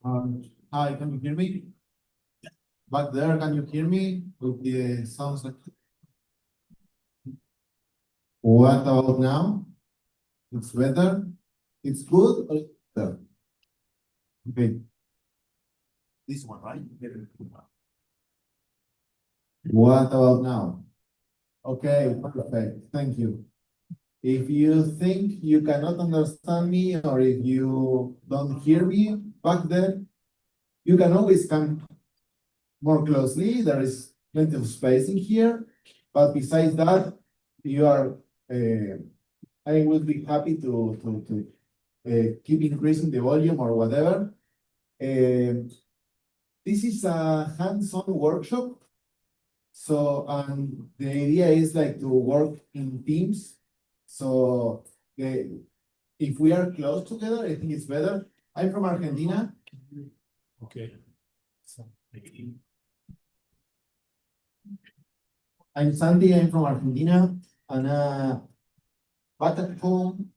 Hi, can you hear me? Back there, can you hear me? With the sounds like. What about now? It's better? It's good or it's better? Okay. This one, right? What about now? Okay, perfect. Thank you. If you think you cannot understand me or if you don't hear me back then, you can always come more closely. There is plenty of space in here. But besides that, you are, I will be happy to keep increasing the volume or whatever. This is a hands-on workshop. So, the idea is like to work in teams. So, if we are close together, I think it's better. I'm from Argentina. Okay. I'm Santi, I'm from Argentina, and back at home,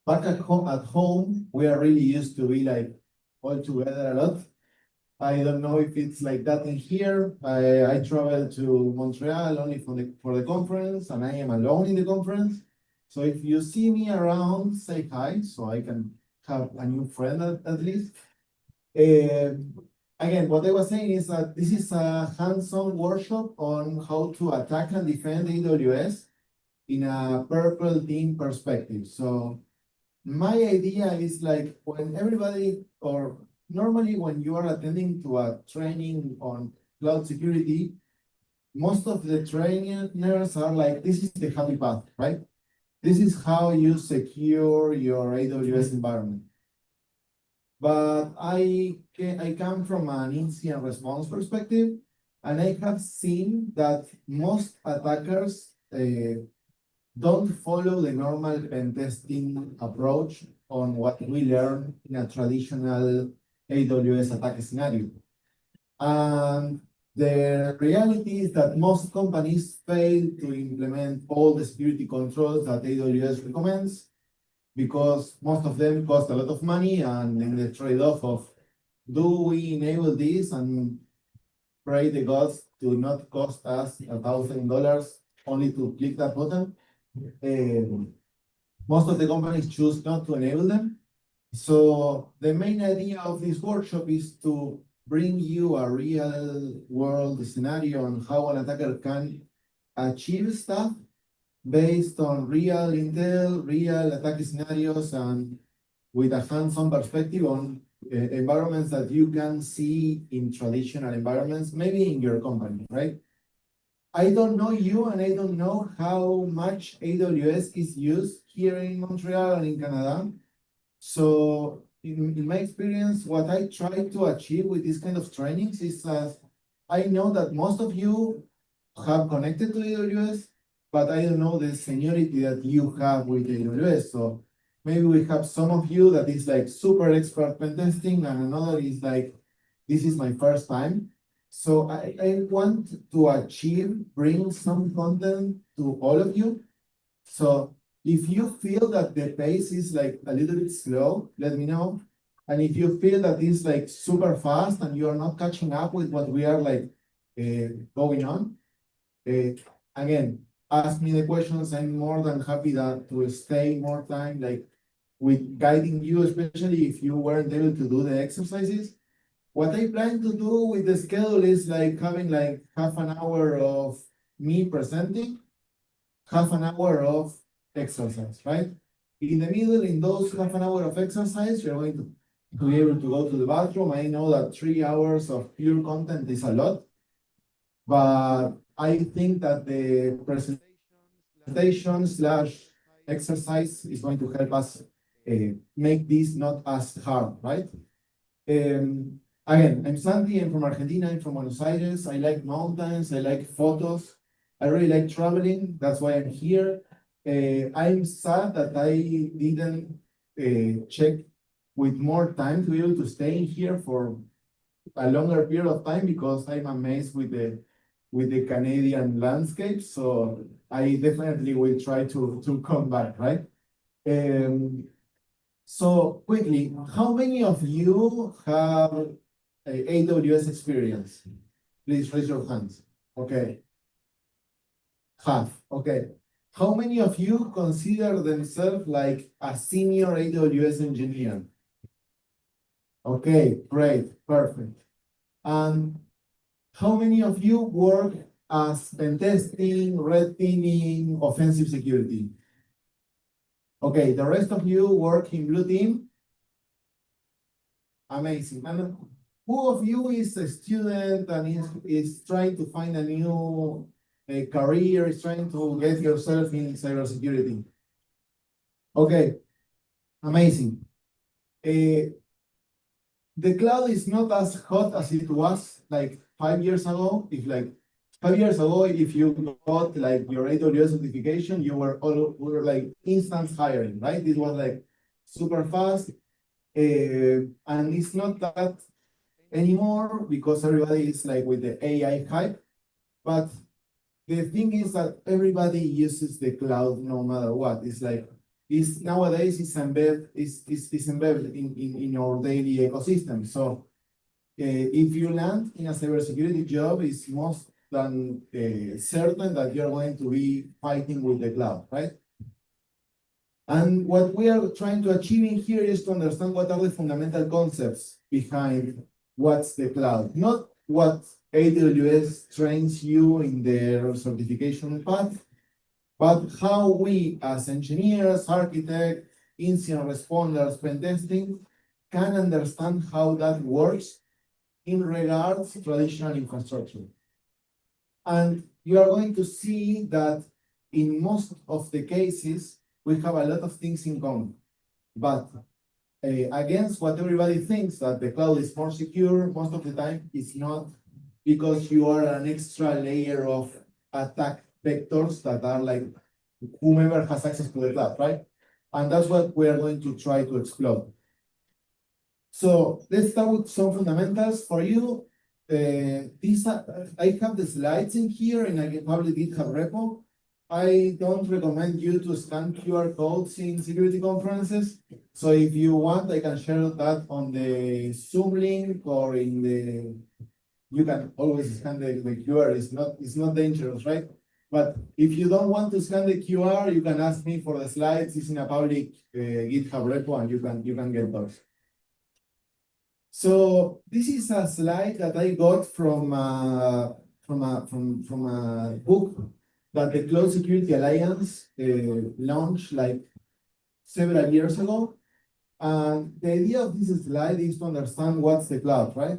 back at home, we are really used to be like all together a lot. I don't know if it's like that in here. I travel to Montreal only for the conference, and I am alone in the conference. So if you see me around, say hi, so I can have a new friend at least. Again, what I was saying is that this is a hands-on workshop on how to attack and defend AWS in a purple team perspective. So my idea is like when everybody, or normally when you are attending to a training on cloud security, most of the trainers are like, this is the happy path, right? This is how you secure your AWS environment. But I come from an incident response perspective, and I have seen that most attackers don't follow the normal pen testing approach on what we learn in a traditional AWS attack scenario. And the reality is that most companies fail to implement all the security controls that AWS recommends, because most of them cost a lot of money, and in the trade-off of do we enable this and pray the gods to not cost us $1,000 only to click that button. Most of the companies choose not to enable them. So the main idea of this workshop is to bring you a real world scenario on how an attacker can achieve stuff based on real intel, real attack scenarios, and with a hands-on perspective on environments that you can see in traditional environments, maybe in your company, right? I don't know you, and I don't know how much AWS is used here in Montreal and in Canada. So in my experience, what I try to achieve with this kind of trainings is that I know that most of you have connected to AWS, but I don't know the seniority that you have with AWS. So maybe we have some of you that is like super expert pen testing, and another is like, this is my first time. So I want to bring some content to all of you. So if you feel that the pace is like a little bit slow, let me know. And if you feel that it's like super fast and you are not catching up with what we are like going on, again, ask me the questions. I'm more than happy to stay more time, like with guiding you, especially if you weren't able to do the exercises. What I plan to do with the schedule is like having like half an hour of me presenting, half an hour of exercise, right? In the middle, in those half an hour of exercise, you're going to be able to go to the bathroom. I know that 3 hours of pure content is a lot, but I think that the presentation slash exercise is going to help us make this not as hard, right? Again, I'm Santi, I'm from Argentina, I'm from Buenos Aires. I like mountains, I like photos. I really like traveling, that's why I'm here. I'm sad that I didn't check with more time to be able to stay in here for a longer period of time, because I'm amazed with the with the Canadian landscape. So I definitely will try to come back, right? So quickly, how many of you have a AWS experience? Please raise your hands. Okay. Half. Okay. How many of you consider themselves like a senior AWS engineer? Okay, great, perfect. And how many of you work as pen testing, red teaming, offensive security? Okay, the rest of you work in blue team? Amazing. And who of you is a student and is trying to find a new career, is trying to get yourself in cybersecurity? Okay, amazing. The cloud is not as hot as it was like 5 years ago. If like 5 years ago, if you got like your AWS certification, you we were like instant hiring, right? It was like super fast. And it's not that anymore because everybody is like with the AI hype. But the thing is that everybody uses the cloud no matter what. It's like nowadays it's embedded in your daily ecosystem. So if you land in a cybersecurity job, it's most than certain that you're going to be fighting with the cloud, right? And what we are trying to achieve in here is to understand what are the fundamental concepts behind what's the cloud, not what AWS trains you in their certification path, but how we as engineers, architects, incident responders, pen testing, can understand how that works in regards to traditional infrastructure. And you are going to see that in most of the cases, we have a lot of things in common. But against what everybody thinks that the cloud is more secure, most of the time it's not, because you are an extra layer of attack vectors that are like whomever has access to the cloud, right? And that's what we are going to try to explore. So let's start with some fundamentals for you. I have the slides in here and I can probably GitHub repo. I don't recommend you to scan QR codes in security conferences. So if you want, I can share that on the Zoom link or in the, you can always scan the QR, it's not dangerous, right? But if you don't want to scan the QR, you can ask me for the slides. It's in a public GitHub repo and you can get those. So this is a slide that I got from a book that the Cloud Security Alliance launched like several years ago. And the idea of this slide is to understand what's the cloud, right?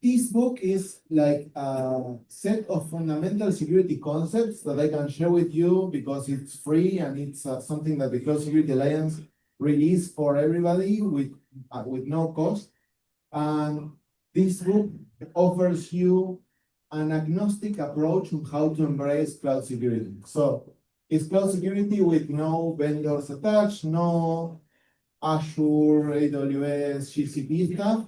This book is like a set of fundamental security concepts that I can share with you because it's free and it's something that the Cloud Security Alliance released for everybody with no cost. And this book offers you an agnostic approach on how to embrace cloud security. So it's cloud security with no vendors attached, no Azure, AWS, GCP stuff.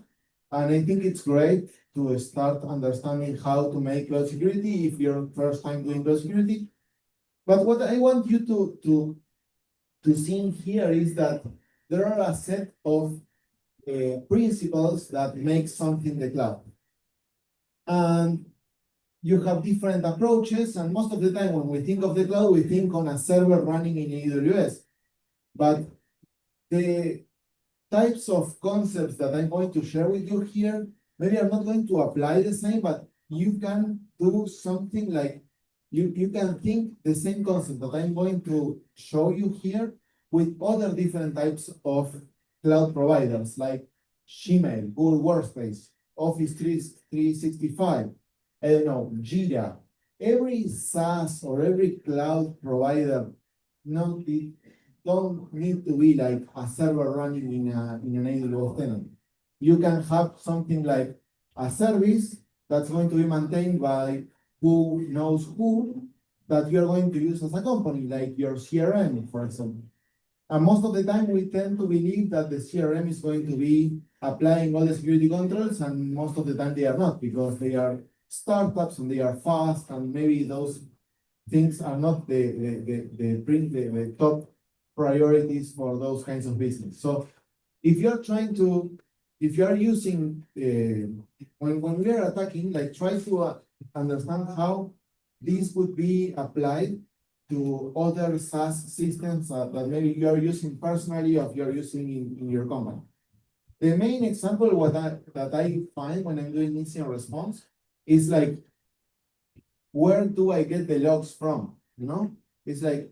And I think it's great to start understanding how to make cloud security if you're first time doing cloud security. But what I want you to see here is that there are a set of principles that make something the cloud. And you have different approaches, and most of the time when we think of the cloud, we think on a server running in AWS. But the types of concepts that I'm going to share with you here, maybe I'm not going to apply the same, but you can do something like, you can think the same concept that I'm going to show you here with other different types of cloud providers like Gmail, Google Workspace, Office 365, I don't know, Jira. Every SaaS or every cloud provider, it don't need to be like a server running in an AWS tenant. You can have something like a service that's going to be maintained by who knows who that you're going to use as a company, like your CRM, for example. And most of the time, we tend to believe that the CRM is going to be applying all the security controls, and most of the time they are not, because they are startups and they are fast, and maybe those things are not the top priorities for those kinds of business. So if you're trying to, if you are using, when we are attacking, like try to understand how this would be applied to other SaaS systems that maybe you are using personally or you're using in your company. The main example that I find when I'm doing incident response is like, where do I get the logs from? You know, it's like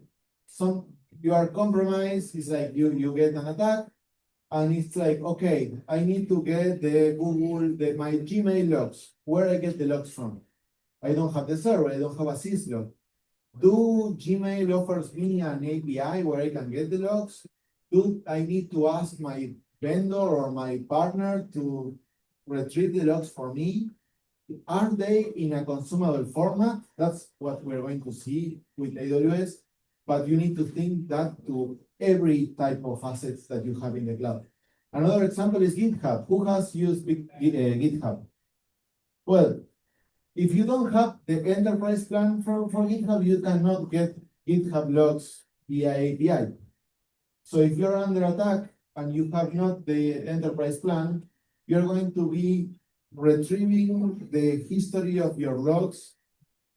you are compromised. It's like you get an attack, and it's like, okay, I need to get the my Gmail logs. Where I get the logs from? I don't have the server. I don't have a syslog. Do Gmail offers me an API where I can get the logs? Do I need to ask my vendor or my partner to retrieve the logs for me? Are they in a consumable format? That's what we're going to see with AWS, but you need to think that to every type of assets that you have in the cloud. Another example is GitHub. Who has used GitHub? Well, if you don't have the enterprise plan for GitHub, you cannot get GitHub logs via API. So if you're under attack and you have not the enterprise plan, you're going to be retrieving the history of your logs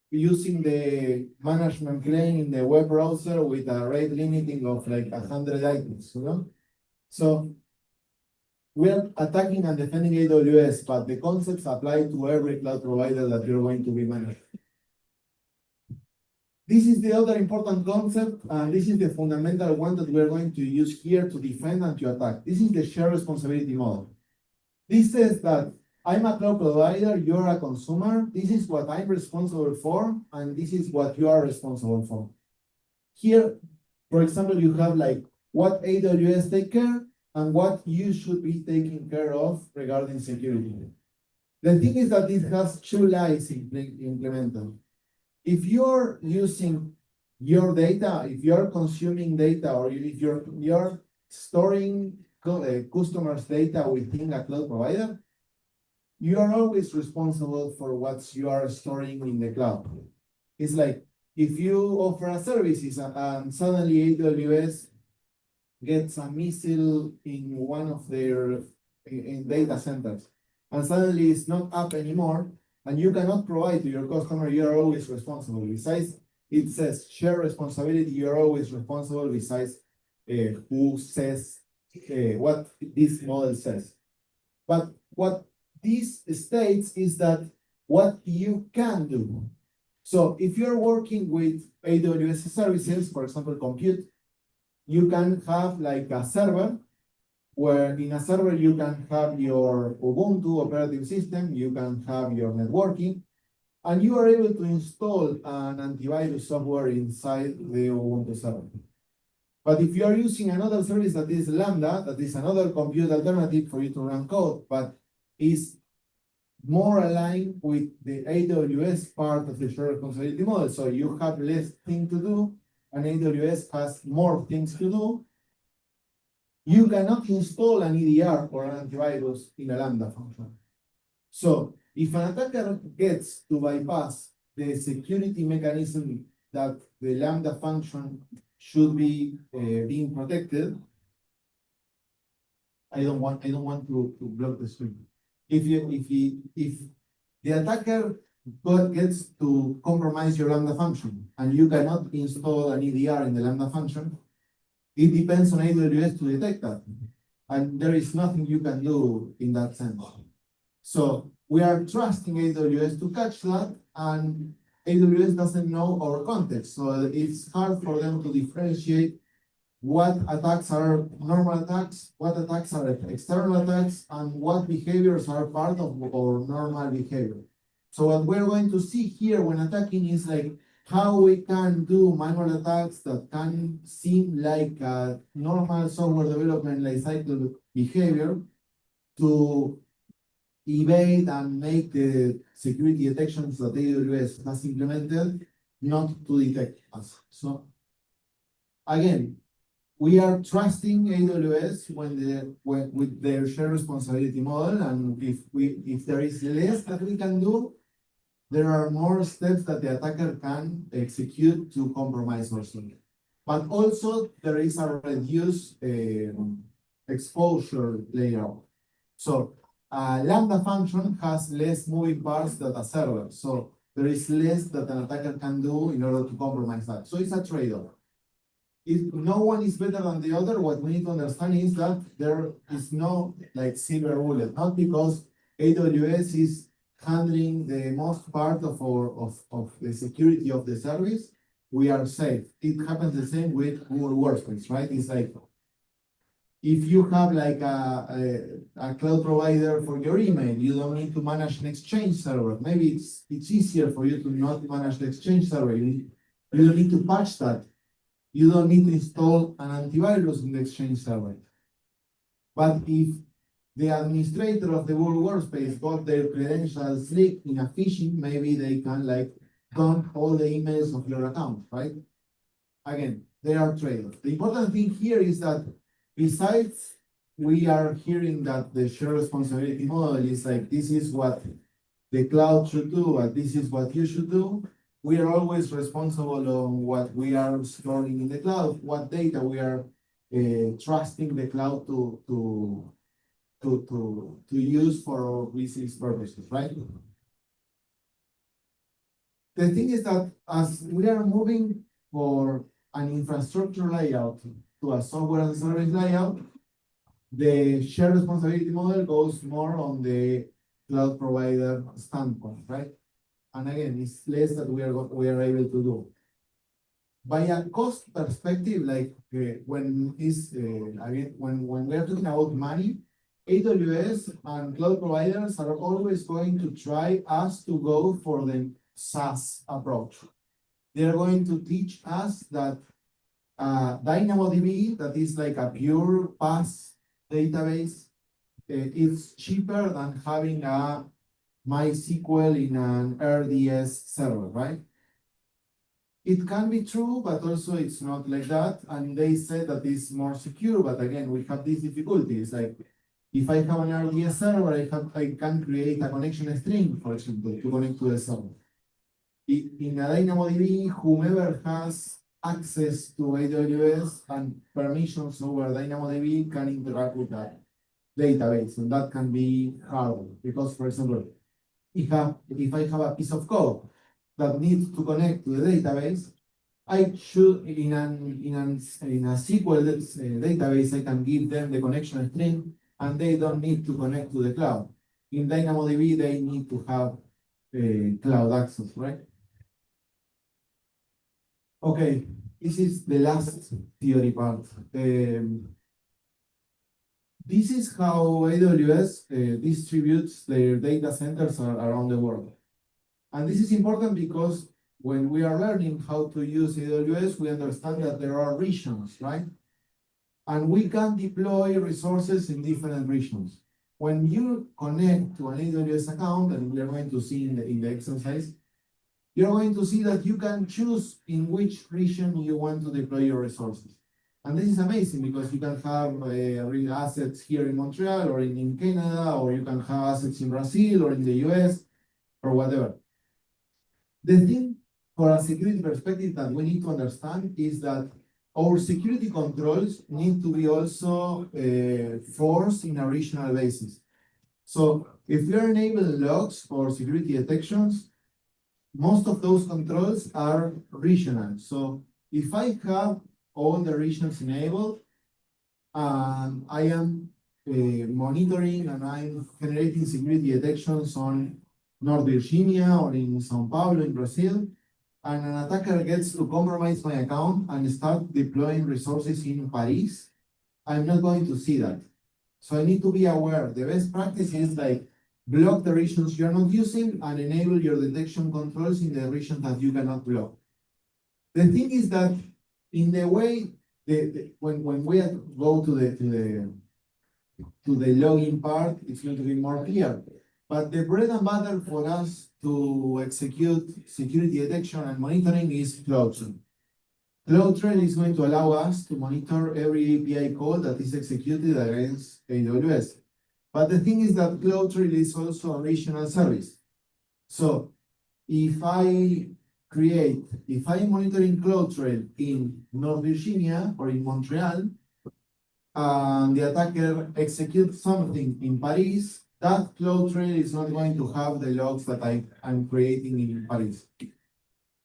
using the management plane in the web browser with a rate limiting of like 100 items, you know? So we're attacking and defending AWS, but the concepts apply to every cloud provider that you're going to be managing. This is the other important concept, and this is the fundamental one that we're going to use here to defend and to attack. This is the shared responsibility model. This says that I'm a cloud provider, you're a consumer, this is what I'm responsible for, and this is what you are responsible for. Here, for example, you have like what AWS take care and what you should be taking care of regarding security. The thing is that it has two lies implemented. If you're using your data, if you're consuming data, or if you're storing customers' data within a cloud provider, you are always responsible for what you are storing in the cloud. It's like if you offer a services and suddenly AWS gets a missile in one of their data centers, and suddenly it's not up anymore, and you cannot provide to your customer, you are always responsible. Besides, it says share responsibility, you're always responsible besides who says what this model says. But what this states is that what you can do. So if you're working with AWS services, for example, compute, you can have like a server where in a server you can have your Ubuntu operating system, you can have your networking, and you are able to install an antivirus software inside the Ubuntu server. But if you are using another service that is Lambda, that is another compute alternative for you to run code, but is more aligned with the AWS part of the shared responsibility model. So you have less things to do, and AWS has more things to do. You cannot install an EDR or an antivirus in a Lambda function. So if an attacker gets to bypass the security mechanism that the Lambda function should be being protected, I don't want to block the screen. If the attacker gets to compromise your Lambda function and you cannot install an EDR in the Lambda function, it depends on AWS to detect that. And there is nothing you can do in that sense. So we are trusting AWS to catch that, and AWS doesn't know our context. So it's hard for them to differentiate what attacks are normal attacks, what attacks are external attacks, and what behaviors are part of our normal behavior. So what we're going to see here when attacking is like how we can do manual attacks that can seem like a normal software development lifecycle behavior to evade and make the security detections that AWS has implemented not to detect us. So again, we are trusting AWS with their shared responsibility model, and if there is less that we can do, there are more steps that the attacker can execute to compromise also. But also there is a reduced exposure layout. So a Lambda function has less moving parts than a server. So there is less that an attacker can do in order to compromise that. So it's a trade-off. If no one is better than the other, what we need to understand is that there is no like silver bullet, not because AWS is handling the most part of the security of the service, we are safe. It happens the same with Google Workspace, right? It's like if you have like a cloud provider for your email, you don't need to manage an Exchange server. Maybe it's easier for you to not manage the Exchange server. You don't need to patch that. You don't need to install an antivirus in the Exchange server. But if the administrator of the Google Workspace got their credentials leaked in a phishing, maybe they can like dump all the emails of your account, right? Again, there are trade-offs. The important thing here is that besides we are hearing that the shared responsibility model is like, this is what the cloud should do, and this is what you should do. We are always responsible on what we are storing in the cloud, what data we are trusting the cloud to use for business purposes, right? The thing is that as we are moving for an infrastructure layout to a software and service layout, the shared responsibility model goes more on the cloud provider standpoint, right? And again, it's less that we are able to do. By a cost perspective, like when we are talking about money, AWS and cloud providers are always going to try us to go for the SaaS approach. They are going to teach us that DynamoDB, that is like a pure PaaS database, is cheaper than having a MySQL in an RDS server, right? It can be true, but also it's not like that. And they said that it's more secure, but again, we have these difficulties. Like if I have an RDS server, I can create a connection string, for example, to connect to the server. In a DynamoDB, whomever has access to AWS and permissions over DynamoDB can interact with that database, and that can be hard because, for example, if I have a piece of code that needs to connect to the database, I should in a SQL database I can give them the connection string, and they don't need to connect to the cloud. In DynamoDB, they need to have cloud access, right? Okay, this is the last theory part. This is how AWS distributes their data centers around the world. And this is important because when we are learning how to use AWS, we understand that there are regions, right? And we can deploy resources in different regions. When you connect to an AWS account, and we are going to see in the exercise, you're going to see that you can choose in which region you want to deploy your resources. And this is amazing because you can have real assets here in Montreal or in Canada, or you can have assets in Brazil or in the US or whatever. The thing for a security perspective that we need to understand is that our security controls need to be also forced in a regional basis. So if we are enabling logs for security detections, most of those controls are regional. So if I have all the regions enabled, and I am monitoring and I'm generating security detections on North Virginia or in Sao Paulo in Brazil, and an attacker gets to compromise my account and start deploying resources in Paris, I'm not going to see that. So I need to be aware. The best practice is like block the regions you're not using and enable your detection controls in the region that you cannot block. The thing is that in the way when we go to the login part, it's going to be more clear. But the bread and butter for us to execute security detection and monitoring is CloudTrail. CloudTrail is going to allow us to monitor every API call that is executed against AWS. But the thing is that CloudTrail is also a regional service. So if I'm monitoring CloudTrail in North Virginia or in Montreal, and the attacker executes something in Paris, that CloudTrail is not going to have the logs that I'm creating in Paris.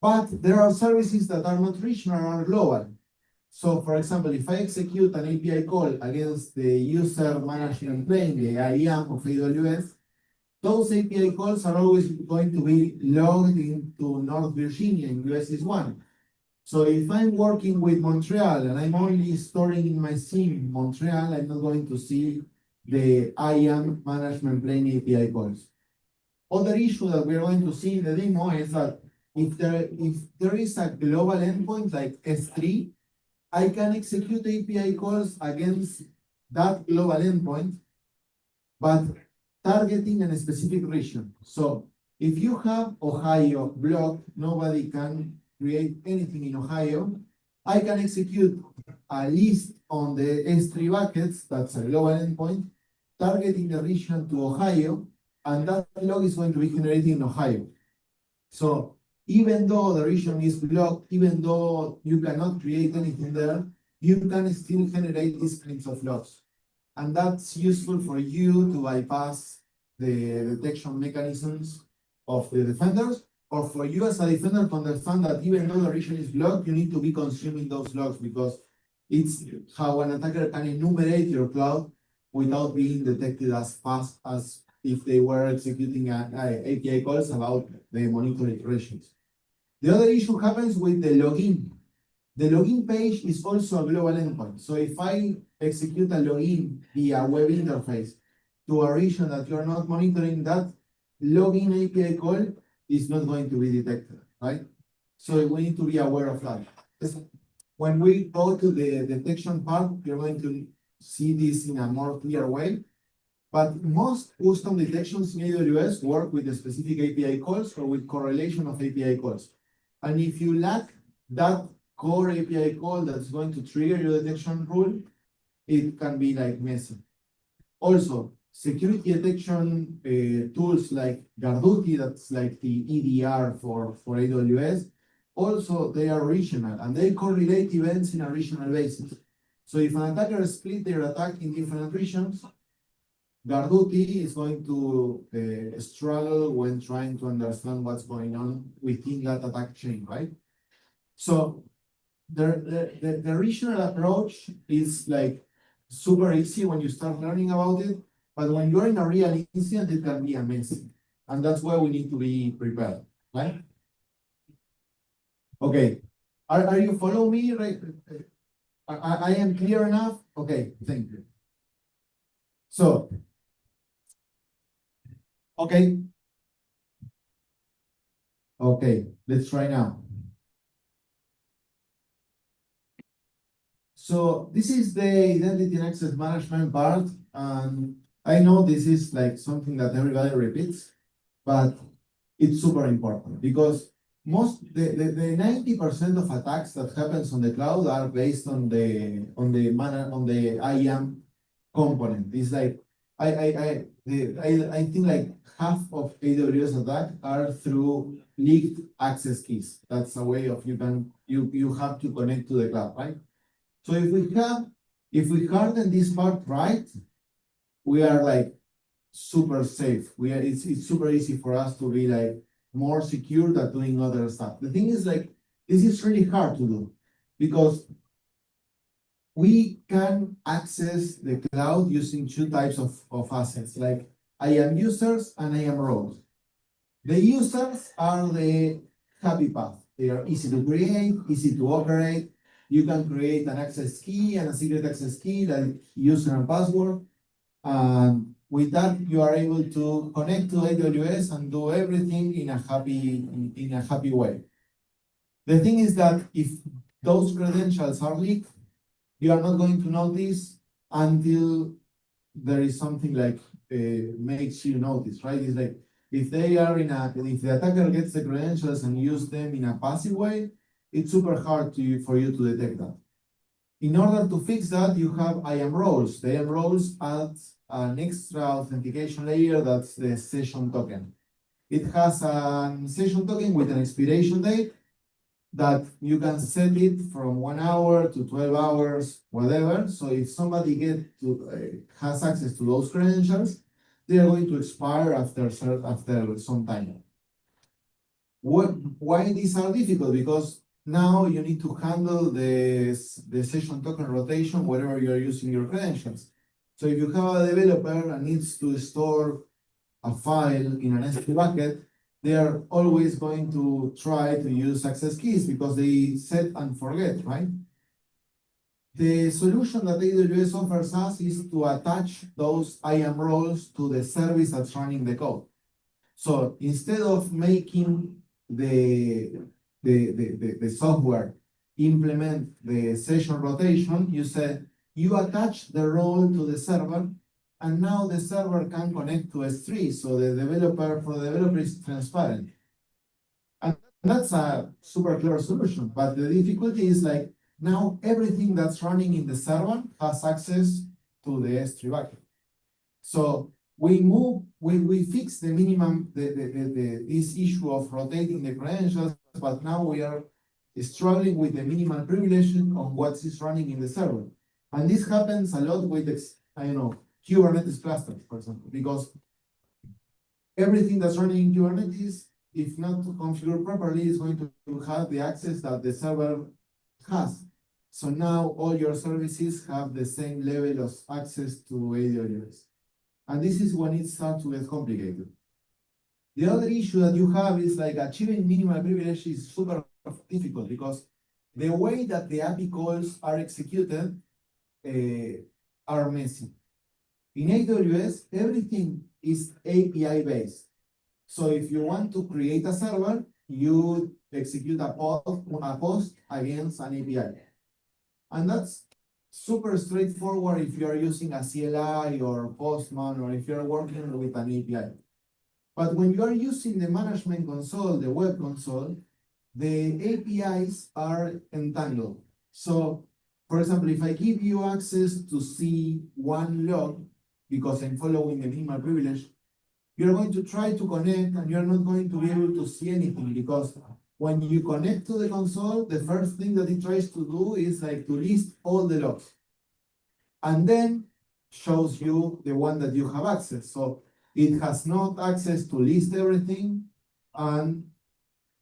But there are services that are not regional or global. So for example, if I execute an API call against the user management plane, the IAM of AWS, those API calls are always going to be logged into North Virginia in US East 1. So if I'm working with Montreal and I'm only storing in my SIEM Montreal, I'm not going to see the IAM management plane API calls. Other issue that we're going to see in the demo is that if there is a global endpoint like S3, I can execute API calls against that global endpoint, but targeting a specific region. So if you have Ohio blocked, nobody can create anything in Ohio. I can execute a list on the S3 buckets, that's a global endpoint, targeting the region to Ohio, and that log is going to be generated in Ohio. So even though the region is blocked, even though you cannot create anything there, you can still generate these kinds of logs. And that's useful for you to bypass the detection mechanisms of the defenders, or for you as a defender to understand that even though the region is blocked, you need to be consuming those logs, because it's how an attacker can enumerate your cloud without being detected as fast as if they were executing API calls about the monitoring regions. The other issue happens with the login. The login page is also a global endpoint. So if I execute a login via web interface to a region that you're not monitoring, that login API call is not going to be detected, right? So we need to be aware of that. When we go to the detection part, you're going to see this in a more clear way. But most custom detections in AWS work with the specific API calls or with correlation of API calls. And if you lack that core API call that's going to trigger your detection rule, it can be like messy. Also, security detection tools like Garduti, that's like the EDR for AWS, also they are regional and they correlate events in a regional basis. So if an attacker split their attack in different regions, Garduti is going to struggle when trying to understand what's going on within that attack chain, right? So the regional approach is like super easy when you start learning about it, but when you're in a real incident, it can be amazing. And that's why we need to be prepared, right? Okay, are you following me, right? I am clear enough? Okay, thank you. So, okay. Okay, let's try now. So this is the identity and access management part. And I know this is like something that everybody repeats, but it's super important because the 90% of attacks that happens on the cloud are based on the IAM component. It's like I think like half of AWS attacks are through leaked access keys. That's a way of you have to connect to the cloud, right? So if we harden this part right, we are like super safe. It's super easy for us to be like more secure than doing other stuff. The thing is like this is really hard to do because we can access the cloud using two types of assets, like IAM users and IAM roles. The users are the happy path. They are easy to create, easy to operate. You can create an access key and a secret access key, like user and password. And with that, you are able to connect to AWS and do everything in a happy way. The thing is that if those credentials are leaked, you are not going to notice until there is something like makes you notice, right? It's like if the attacker gets the credentials and use them in a passive way, it's super hard for you to detect that. In order to fix that, you have IAM roles. The IAM roles add an extra authentication layer, that's the session token. It has a session token with an expiration date that you can set it from 1 hour to 12 hours, whatever. So if somebody has access to those credentials, they are going to expire after some time. Why these are difficult? Because now you need to handle the session token rotation wherever you're using your credentials. So if you have a developer that needs to store a file in an S3 bucket, they are always going to try to use access keys because they set and forget, right? The solution that AWS offers us is to attach those IAM roles to the service that's running the code. So instead of making the software implement the session rotation, you attach the role to the server, and now the server can connect to S3, so the developer is transparent. And that's a super clever solution, but the difficulty is like, now everything that's running in the server has access to the S3 bucket. So we fix the minimum, this issue of rotating the credentials, but now we are struggling with the minimal privilege on what is running in the server. And this happens a lot with, Kubernetes clusters, for example, because everything that's running in Kubernetes, if not configured properly, is going to have the access that the server has. So now all your services have the same level of access to AWS. And this is when it starts to get complicated. The other issue that you have is like achieving minimal privilege is super difficult because the way that the API calls are executed are messy. In AWS, everything is API based. So if you want to create a server, you execute a post against an API. And that's super straightforward if you are using a CLI or Postman, or if you're working with an API. But when you are using the management console, the web console, the APIs are entangled. So, for example, if I give you access to see one log, because I'm following the minimal privilege, you're going to try to connect and you're not going to be able to see anything, because when you connect to the console, the first thing that it tries to do is like to list all the logs, and then shows you the one that you have access. So it has not access to list everything, and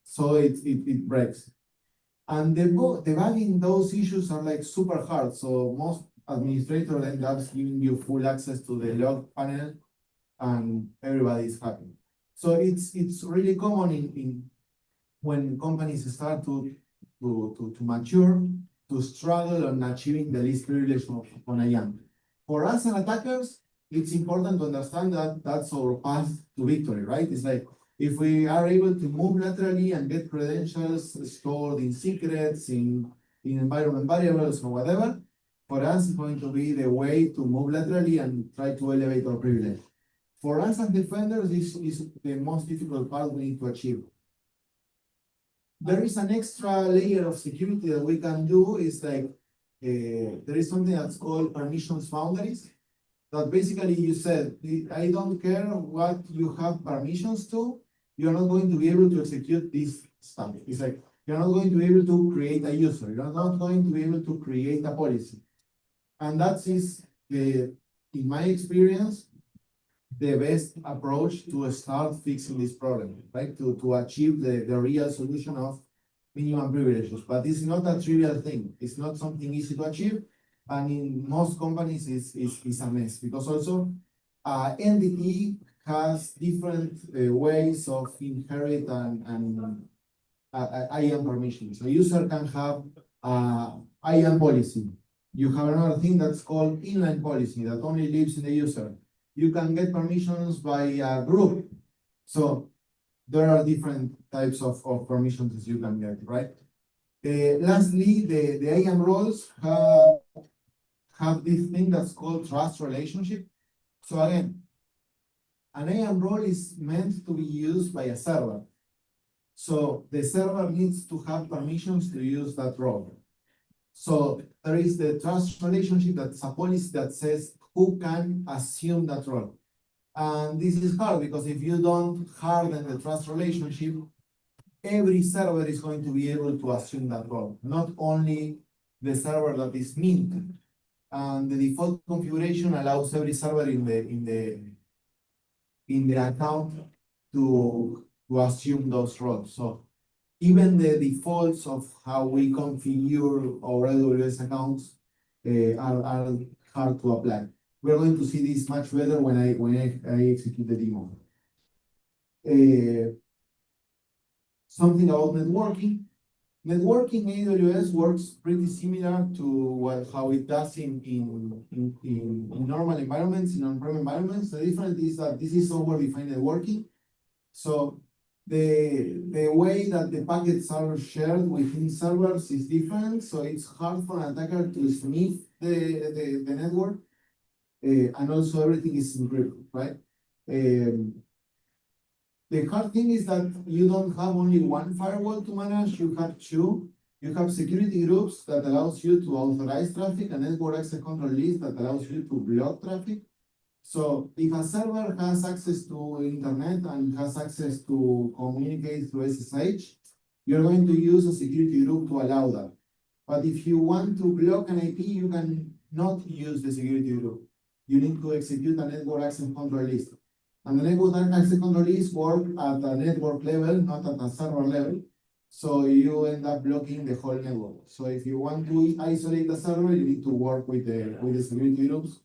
so it breaks. And debugging those issues are like super hard. So most administrators end up giving you full access to the log panel, and everybody is happy. So it's really common in when companies start to mature, to struggle on achieving the least privilege on IAM. For us and attackers, it's important to understand that that's our path to victory, right? It's like, if we are able to move laterally and get credentials stored in secrets, in environment variables or whatever, for us it's going to be the way to move laterally and try to elevate our privilege. For us as defenders, this is the most difficult part we need to achieve. There is an extra layer of security that we can do. Is like, there is something that's called permissions boundaries. That basically you said, I don't care what you have permissions to, you're not going to be able to execute this stuff. It's like, you're not going to be able to create a user, you're not going to be able to create a policy. And that is, in my experience, the best approach to start fixing this problem, right? To achieve the real solution of minimum privileges. But it's not a trivial thing. It's not something easy to achieve. And in most companies, it's a mess, because also entity has different ways of inherit and IAM permissions. So user can have IAM policy. You have another thing that's called inline policy that only lives in the user. You can get permissions by a group. So there are different types of permissions that you can get, right? Lastly, the IAM roles have this thing that's called trust relationship. So again, an IAM role is meant to be used by a server. So the server needs to have permissions to use that role. So there is the trust relationship, that's a policy that says who can assume that role. And this is hard because if you don't harden the trust relationship, every server is going to be able to assume that role, not only the server that is minted. And the default configuration allows every server in the account to assume those roles. So even the defaults of how we configure our AWS accounts are hard to apply. We're going to see this much better when I execute the demo. Something about networking. Networking AWS works pretty similar to how it does in normal environments, in on-prem environments. The difference is that this is software-defined networking. So the way that the packets are shared within servers is different. So it's hard for an attacker to sniff the network. And also everything is encrypted, right? The hard thing is that you don't have only one firewall to manage, you have two. You have security groups that allows you to authorize traffic, and network access control list that allows you to block traffic. So if a server has access to internet and has access to communicate through SSH, you're going to use a security group to allow that. But if you want to block an IP, you can not use the security group. You need to execute a network access control list. And the network access control list work at a network level, not at a server level. So you end up blocking the whole network. So if you want to isolate the server, you need to work with the security groups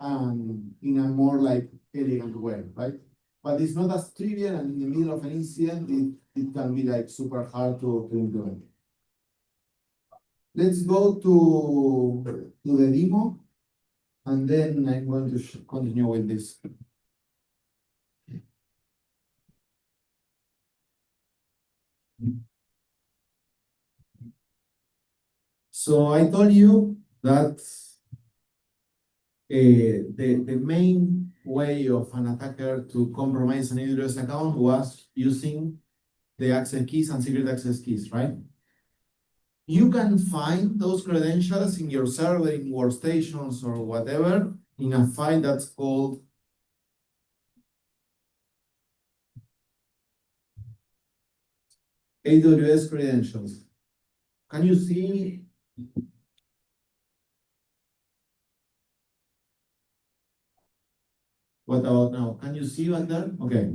in a more like elegant way, right? But it's not as trivial, and in the middle of an incident, it can be like super hard to implement. Let's go to the demo, and then I'm going to continue with this. So I told you that the main way of an attacker to compromise an AWS account was using the access keys and secret access keys, right? You can find those credentials in your server, in workstations or whatever, in a file that's called AWS credentials. Can you see? What about now? Can you see what there? Okay.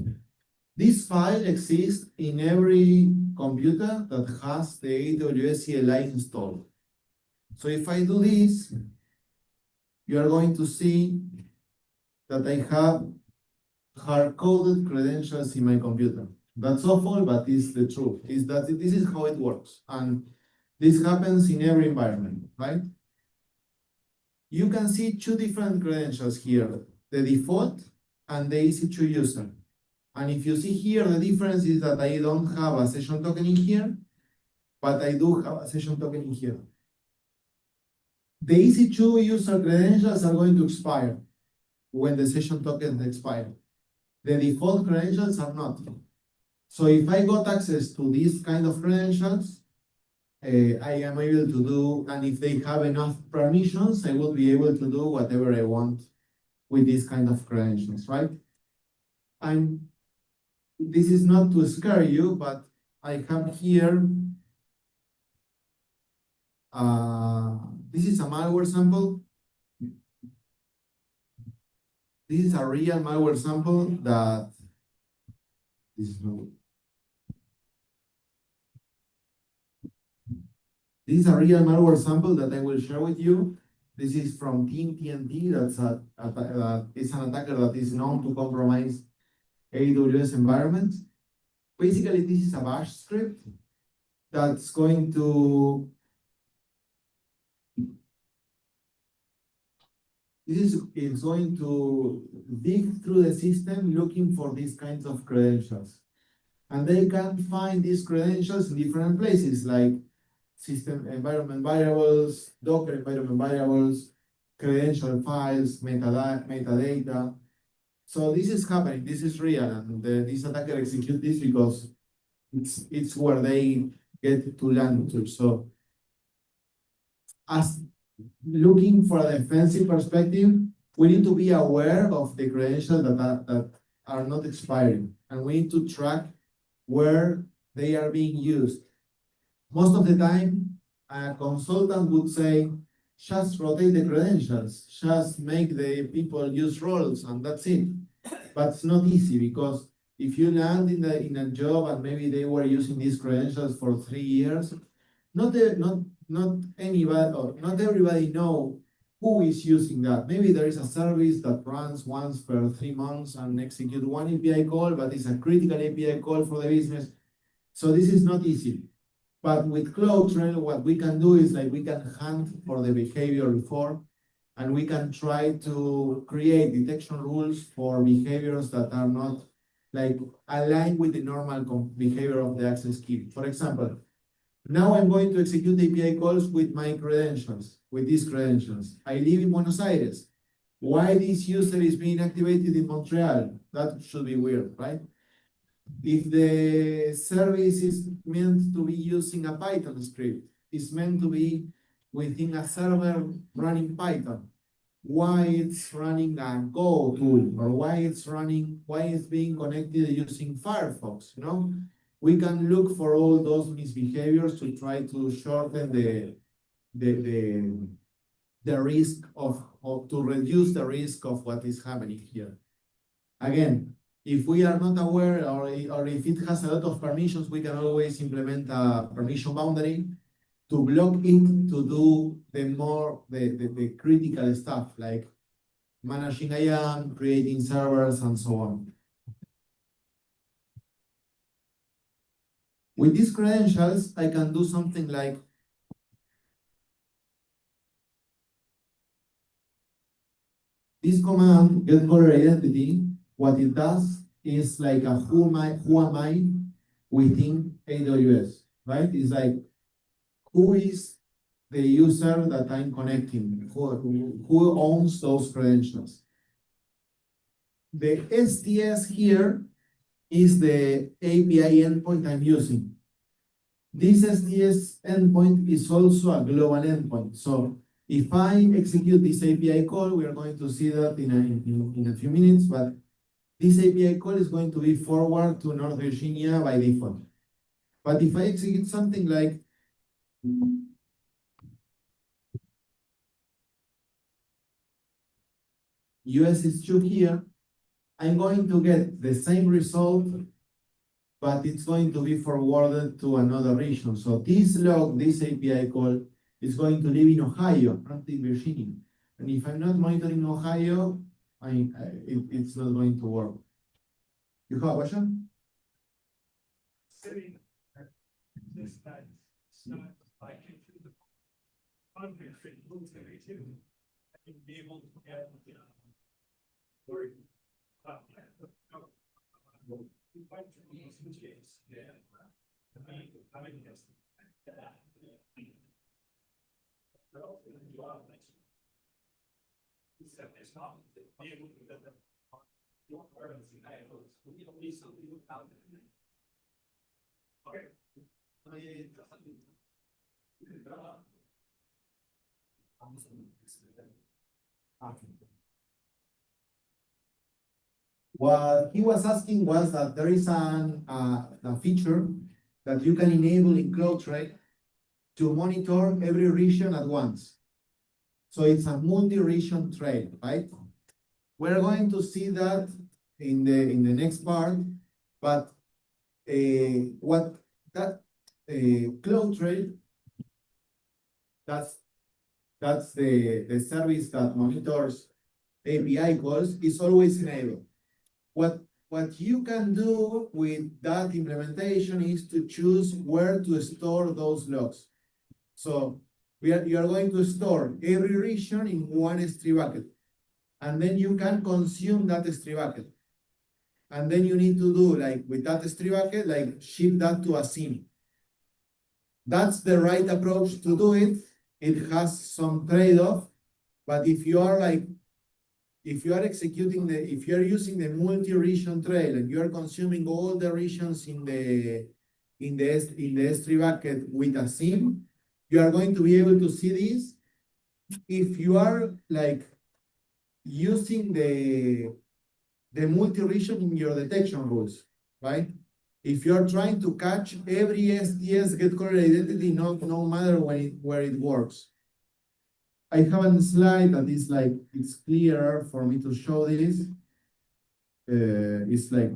This file exists in every computer that has the AWS CLI installed. So if I do this, you are going to see that I have hard-coded credentials in my computer. That's awful, but it's the truth. Is that this is how it works. And this happens in every environment, right? You can see two different credentials here, the default and the EC2 user. And if you see here, the difference is that I don't have a session token in here, but I do have a session token in here. The EC2 user credentials are going to expire when the session tokens expire. The default credentials are not. So if I got access to these kind of credentials, I am able to do, and if they have enough permissions, I will be able to do whatever I want with these kind of credentials, right? And this is not to scare you, but I have here, this is a malware sample. This is a real malware sample that, this is not, this is a real malware sample that I will share with you. This is from Team TNT. It's an attacker that is known to compromise AWS environments. Basically, this is a bash script that's going to, it's going to dig through the system looking for these kinds of credentials. And they can find these credentials in different places, like system environment variables, Docker environment variables, credential files, metadata. So this is happening, this is real, and this attacker execute this because it's where they get to land to. So as looking for a defensive perspective, we need to be aware of the credentials that are not expiring, and we need to track where they are being used. Most of the time, a consultant would say, just rotate the credentials, just make the people use roles, and that's it. But it's not easy, because if you land in a job and maybe they were using these credentials for 3 years, not anybody, or not everybody know who is using that. Maybe there is a service that runs once per 3 months and execute one API call, but it's a critical API call for the business. So this is not easy. But with CloudTrail, what we can do is like we can hunt for the behavior before, and we can try to create detection rules for behaviors that are not like aligned with the normal behavior of the access key. For example, now I'm going to execute API calls with my credentials, with these credentials. I live in Buenos Aires. Why this user is being activated in Montreal? That should be weird, right? If the service is meant to be using a Python script, it's meant to be within a server running Python. Why it's running a Go tool, or why it's being connected using Firefox, you know? We can look for all those misbehaviors to try to shorten the risk of to reduce the risk of what is happening here. Again, if we are not aware, or if it has a lot of permissions, we can always implement a permission boundary to block it to do the critical stuff, like managing IAM, creating servers, and so on. With these credentials, I can do something like this command, get caller identity. What it does is like a who am I within AWS, right? It's like, who is the user that I'm connecting? Who owns those credentials? The STS here is the API endpoint I'm using. This STS endpoint is also a global endpoint. So if I execute this API call, we are going to see that in a few minutes, but this API call is going to be forwarded to North Virginia by default. But if I execute something like US is true here, I'm going to get the same result, but it's going to be forwarded to another region. So this log, this API call, is going to live in Ohio, not in Virginia. And if I'm not monitoring Ohio, it's not going to work. You have a question? Sitting this night, it's not like into the context it moves to me too. I can be able to get, or we find some changes. Yeah. I mean, yes. It's not be able to get them. Okay. What he was asking was that there is a feature that you can enable in CloudTrail to monitor every region at once. So it's a multi-region trail, right? We're going to see that in the next part, but what that CloudTrail, that's the service that monitors API calls, is always enabled. What you can do with that implementation is to choose where to store those logs. So you are going to store every region in one S3 bucket, and then you can consume that S3 bucket. And then you need to do, like with that S3 bucket, like ship that to a SIEM. That's the right approach to do it. It has some trade-off, but if you are using the multi-region trail and you are consuming all the regions in the S3 bucket with a SIEM, you are going to be able to see this. If you are like using the multi-region in your detection rules, right? If you're trying to catch every STS get correlated identity, no matter where it works. I have a slide that is like, it's clearer for me to show this. It's like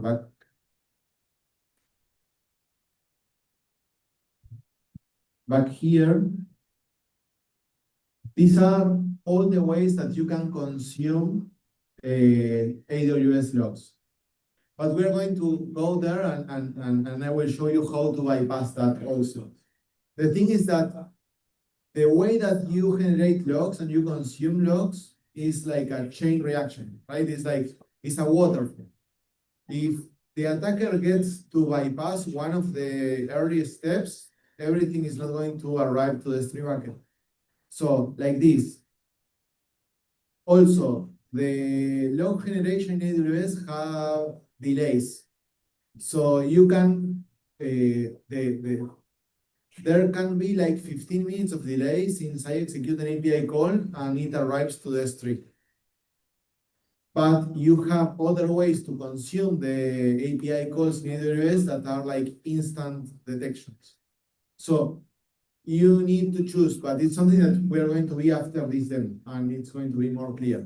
back here. These are all the ways that you can consume AWS logs. But we're going to go there and I will show you how to bypass that also. The thing is that the way that you generate logs and you consume logs is like a chain reaction, right? It's a waterfall. If the attacker gets to bypass one of the early steps, everything is not going to arrive to the S3 bucket. So like this. Also, the log generation in AWS have delays. So you can, there can be like 15 minutes of delay since I execute an API call and it arrives to the S3. But you have other ways to consume the API calls in AWS that are like instant detections. So you need to choose, but it's something that we're going to be after this demo, and it's going to be more clear.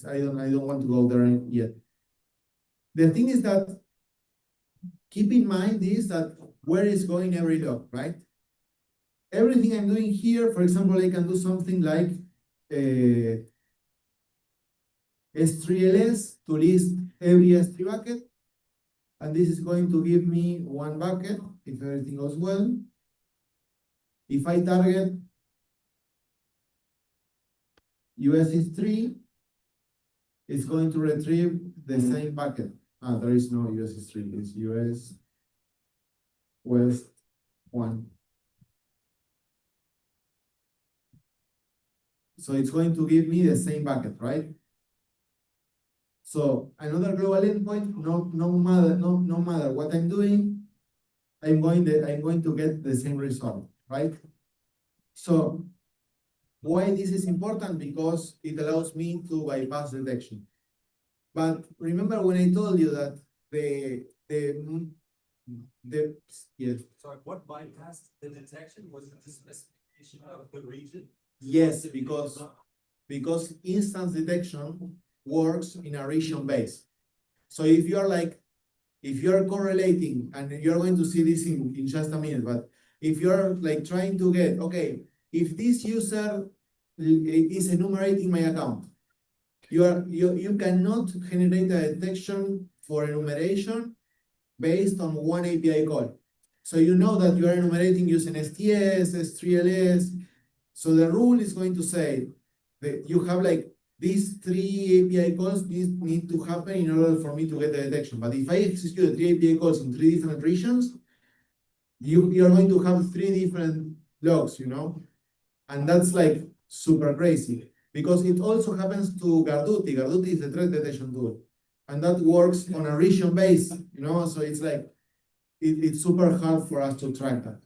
I don't want to go there yet. The thing is that keep in mind is that where is going every log, right? Everything I'm doing here, for example, I can do something like S3LS to list every S3 bucket. And this is going to give me one bucket if everything goes well. If I target US is 3, it's going to retrieve the same bucket. There is no US is 3, it's US West 1. So it's going to give me the same bucket, right? So another global endpoint, no matter what I'm doing, I'm going to get the same result, right? So why this is important? Because it allows me to bypass detection. But remember when I told you that yes. Sorry, what bypassed the detection? Was it the specification of the region? Yes, because instance detection works in a region base. So if you're correlating, and you're going to see this in just a minute, but if you're like trying to get, okay, if this user is enumerating my account, you cannot generate a detection for enumeration based on one API call. So you know that you are enumerating using STS, S3LS. So the rule is going to say that you have like these 3 API calls need to happen in order for me to get the detection. But if I execute 3 API calls in 3 different regions, you're going to have 3 different logs, you know? And that's like super crazy because it also happens to Garduti. Garduti is the threat detection tool. And that works on a region base, you know? So it's like, it's super hard for us to track that.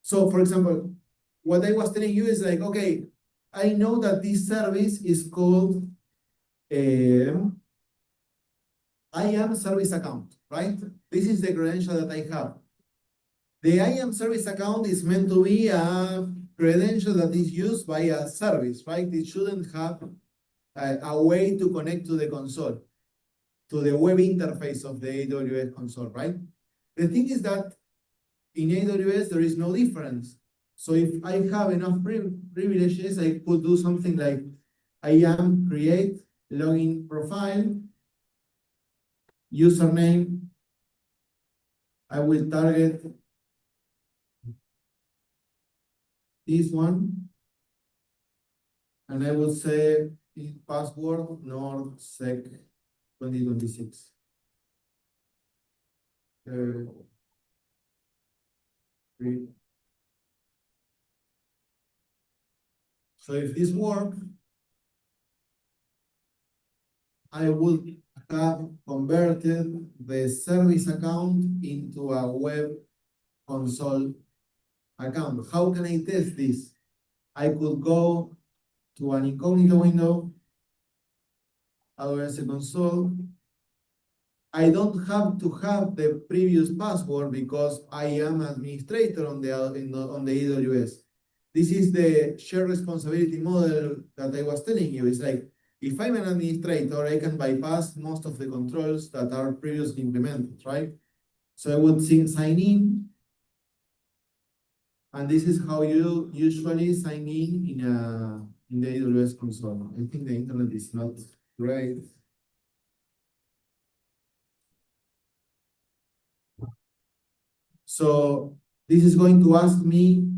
So for example, what I was telling you is like, okay, I know that this service is called IAM service account, right? This is the credential that I have. The IAM service account is meant to be a credential that is used by a service, right? It shouldn't have a way to connect to the console, to the web interface of the AWS console, right? The thing is that in AWS, there is no difference. So if I have enough privileges, I could do something like IAM create login profile, username. I will target this one. And I will say password NorthSec 2026. So if this works, I would have converted the service account into a web console account. How can I test this? I could go to an incognito window AWS console. I don't have to have the previous password because I am administrator on the AWS. This is the shared responsibility model that I was telling you. It's like, if I'm an administrator, I can bypass most of the controls that are previously implemented, right? So I would sign in, and this is how you usually sign in the AWS console. I think the internet is not great. So this is going to ask me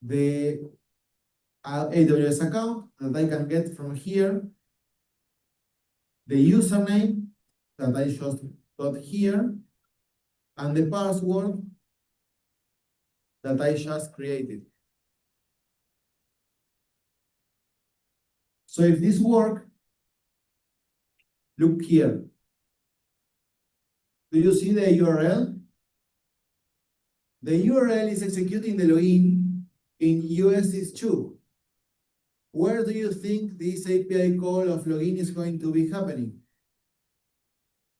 the AWS account that I can get from here, the username that I just got here, and the password that I just created. So if this works, look here. Do you see the URL? The URL is executing the login in US2. Where do you think this API call of login is going to be happening?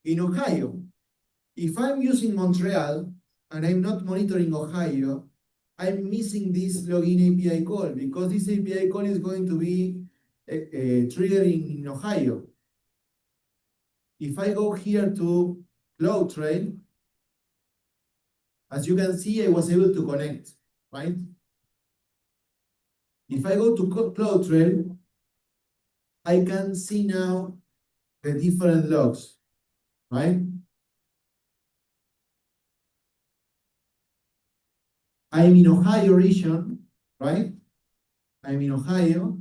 In Ohio. If I'm using Montreal and I'm not monitoring Ohio, I'm missing this login API call because this API call is going to be triggering in Ohio. If I go here to CloudTrail, as you can see, I was able to connect, right? If I go to CloudTrail, I can see now the different logs, right? I'm in Ohio region, right? I'm in Ohio.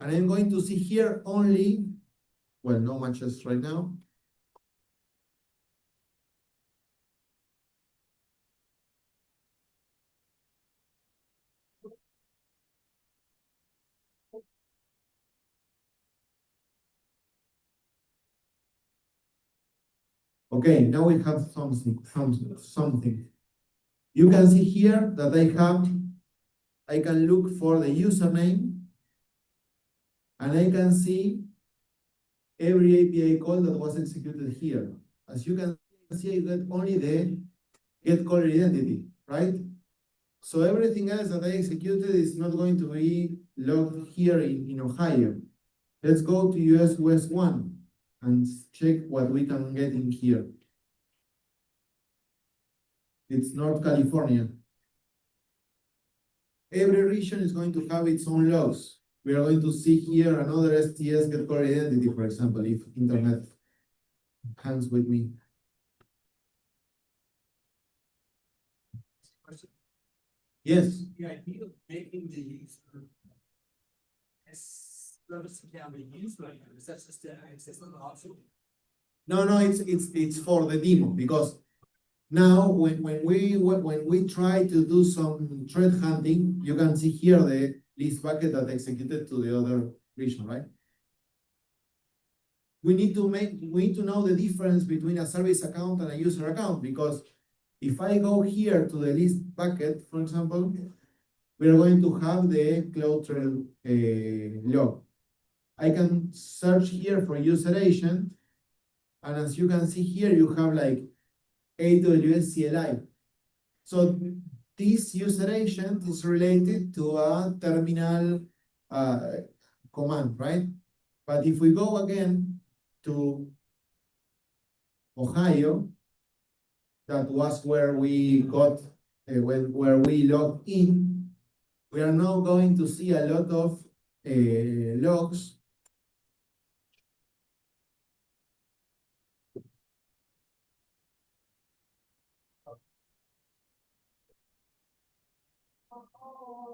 And I'm going to see here only, well, no matches right now. Okay, now we have something. You can see here that I can look for the username, and I can see every API call that was executed here. As you can see, I get only the get caller identity, right? So everything else that I executed is not going to be logged here in Ohio. Let's go to US West 1 and check what we can get in here. It's North California. Every region is going to have its own logs. We are going to see here another STS get caller identity, for example, if internet hangs with me. Yes. The idea of making the user as service account a user, is that just an existing option? No, it's for the demo, because now when we try to do some threat hunting, you can see here the list bucket that executed to the other region, right? We need to know the difference between a service account and a user account, because if I go here to the list bucket, for example, we are going to have the CloudTrail log. I can search here for user agent, and as you can see here, you have like AWS CLI. So this user agent is related to a terminal command, right? But if we go again to Ohio, that was where we got, where we logged in, we are now going to see a lot of logs.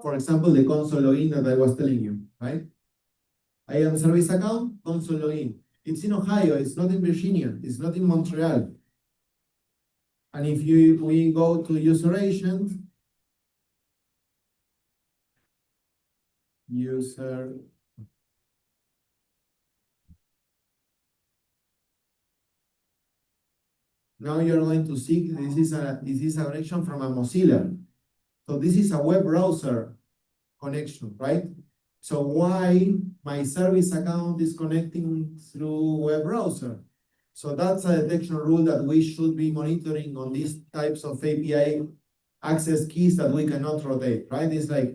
For example, the console login that I was telling you, right? I am service account, console login. It's in Ohio, it's not in Virginia, it's not in Montreal. And if we go to user agent, now you're going to see this is a connection from a Mozilla. So this is a web browser connection, right? So why my service account is connecting through web browser? So that's a detection rule that we should be monitoring on these types of API access keys that we cannot rotate, right? It's like,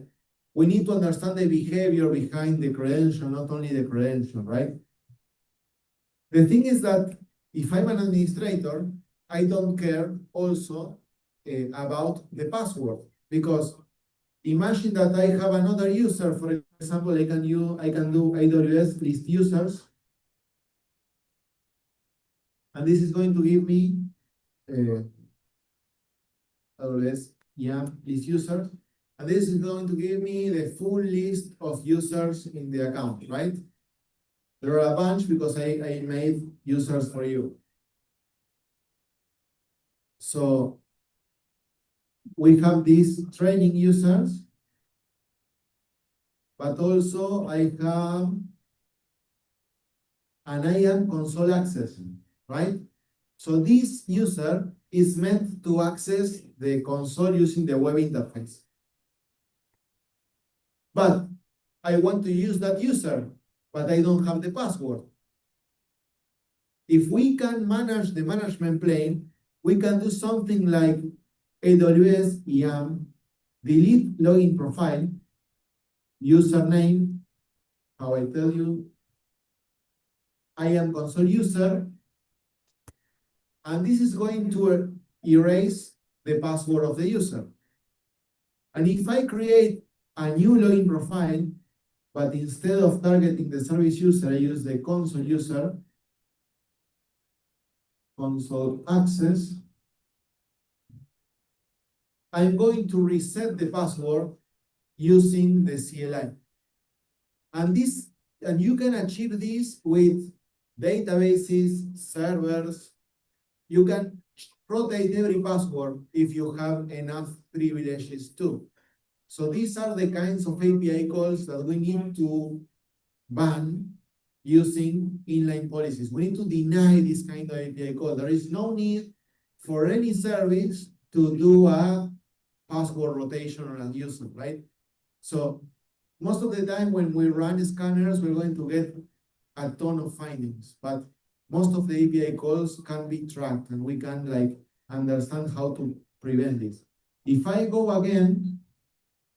we need to understand the behavior behind the credential, not only the credential, right? The thing is that if I'm an administrator, I don't care also about the password, because imagine that I have another user, for example, I can do AWS list users, and this is going to give me AWS list users, and this is going to give me the full list of users in the account, right? There are a bunch because I made users for you. So we have these training users, but also I have an IAM console access, right? So this user is meant to access the console using the web interface. But I want to use that user, but I don't have the password. If we can manage the management plane, we can do something like AWS IAM, delete login profile, username, how I tell you, IAM console user, and this is going to erase the password of the user. And if I create a new login profile, but instead of targeting the service user, I use the console user, console access, I'm going to reset the password using the CLI. And you can achieve this with databases, servers. You can rotate every password if you have enough privileges too. So these are the kinds of API calls that we need to ban using inline policies. We need to deny this kind of API call. There is no need for any service to do a password rotation on a user, right? So most of the time when we run scanners, we're going to get a ton of findings, but most of the API calls can be tracked and we can like understand how to prevent this. If I go again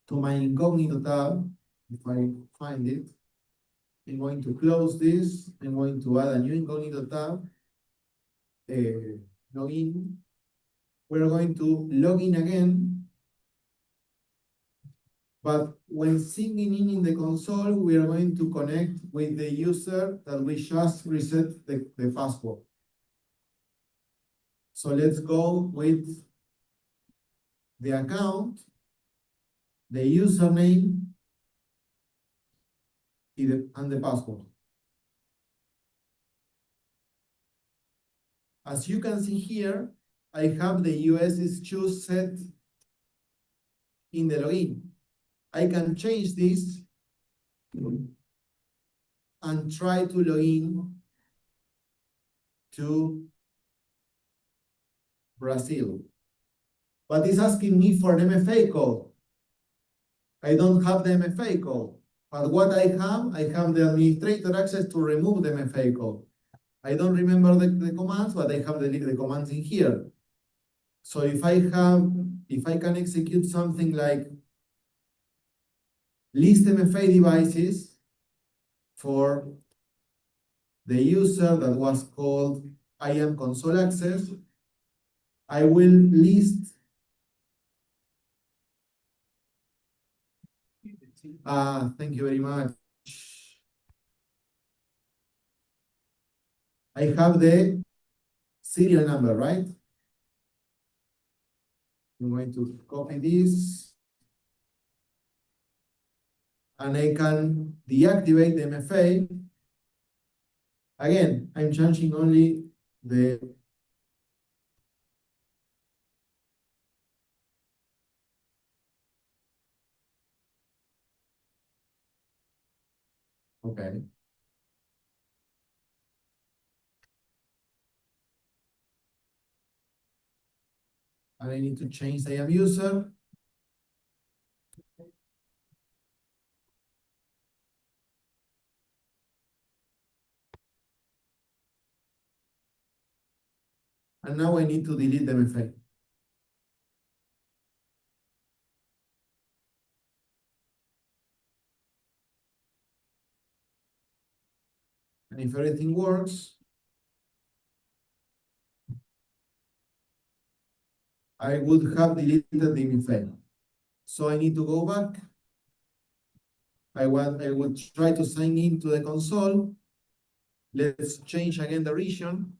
to my incognito tab, if I find it, I'm going to close this. I'm going to add a new incognito tab, login. We're going to log in again. But when signing in the console, we are going to connect with the user that we just reset the password. So let's go with the account, the username, and the password. As you can see here, I have the US's choose set in the login. I can change this and try to log in to Brazil. But it's asking me for an MFA code. I don't have the MFA code. But what I have the administrator access to remove the MFA code. I don't remember the commands, but I have the commands in here. So if I can execute something like list MFA devices for the user that was called IAM console access, I will list. Thank you very much. I have the serial number, right? I'm going to copy this. And I can deactivate the MFA. Again, I'm changing only the okay. And I need to change the IAM user. And now I need to delete the MFA. And if everything works, I would have deleted the MFA. So I need to go back. I would try to sign in to the console. Let's change again the region.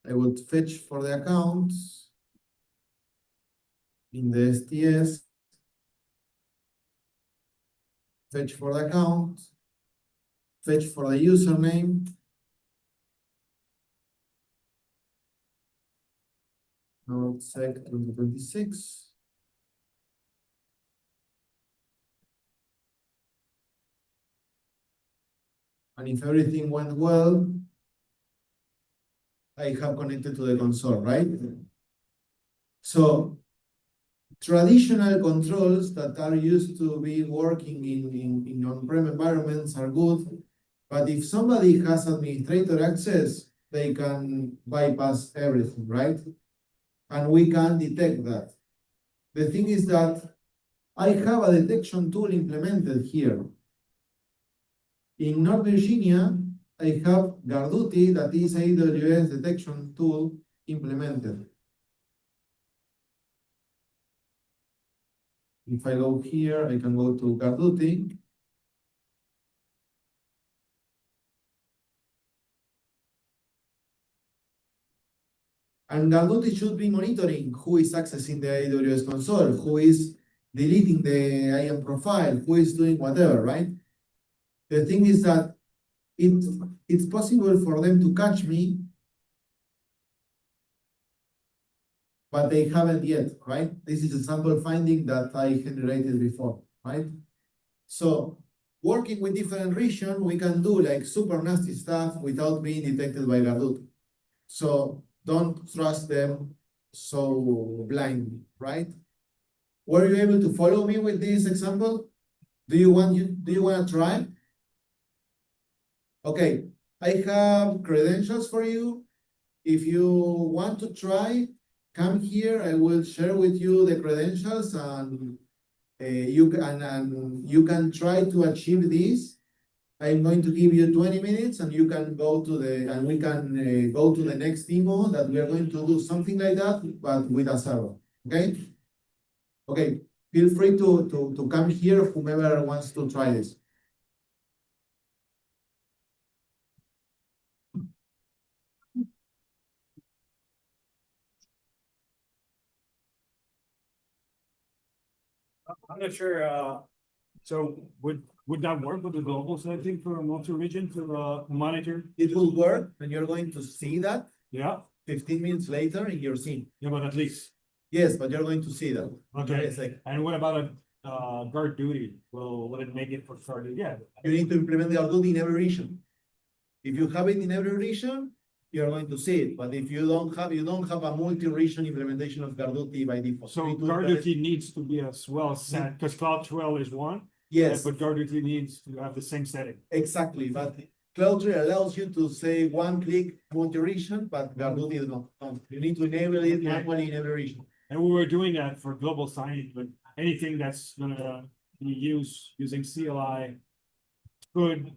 I would fetch for the accounts in the STS, fetch for the account, fetch for the username. NorthSec 2026. And if everything went well, I have connected to the console, right? So traditional controls that are used to be working in on-prem environments are good, but if somebody has administrator access, they can bypass everything, right? And we can detect that. The thing is that I have a detection tool implemented here. In North Virginia, I have Garduti, that is AWS detection tool implemented. If I go here, I can go to Garduti. And Garduti should be monitoring who is accessing the AWS console, who is deleting the IAM profile, who is doing whatever, right? The thing is that it's possible for them to catch me, but they haven't yet, right? This is a sample finding that I generated before, right? So working with different regions, we can do like super nasty stuff without being detected by Garduti. So don't trust them so blindly, right? Were you able to follow me with this example? Do you want to try? Okay, I have credentials for you. If you want to try, come here. I will share with you the credentials, and you can try to achieve this. I'm going to give you 20 minutes, and you can go to we can go to the next demo that we are going to do something like that, but with a server. Okay. Okay. Feel free to come here, whomever wants to try this. I'm not sure, so would that work with the global setting for a multi-region to monitor? It will work, and you're going to see that Yeah, 15 minutes later in your scene. yeah, but at least. Yes, but you're going to see that. Okay, It's like and what about a guard duty? Will it make it for started? Yeah. you need to implement the Ardut in every region. If you have it in every region, you're going to see it. But if you don't have a multi-region implementation of Garduti by default. So You need to guard implement- duty needs to be as well set, because CloudTrail is one. Yes, But guard duty needs to have the same setting. exactly. But CloudTrail allows you to say one-click multi-region, but Garduti does not. You need to enable it Okay. manually in every region. And we were doing that for global signing, but anything that's gonna be using CLI could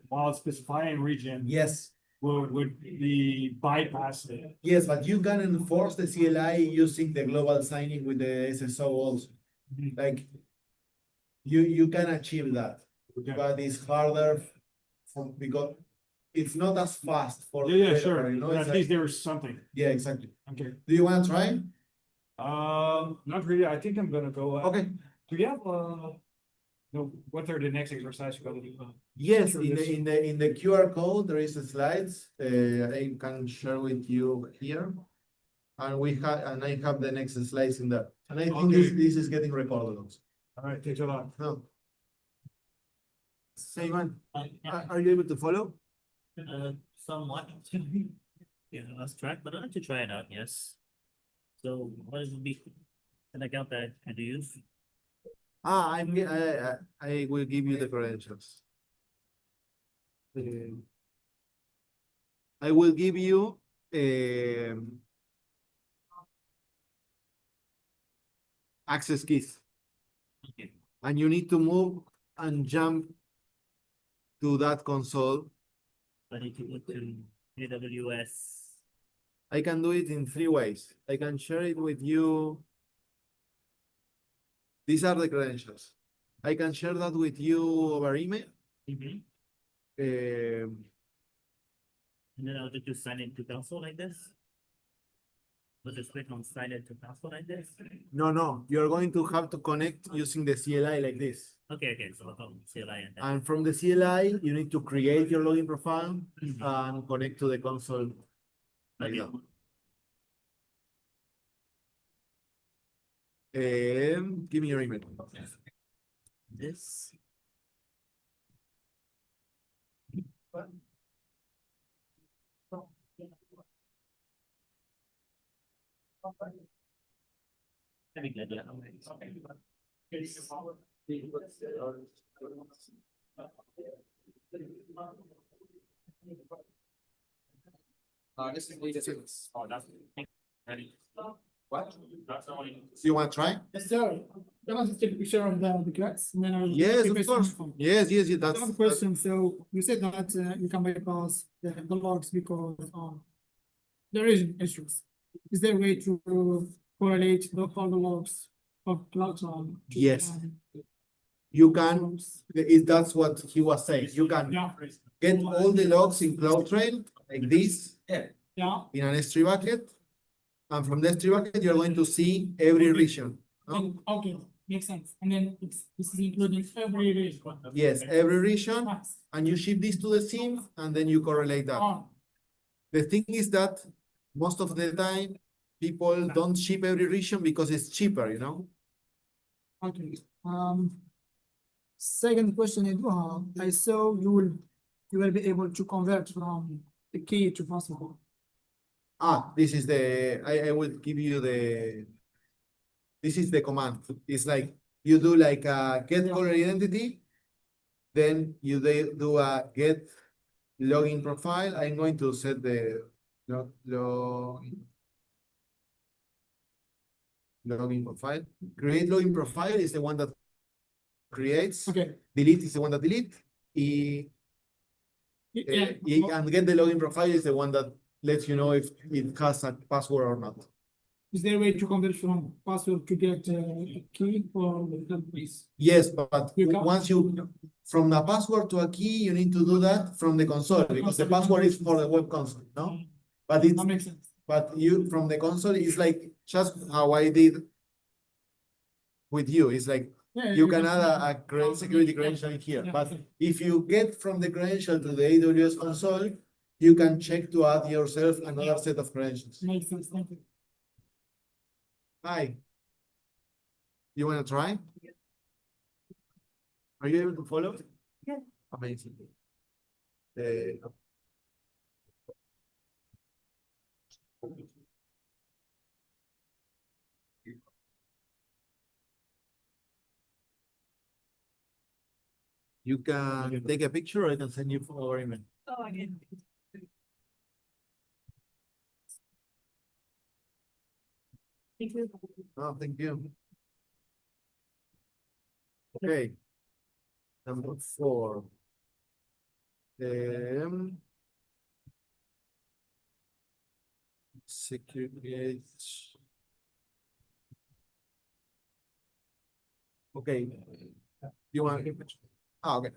while specifying region Yes, would be bypassed. yes, but you can enforce the CLI using the global signing with the SSO also. Like you can achieve that, Okay. but it's harder because it's not as fast for the Yeah, developer, sure. you know, But it's at least like- there is something. yeah, exactly. Okay. Do you want to try? Not really. I think I'm gonna go. Okay. Do you have no, what are the next exercise you're gonna do? Yes, Sure, in this- the QR code, there is a slides, I can share with you here. And I have the next slides in there. And I think Okay. this is getting recorded also. All right, thanks a lot. No. Say one, Yeah, are you able to follow? somewhat. Yeah, I lost track, but I'd like to try it out, yes. So what would be an account that I could use? I will give you the credentials. I will give you, access keys, Okay. and you need to move and jump to that console. But if you go to AWS, I can do it in 3 ways. I can share it with you. These are the credentials. I can share that with you over email. and Um, then I'll just sign into console like this. But just click on sign into console like this. no, you're going to have to connect using the CLI like this. Okay, so I'll go CLI and then. And from the CLI, you need to create your login profile and connect to the console like Okay. that. Give me your email. This. Let me get that. This is. Oh, that's. Ready. What? That's the one. You want to try? Yes, sir. Can I just take a picture of the class and then I'll. Yes, of prepare course. some- Yes, I that's. have a question. So you said that you can bypass the logs because there is issues. Is there a way to correlate all the logs of cloud on? Yes. You can, that's what he was saying. You can Yeah, get all the logs in CloudTrail like this yeah. in an S3 bucket. And from the S3 bucket, you're going to see every region. no? And, okay, makes sense. And then this is including every region. Yes, every region, Nice. and you ship this to the SIM, and then you correlate that. Ah, The thing is that most of the time, people don't ship every region because it's cheaper, you know? okay. Second question I do have, I saw you will be able to convert from the key to password. This is I will give you this is the command. It's like, you do like a get caller identity, then you do a get login profile. I'm going to set the login profile. Create login profile is the one that creates. Okay. Delete is the one that delete. And get the login profile is the one that lets you know if it has a password or not. Is there a way to convert from password to get a key or please? Yes, but You can- once you, from the password to a key, you need to do that from the console, because the password is for the web console, no? But That makes sense. but you, from the console, it's like just how I did with you. It's like, you can add a security credential in here, Yeah. but if you get from the credential to the AWS console, you can check to add yourself another set of credentials. Makes sense, thank you. Hi. You wanna try? Are you able to follow? Yeah. Amazing. You can take a picture, or I can send you over email. Oh, I can. Thank you. Oh, thank you. Okay. Number 4. Security. Okay. You want? Okay.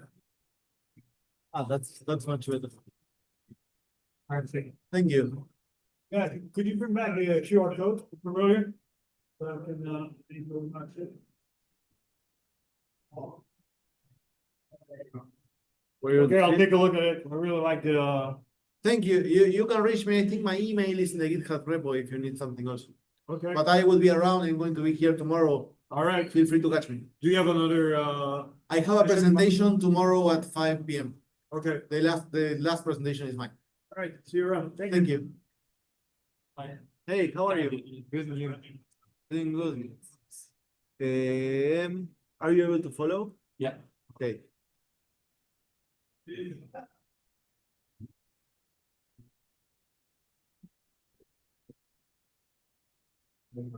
That's much better. Thank you. Yeah, could you bring back the QR code from earlier? So I can, Okay, I'll take a look at it. I really like the, Thank you. You can reach me. I think my email is in the GitHub repo if you need something else. okay, But I will be around. I'm going to be here tomorrow. all right. Feel free to catch me. Do you have another, I have a presentation tomorrow at 5 p.m. okay, The last presentation is mine. all right, see you around. Thank Thank you. you. Hey, how are you? Good, you. Doing good. Are you able to follow? Yeah. Okay. You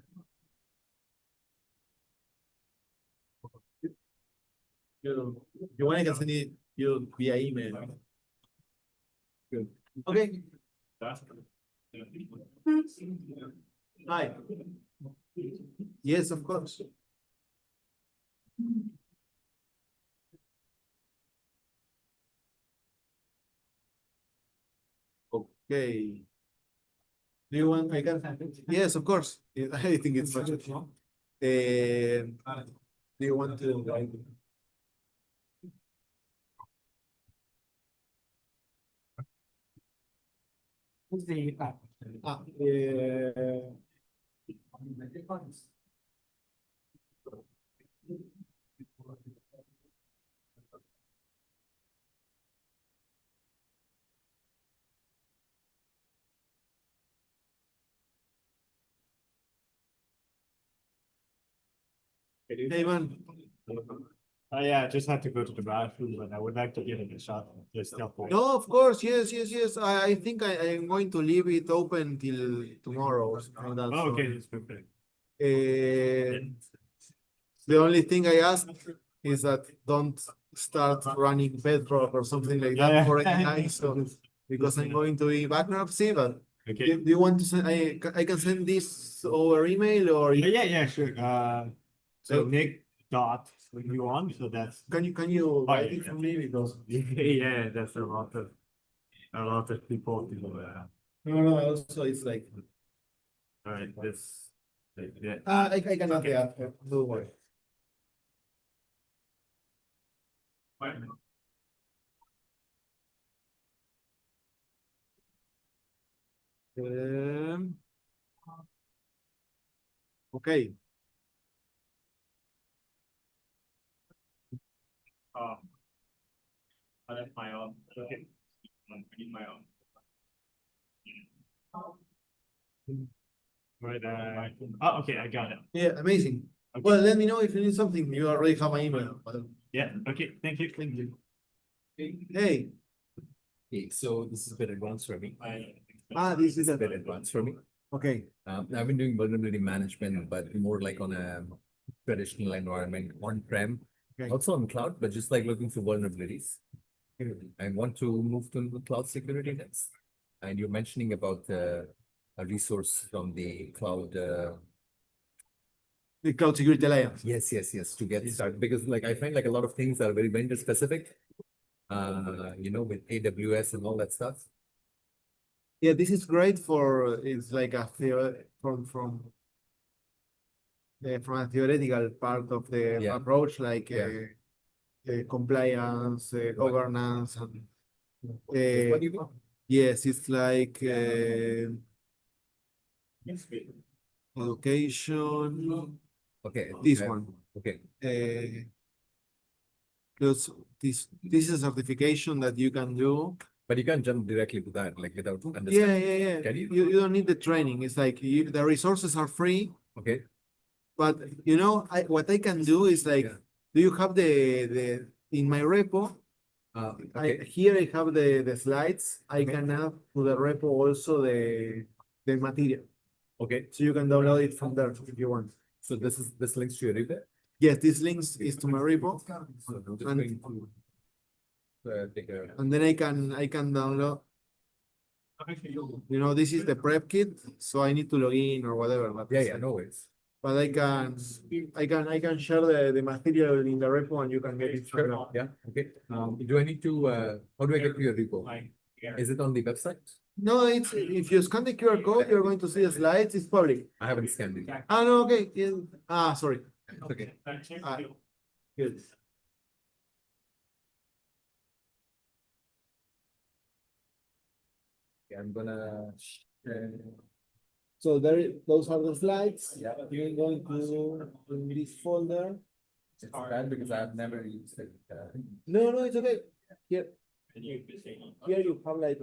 want, I can send it you via email. Good. Okay. Hi. Yes, of course. Okay. Do you want, I can, yes, of course. I think it's much. Do you want to? Ah, hey, man. Yeah, I just had to go to the bathroom, but I would like to give it a shot. There's still point. No, of course, yes. I think I am going to leave it open till tomorrow. Or something like that, Oh, so, okay, that's perfect. the only thing I ask is that don't start running Bedrock or something like that Yeah. for any night, so because I'm going to be bankruptcy, but Okay. do you want to send, I can send this over email or Yeah, sure. So So- Nick dot you on, so that's can you write yeah. it for me because yeah, that's a lot of people to no, also it's like all right, this yeah. I cannot Okay. don't worry. Okay. I left my own. Okay. I need my own. Right, oh, okay, I got it. Yeah, amazing. Okay. Well, let me know if you need something. You already have my email. Yeah, okay, thank you. Hey, Okay, so this is a bit advanced for me. this is It's a bit advanced for me. okay. I've been doing vulnerability management, but more like on a traditional environment, on-prem, Okay. also on cloud, but just like looking for vulnerabilities. I want to move to the cloud security next. And you're mentioning about a resource from the cloud. The Cloud Security Alliance. Yes, to get started, because like I find like a lot of things are very vendor specific. With AWS and all that stuff. Yeah, this is great for it's like a from a theoretical part of the Yeah. approach, like Yeah. compliance, governance, and What do you mean? yes, it's like education. Okay. This okay, one. Okay. Plus this is a certification that you can do. But you can't jump directly to that, like without understanding. Yeah. Can you? You don't need the training. It's like the resources are free, Okay. but what I can do is like, Yeah. do you have the in my repo? Okay. Here I have the slides. I Okay. can add to the repo also the material. Okay. So you can download it from there if you want. So this links to your repo. Yes, this links is to my repo. So I'm just And- going to take a. And then I can download. This is the prep kit, so I need to log in or whatever. But Yeah, no worries. But I can share the material in the repo and you can get it from there. Yeah, okay. Do I need to, how do I get to your repo? Is it on the website? No, it's if you scan the QR code, you're going to see the slides. It's public. I haven't scanned it. Ah, no, okay. Sorry. Okay. Ah, good. Yeah, I'm gonna. So those are the slides. Yeah. You're going to in this folder. It's bad because I've never used it. No, it's okay. Here you have like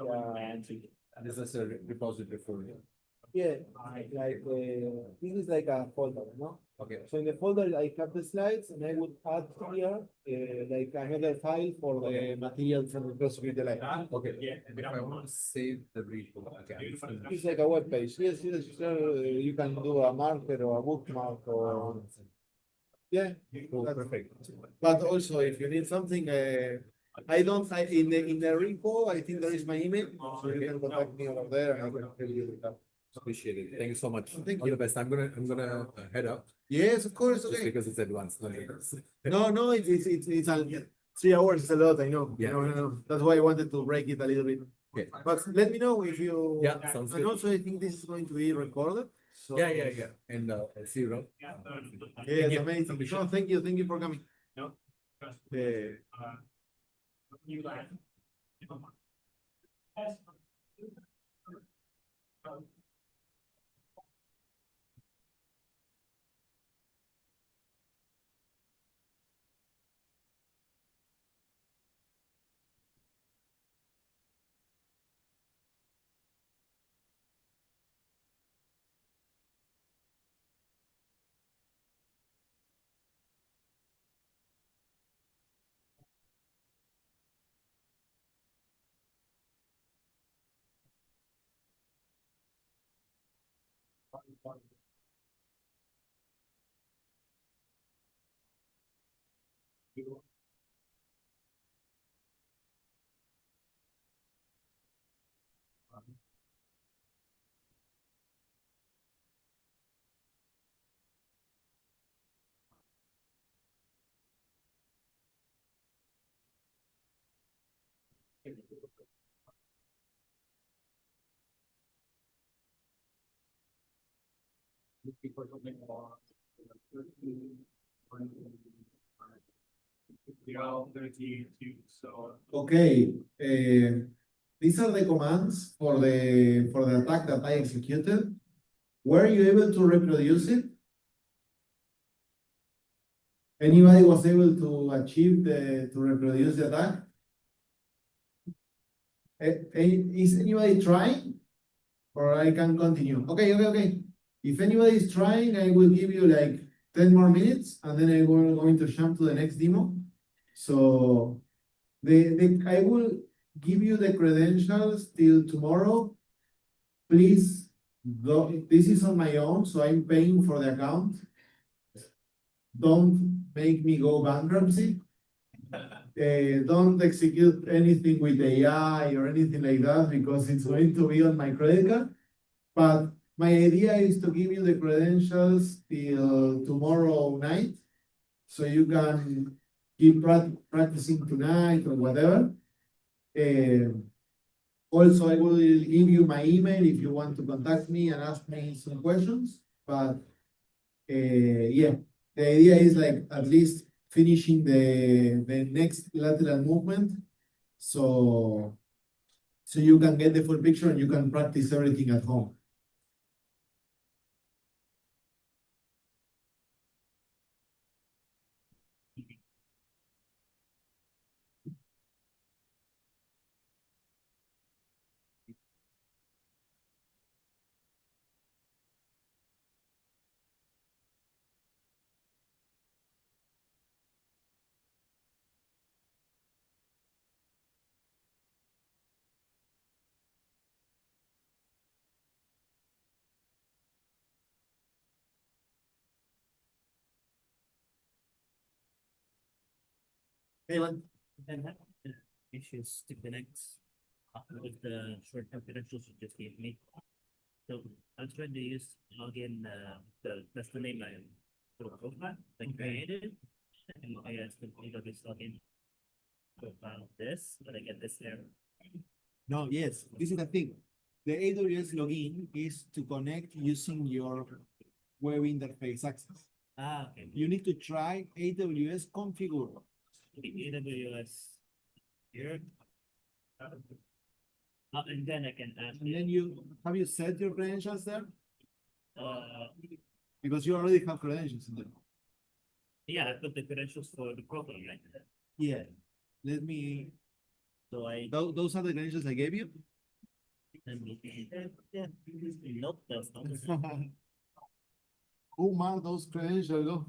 This is a repository for you. Yeah, this is like a folder, no? Okay. So in the folder, I have the slides and I would add here, like another file for the materials and the possibility like. Okay, and if I want to save the repo, okay. It's like a web page. Yes, you can do a marker or a bookmark or. Yeah. Oh, that's- perfect. But also, if you need something, I don't, in the repo, I think there is my email, so you can contact me over there and I can help you with that. Appreciate it. Thank you so much. Thank All you. the best. I'm gonna head out Yes, of course, just okay. because it's advanced. No, it's a 3 hours is a lot, I know. Yeah. No. That's why I wanted to break it a little bit. Okay. But let me know if you. Yeah, sounds And good. also, I think this is going to be recorded. So. Yeah. And I'll see you around. Yes, you. amazing. Appreciate No, thank you for coming. No. Trust Uh, me. You laugh. We all 32, so. Okay, these are the commands for the attack that I executed. Were you able to reproduce it? Anybody was able to achieve to reproduce the attack? Is anybody trying? Or I can continue? Okay. If anybody is trying, I will give you like 10 more minutes and then I will going to jump to the next demo. So I will give you the credentials till tomorrow. Please, this is on my own, so I'm paying for the account. Don't make me go bankruptcy. Don't execute anything with AI or anything like that because it's going to be on my credit card. But my idea is to give you the credentials till tomorrow night, so you can keep practicing tonight or whatever. Also, I will give you my email if you want to contact me and ask me some questions. But yeah, the idea is like at least finishing the next lateral movement, so you can get the full picture and you can practice everything at home. Anyone? And have issues to connect with the short-term credentials you just gave me. So I'm trying to login, that's the name I profile, like created. And I asked the AWS login profile this, but I get this error. No, yes, this is the thing. The AWS login is to connect using your web interface access. Okay. You need to try AWS configure. AWS here. And then I can add. And then have you set your credentials there? Uh, Because you already have credentials in there. yeah, I put the credentials for the profile, right? Yeah. Let me, So those are the credentials I gave you? Yeah. Nope, that's not. Who marked those credentials, though?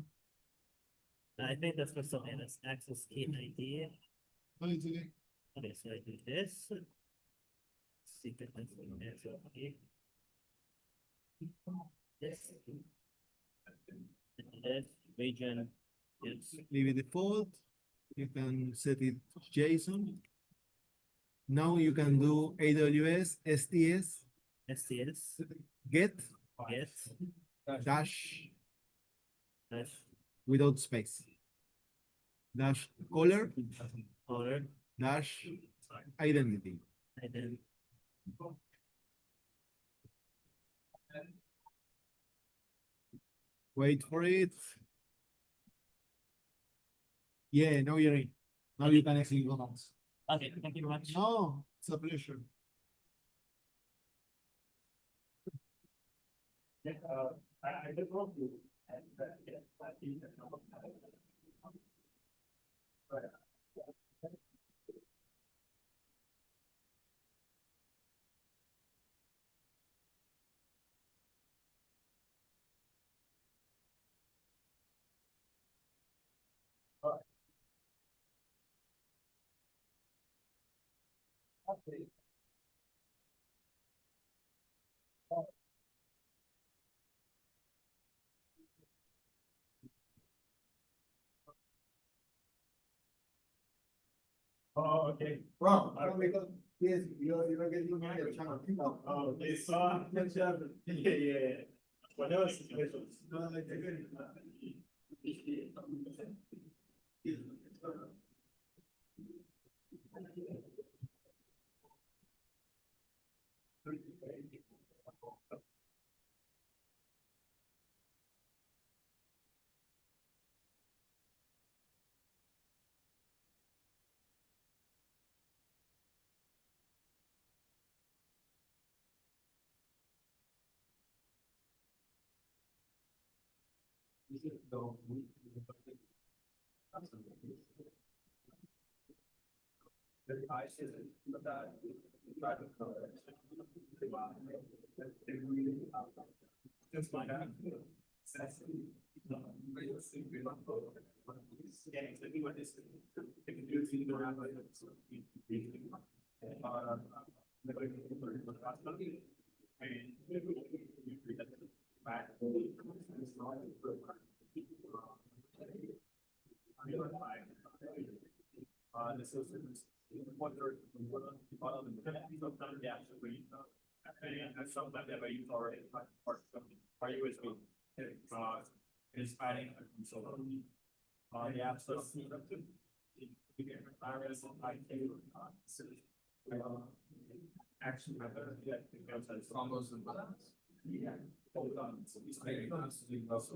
I think that's for something that's access key ID. Oh, it's okay. Okay, so I do this. Secret answer. Okay. Yes. This region is Leave it default. You can set it JSON. Now you can do AWS STS STS. get Get dash dash without space. Dash color color dash identity. and then Wait for it. Yeah, now you're in. Now you can execute commands. okay, thank you very much. No, it's a pleasure. I did wrong. Oh, okay. Wrong. Because Yes, you're getting my channel. oh, they saw yeah. Whatever situation. That's my dad. Yeah, exactly what this. They can do it, you don't have like. This is what they're. Yeah, so we. And sometimes that you already are you with me? Is adding so yeah, so virus action method, yeah, it's almost yeah. Hold on, so he's making us do also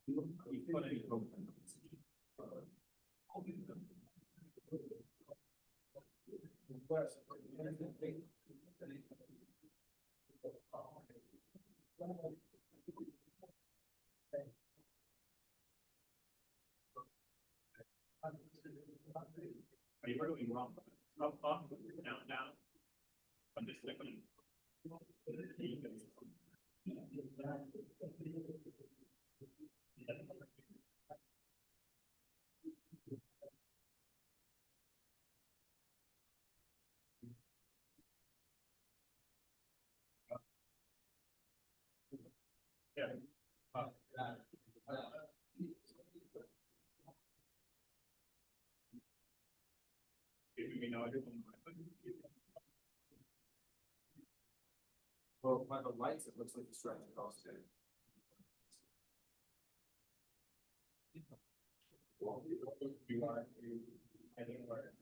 you put any are you doing wrong? Up, down, down. I'm just clicking. Yeah. You know, Well, by the lights, it looks like it's trying to cost it. well, you are anywhere.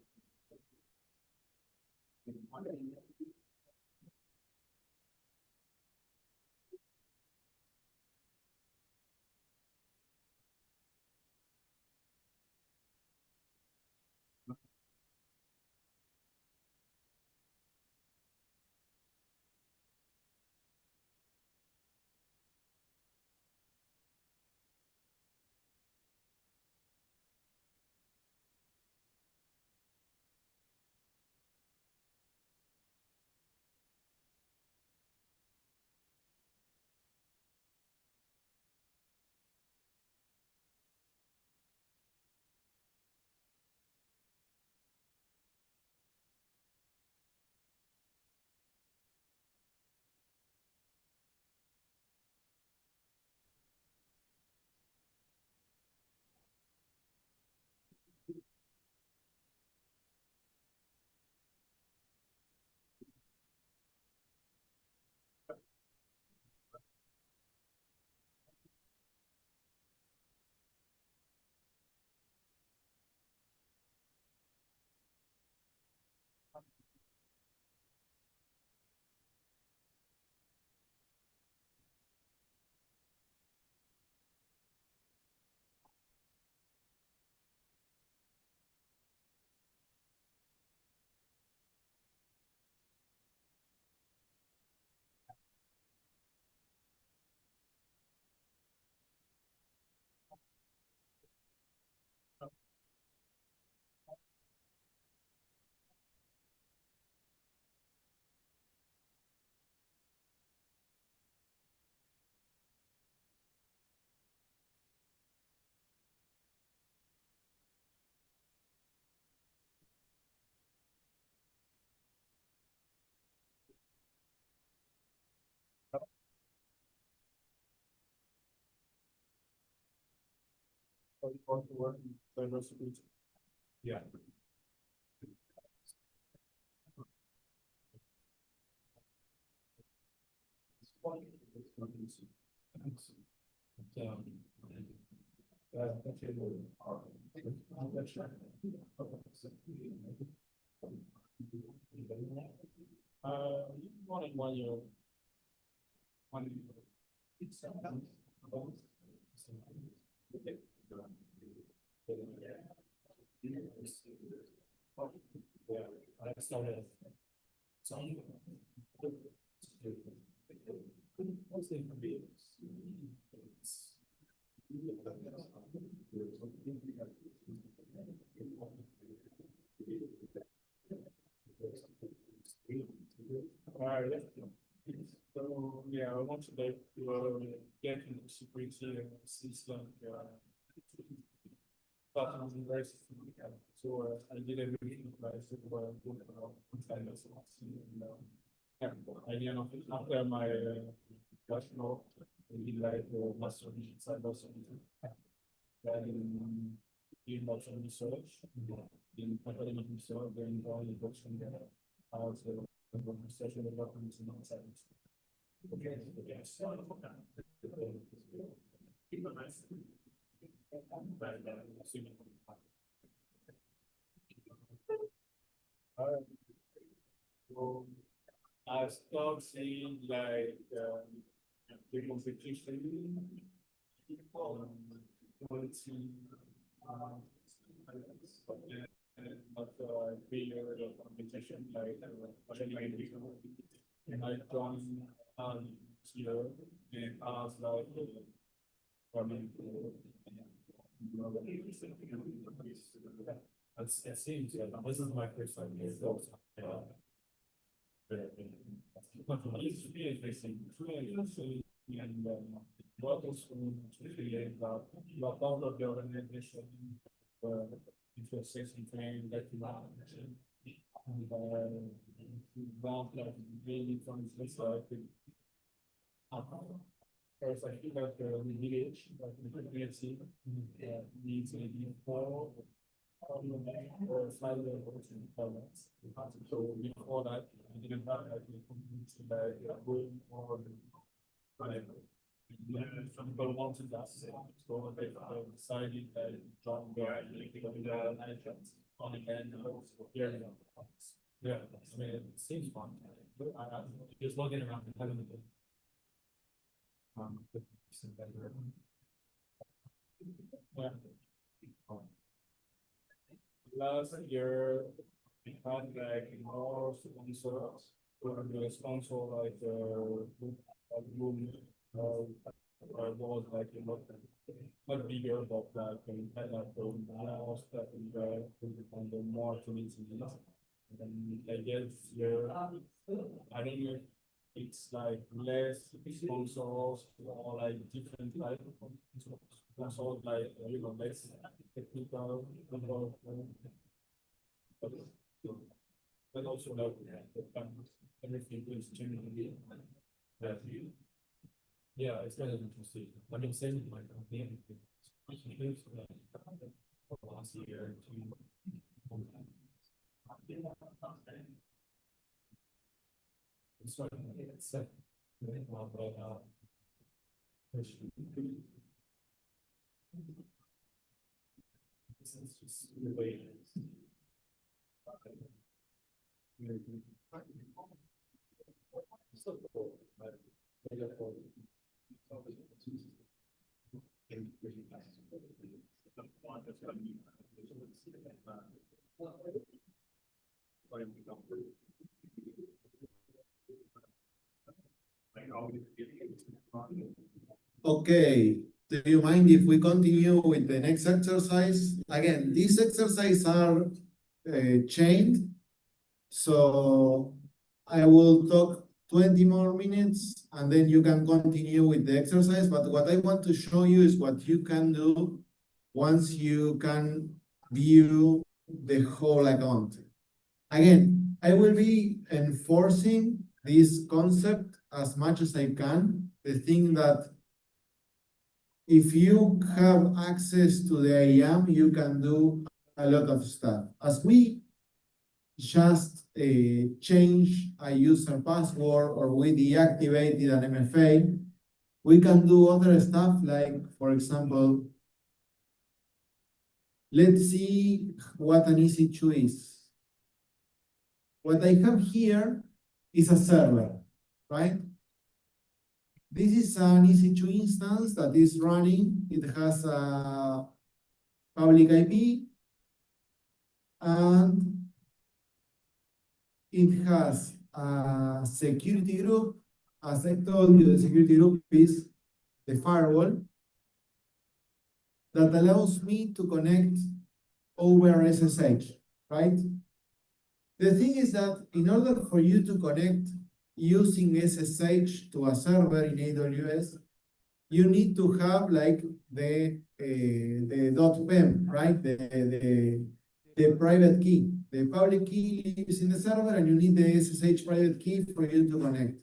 Yeah. More than 1 year. 1 year. Yeah, I started. Alright. So, yeah, I want to like get into security since like Tottenham University. So I did everything like after my national, I did like master in cybersecurity. Then in lots of research, in academic research, then all the books from there. I was research and development in cybersecurity. Okay, yes. So I start seeing like the competition, quality, of period of competition, like I joined here and I was like it seems this is my first time here. So, it used to be interesting. And workers who create about of the organization, intersection train, that and about like really from this first, I think that the village, like the community, needs maybe 4 or 5 levels in finance. So before that, we didn't have like the community like going or whatever. Some people wanted that, so they decided that John management on again. Yeah, I mean, it seems fun. I just looking around and having a good. Yeah. Last year, we had like more sponsors. The sponsor like Commune, was like a lot bigger, but like we had like more stuff in there and the more communities. And I guess I don't know if it's like less sponsors or like different type of sponsors, like less technical, but also like everything is generally that yeah, it's kind of interesting. I've been saying to my company, last year starting to get set. This is just the way it is. So cool, but Okay, do you mind if we continue with the next exercise? Again, these exercises are chained. So I will talk 20 more minutes and then you can continue with the exercise. But what I want to show you is what you can do once you can view the whole account. Again, I will be enforcing this concept as much as I can. The thing that if you have access to the IAM, you can do a lot of stuff. As we just change a user password or we deactivated an MFA, we can do other stuff like, for example, let's see what an EC2 is. What I have here is a server, right? This is an EC2 instance that is running. It has a public IP and it has a security group. As I told you, the security group is the firewall that allows me to connect over SSH, right? The thing is that in order for you to connect using SSH to a server in AWS, you need to have like the .pem, right? The private key. The public key lives in the server and you need the SSH private key for you to connect.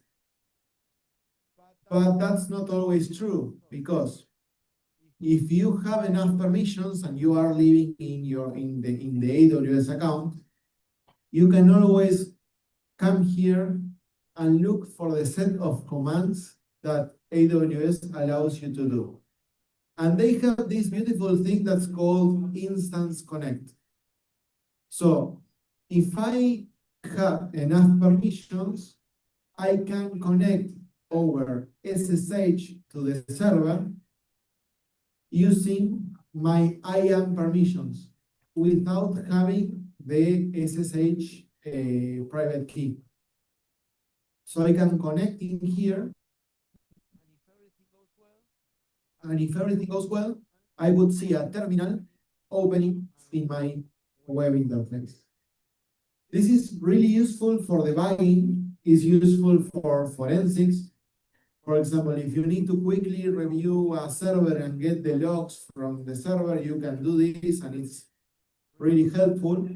But that's not always true, because if you have enough permissions and you are living in the AWS account, you can always come here and look for the set of commands that AWS allows you to do. And they have this beautiful thing that's called Instance Connect. So if I have enough permissions, I can connect over SSH to the server using my IAM permissions without having the SSH private key. So I can connect in here, and if everything goes well, I would see a terminal opening in my web interface. This is really useful for debugging, it's useful for forensics. For example, if you need to quickly review a server and get the logs from the server, you can do this, and it's really helpful.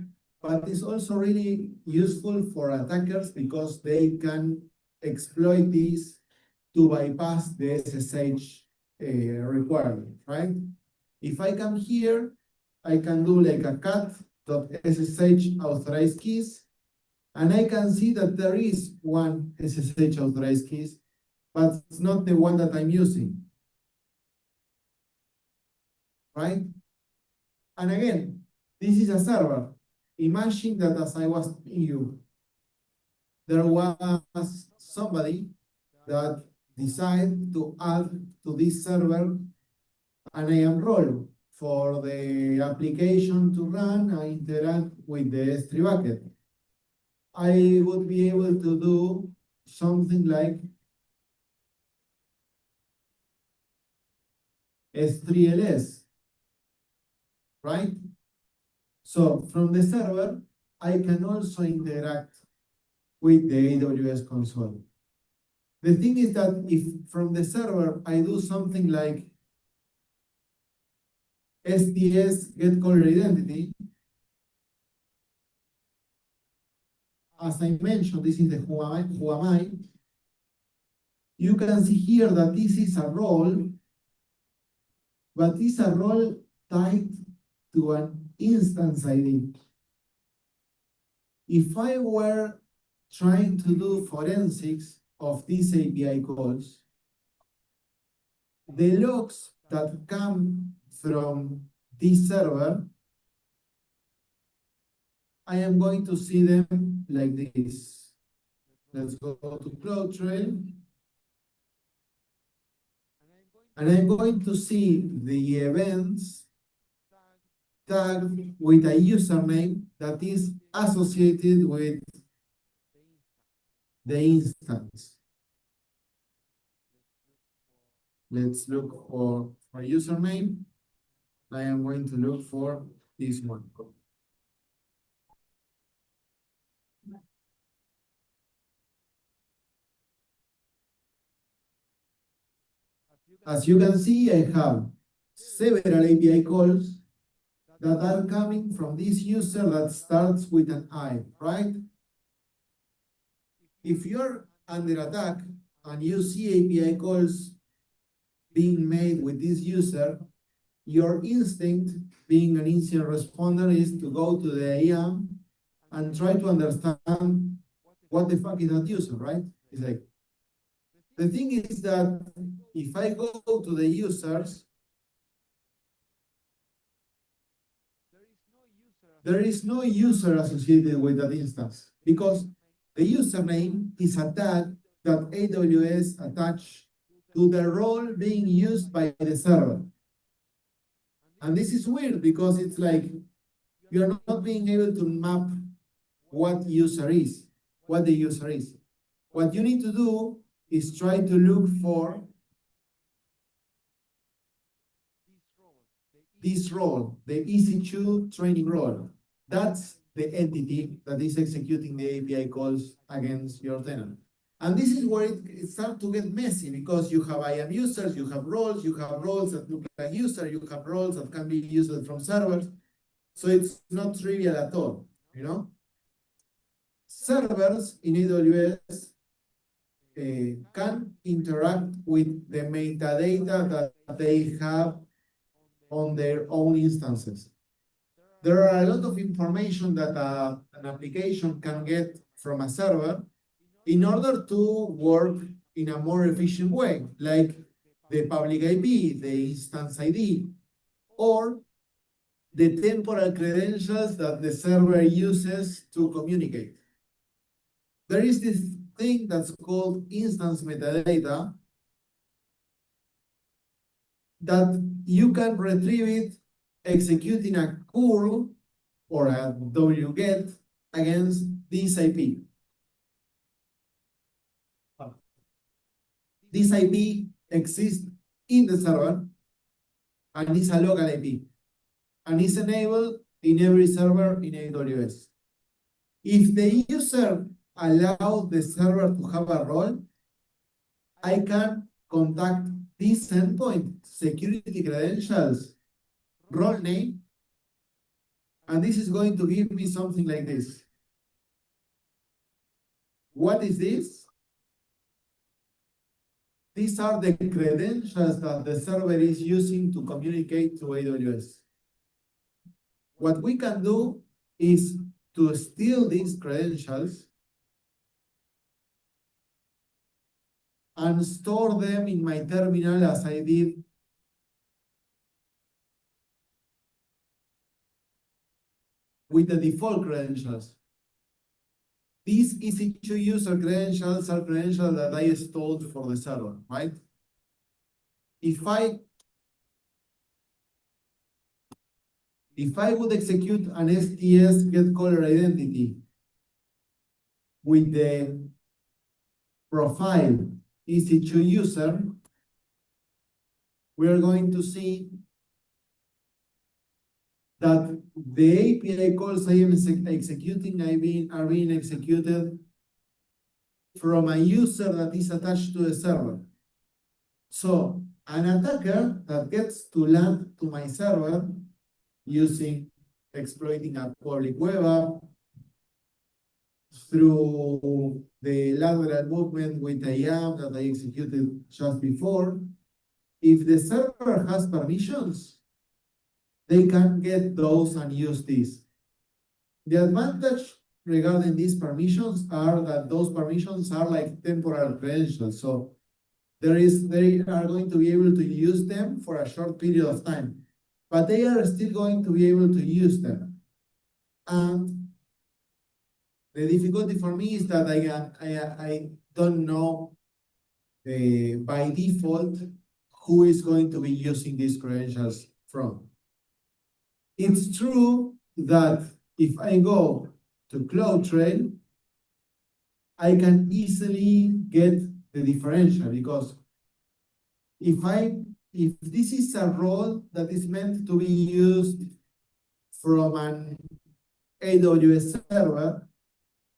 But it's also really useful for attackers because they can exploit this to bypass the SSH requirement, right? If I come here, I can do like a cat.ssh authorized keys, and I can see that there is one SSH authorized keys, but it's not the one that I'm using, right? And again, this is a server. Imagine that as I was telling you, there was somebody that decided to add to this server an IAM role for the application to run and interact with the S3 bucket. I would be able to do something like S3LS, right? So from the server, I can also interact with the AWS console. The thing is that if from the server I do something like SDS get caller identity, as I mentioned, this is the who am I. You can see here that this is a role, but it's a role tied to an instance ID. If I were trying to do forensics of these API calls, the logs that come from this server, I am going to see them like this. Let's go to CloudTrail. And I'm going to see the events tagged with a username that is associated with the instance. Let's look for username. I am going to look for this one. As you can see, I have several API calls that are coming from this user that starts with an I, right? If you're under attack and you see API calls being made with this user, your instinct, being an incident responder, is to go to the IAM and try to understand what the fuck is that user, right? It's like, the thing is that if I go to the users, there is no user associated with that instance because the username is a tag that AWS attached to the role being used by the server. And this is weird because it's like you're not being able to map what user is, what the user is. What you need to do is try to look for this role, the EC2 training role. That's the entity that is executing the API calls against your tenant. And this is where it starts to get messy because you have IAM users, you have roles that look like user, you have roles that can be used from servers. So it's not trivial at all, you know? Servers in AWS can interact with the metadata that they have on their own instances. There are a lot of information that an application can get from a server in order to work in a more efficient way, like the public IP, the instance ID, or the temporal credentials that the server uses to communicate. There is this thing that's called instance metadata that you can retrieve it executing a curl or a wget against this IP. This IP exists in the server and is a local IP and is enabled in every server in AWS. If the user allows the server to have a role, I can contact this endpoint, security credentials, role name, and this is going to give me something like this. What is this? These are the credentials that the server is using to communicate to AWS. What we can do is to steal these credentials and store them in my terminal as I did with the default credentials. These EC2 user credentials are credentials that I stored for the server, right? If I would execute an STS get caller identity with the profile EC2 user, we are going to see that the API calls I am executing are being executed from a user that is attached to the server. So an attacker that gets to land to my server exploiting a public web app through the lateral movement with the IAM that I executed just before, if the server has permissions, they can get those and use this. The advantage regarding these permissions are that those permissions are like temporal credentials. So they are going to be able to use them for a short period of time, but they are still going to be able to use them. And the difficulty for me is that I don't know by default who is going to be using these credentials from. It's true that if I go to CloudTrail, I can easily get the differential because if this is a role that is meant to be used from an AWS server,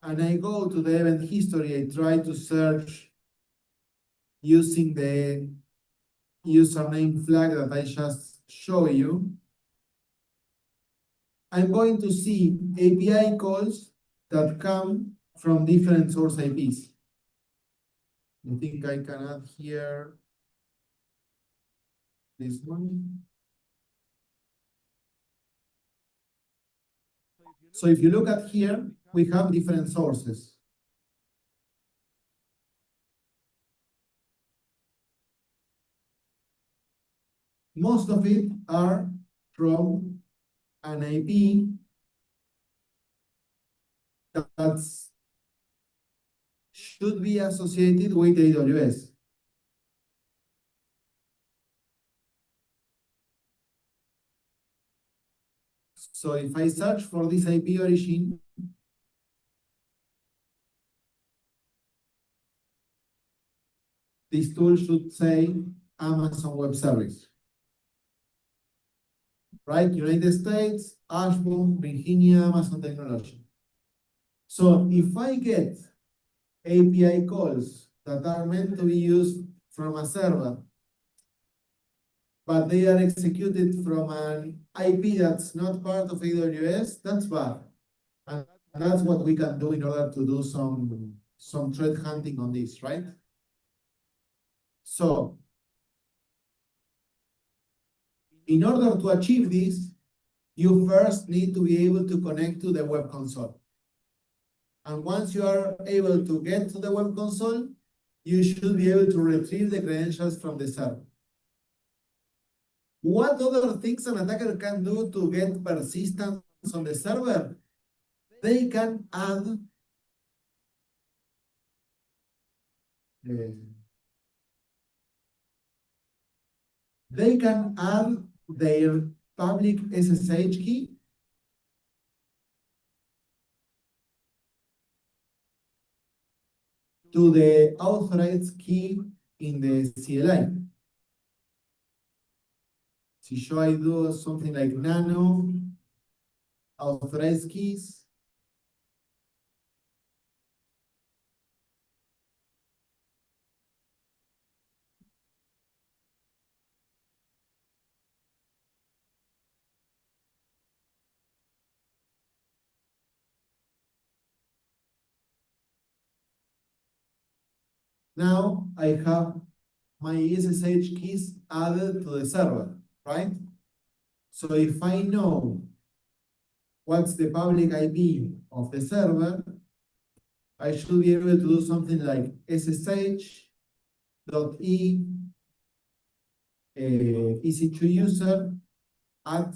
and I go to the event history, I try to search using the username flag that I just showed you, I'm going to see API calls that come from different source IPs. I think I can add here this one. So if you look at here, we have different sources. Most of it are from an IP that should be associated with AWS. So if I search for this IP origin, this tool should say Amazon Web Service. Right? United States, Ashburn, Virginia, Amazon Technology. So if I get API calls that are meant to be used from a server, but they are executed from an IP that's not part of AWS, that's bad. And that's what we can do in order to do some threat hunting on this, right? So in order to achieve this, you first need to be able to connect to the web console. And once you are able to get to the web console, you should be able to retrieve the credentials from the server. What other things an attacker can do to get persistence on the server? They can add their public SSH key to the authorized key in the CLI. So I do something like nano authorized keys. Now I have my SSH keys added to the server, right? So if I know what's the public IP of the server, I should be able to do something like ssh.e EC2 user at,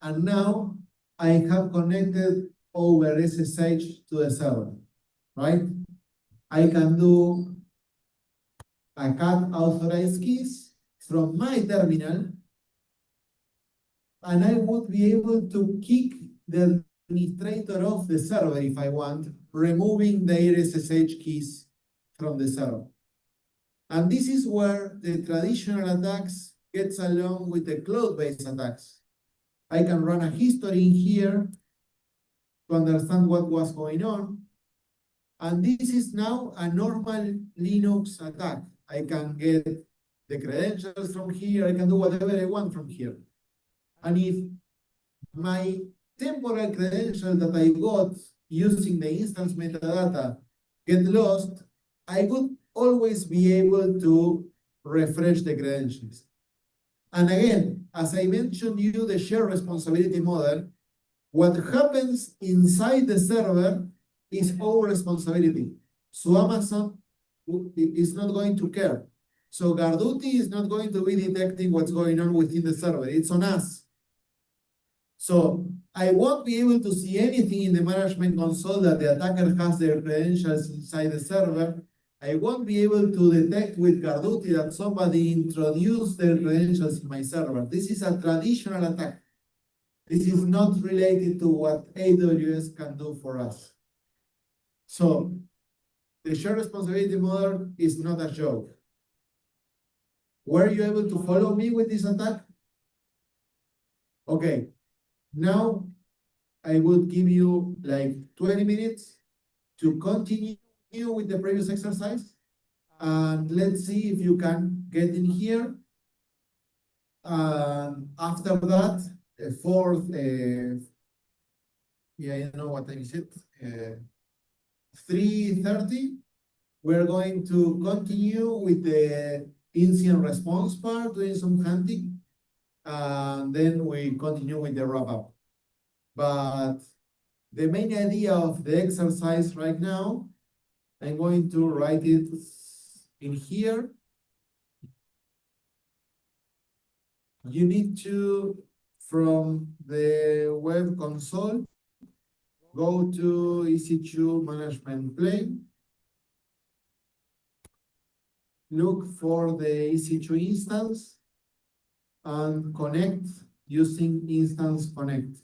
and now I have connected over SSH to the server, right? I can do a cat authorized keys from my terminal, and I would be able to kick the administrator of the server if I want, removing their SSH keys from the server. And this is where the traditional attacks gets along with the cloud-based attacks. I can run a history in here to understand what was going on. And this is now a normal Linux attack. I can get the credentials from here. I can do whatever I want from here. And if my temporal credential that I got using the instance metadata get lost, I would always be able to refresh the credentials. And again, as I mentioned you, the shared responsibility model, what happens inside the server is our responsibility. So Amazon is not going to care. So Garduti is not going to be detecting what's going on within the server. It's on us. So I won't be able to see anything in the management console that the attacker has their credentials inside the server. I won't be able to detect with Garduti that somebody introduced their credentials in my server. This is a traditional attack. This is not related to what AWS can do for us. So the shared responsibility model is not a joke. Were you able to follow me with this attack? Okay, now I would give you like 20 minutes to continue with the previous exercise. And let's see if you can get in here. After that, the fourth, yeah, you know what time is it? 3:30. we're going to continue with the incident response part, doing some hunting. And then we continue with the wrap up. But the main idea of the exercise right now, I'm going to write it in here. You need to, from the web console, go to EC2 management plane. Look for the EC2 instance and connect using instance connect.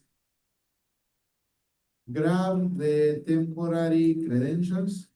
Grab the temporary credentials.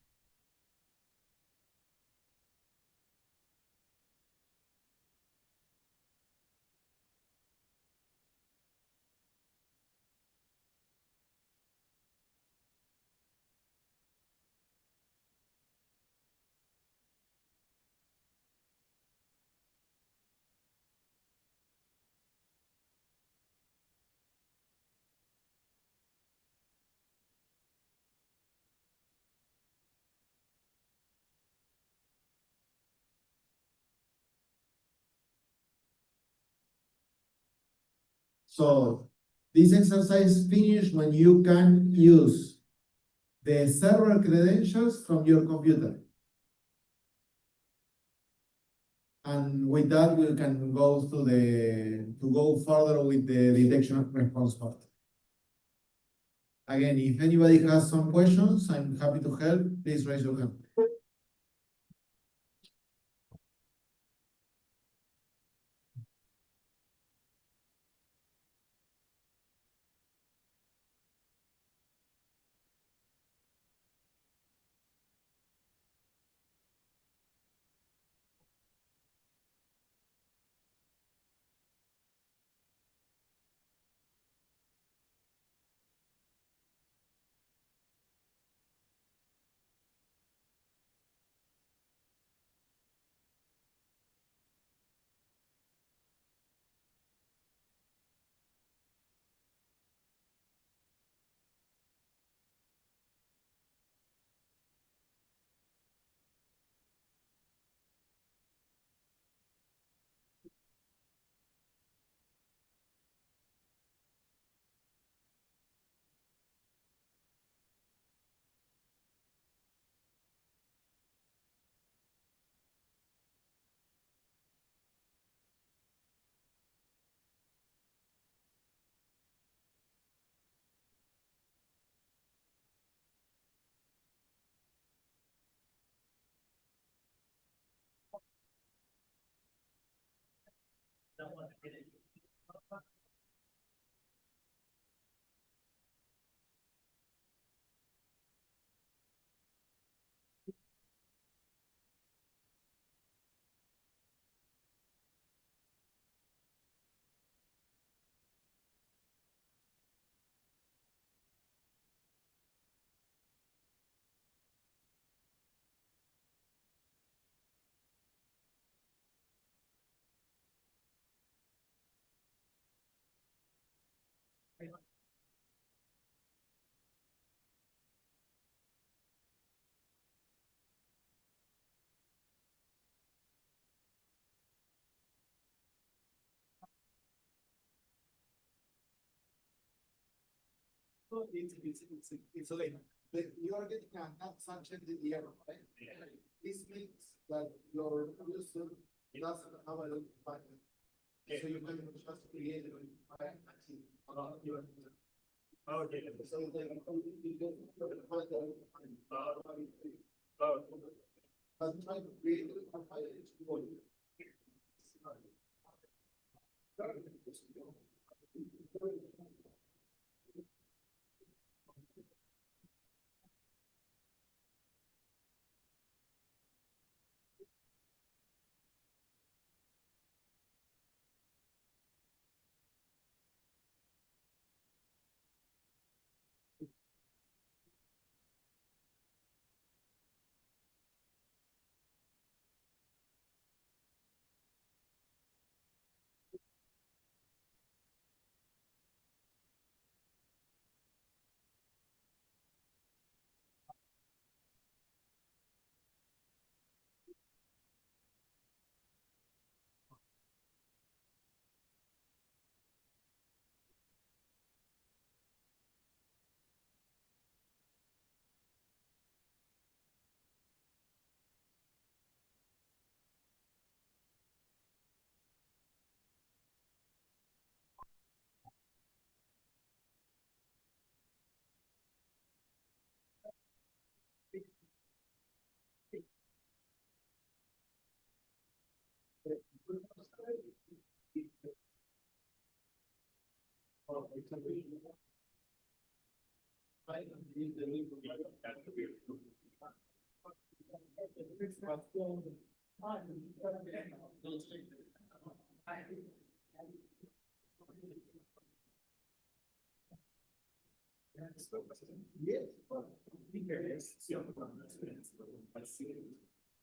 So this exercise finished when you can use the server credentials from your computer. And with that, we can go to go further with the detection of response part. Again, if anybody has some questions, I'm happy to help. Please raise your hand. It's late. You are getting a not sunshine in the air, right? This means that your user doesn't have a button. So you can just create a Okay. So but try to create a file.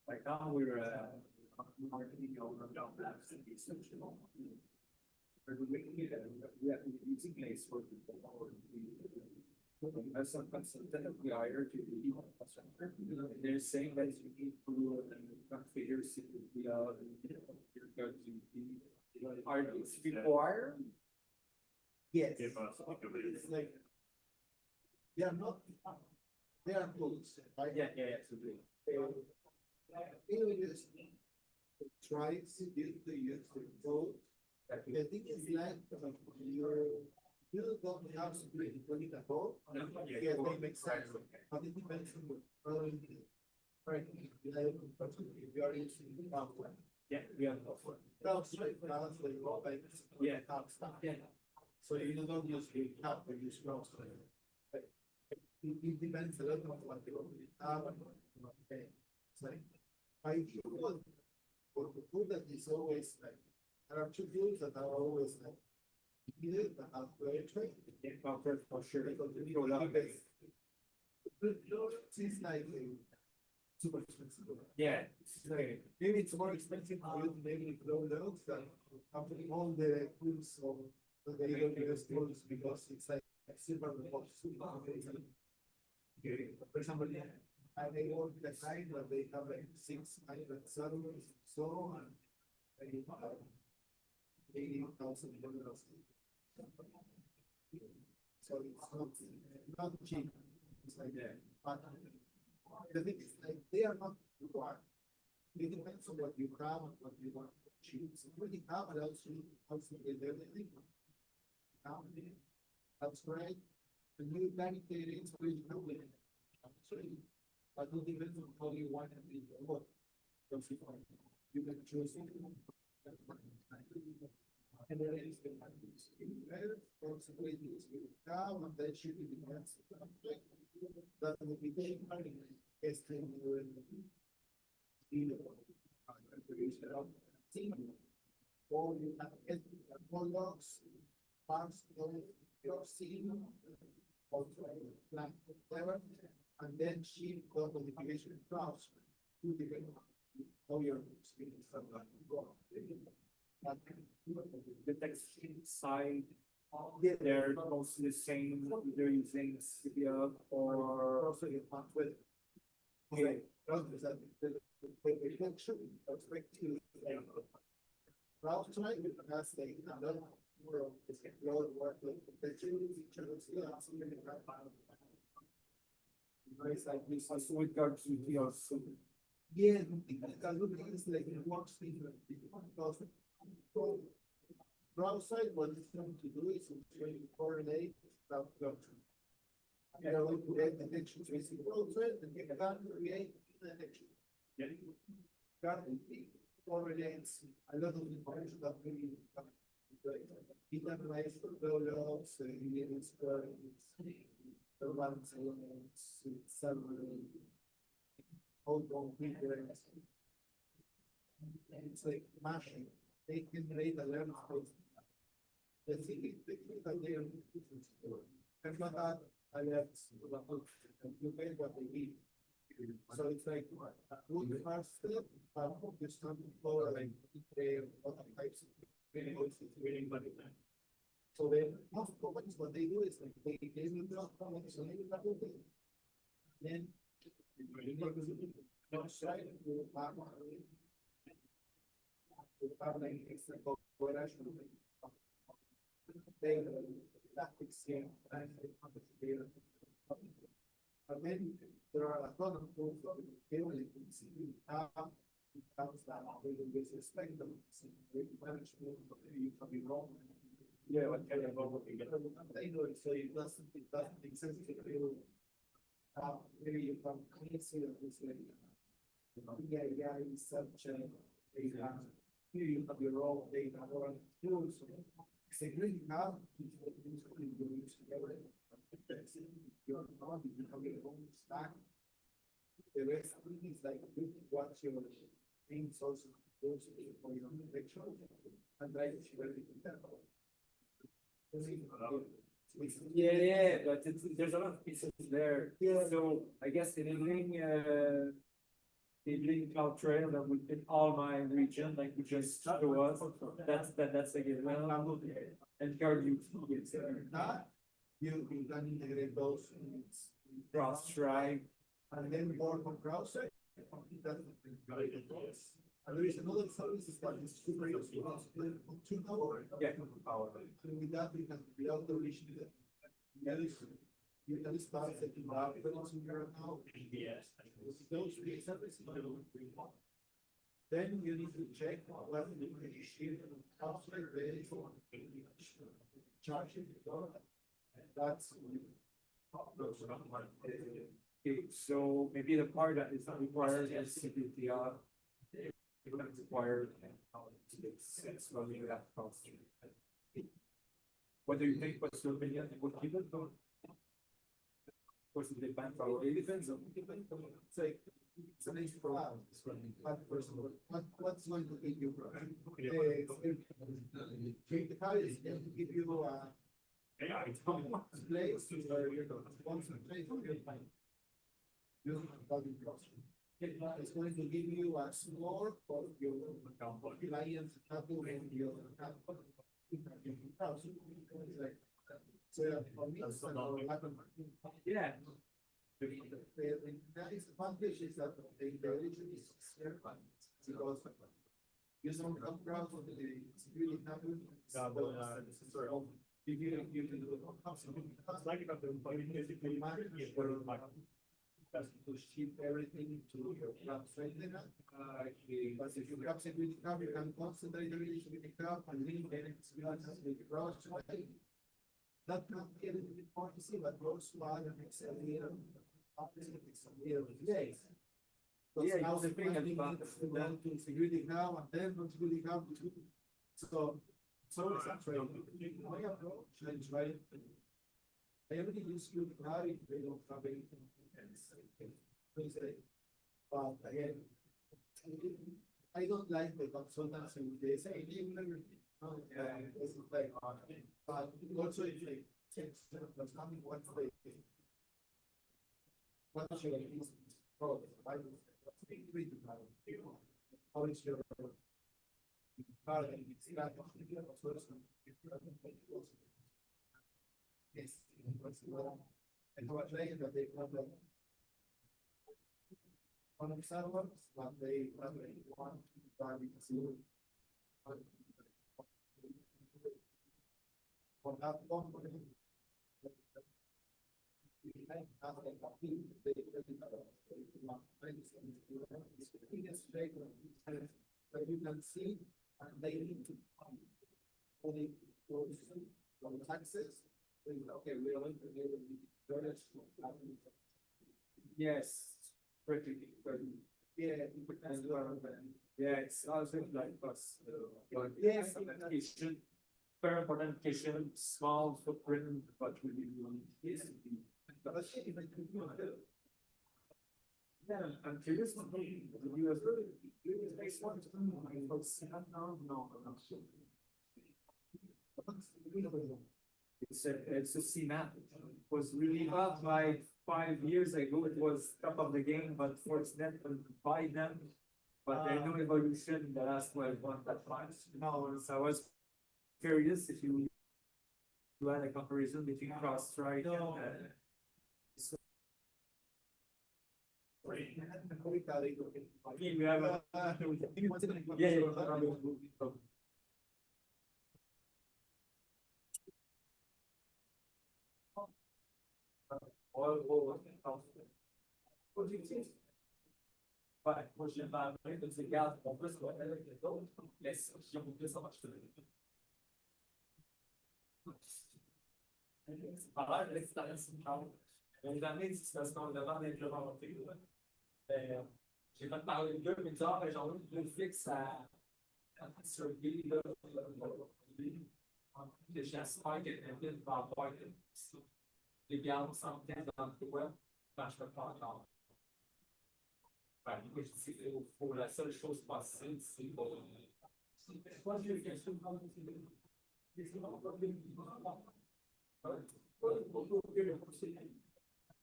Right now, we're, marketing our down apps and research and all. We're making it, we have using place for people. As some consultant that we hired to be infrastructure, they're saying that you need to configure security, you're going to be, are these required? Yes. Give us, It's like, they are not, they are tools, right? Yeah, absolutely. Anyway, just try to use the code. The thing is like, you don't have to do it in the code. Yeah, they make sense, but it depends on the problem. Right, if you are using the software. Yeah, we have offer. Balance the raw payments. Yeah. Stuff. Yeah. So you don't use the cap, you use cross. It depends a lot on what you have. Okay, so I do want, for the food that is always like, there are two tools that are always like, needed, that are very trade. Yeah, for sure. Because you need to keep it. It's like super expensive. Yeah. Maybe it's more expensive for you to maybe grow loads than having all the tools of the AWS tools because it's like super. For example, they work the site where they have like 600 servers, so and they have 80,000 dollars. So it's not cheap. It's like that. But the thing is, like, they are not required. It depends on what you have and what you want to achieve. So what you have allows you also get everything. That's right. And you dedicate it to you know it. But it depends on how you want it to work. Because you can choose it. And then it's the responsibilities you have, and then should be the that will be very funny. Yes, or you have more logs, parts of your scene, or plan whatever, and then she got notification across to the how your experience from that. The text side, they're mostly the same, they're using Scipio or. Also, you can't with. Okay, the function expect to. Browse tonight with the last thing, another world is going to work with the two features. Nice, like this. So with regards to the Yeah, because look, it's like it works differently. Because browser, what it's going to do is it's going to correlate that doctrine. You know, we create detection tracing browser and you can create detection. That correlates a lot of information that we it analyzes the logs, the squares, the ones several hold on figures. It's like mashing. They can create a learning space. The thing is that they are and not that alerts to the hook and you pay what they need. So it's like good first step, but you start to follow like other types of videos, it's really money. So they most companies what they do is like they will drop comments on every couple of things. Then and then there are a lot of tools that we comes down with respect them, management, you can be wrong. Yeah, what kind of what we get. They know it, so it doesn't make sense to you. Maybe you can see that this way. Yeah, it's such a, here you have your own data or tools. Security now. You're not becoming own stack. The rest of it is like what's your main source of those for your lecture and try to share it with them. Yeah, but there's a lot of pieces there. Yeah. So I guess enabling cloud trail that would fit all my region, like we just show us, that's a given. And card utilities That, you can integrate those in cross drive. and then work on browser. And there is another service that is super useful, to know. Yeah. And with that, we can build the relation. You can start setting up the here now. Those three services. Then you need to check what the issue outside there is. Charging. That's. Okay, so maybe the part that is not required is CPTR. It would require sense when you have cost. What do you think? What's your opinion? Would keep it or? Of course, it depends. It depends on. It's like, it's an extra problem. What's going to give you? The car is going to give you a place where you're going to concentrate on your time. It's going to give you a score for your clients, and your. So for me, it's Yeah. the disadvantage is that the integration is scarce, because you don't come across on the security happen. You can do to ship everything to your website. But if you have security hub, you can concentrate the relation with the hub and link it with the browser. That can be a little bit more easy, but also other Excel here. Yes. Yeah, Now the you thing think about then to security hub and then from security hub to. So it's actually my approach and try. I already use security hub if they don't have anything. But again, I don't like the consultancy. They say, it's like, but also it's like, understanding what's the. What should I use? Oh, how is your. Yes. And what they that they want on themselves, what they want to do. For that company. But you can see, and they need to. Only those from taxes. Okay, we are going to give them. Yes. Pretty. Yeah. Yeah, it's also like us. Yes. Application, very important application, small footprint, but really. Yeah, I'm curious. The US next one. No. It's a CNAP. It was really hot like 5 years ago. It was top of the game, but Fortinet will buy them. But there's no evolution in the last 12 months that much. No, so I was curious if you had a comparison between CrossStrike and we have a what do you think? But c'est garde en plus laisse ça marche c'est pas mal l'expérience les années parce qu'on devant l'implémenté j'ai pas parlé de deux mais genre j'ai envie de fixe à sur le que j'espère que la ville va avoir les gardes santé dans le web, quand je peux pas encore. Ben, moi, je dis, pour la seule chose possible, c'est moi, j'ai quelque chose dans le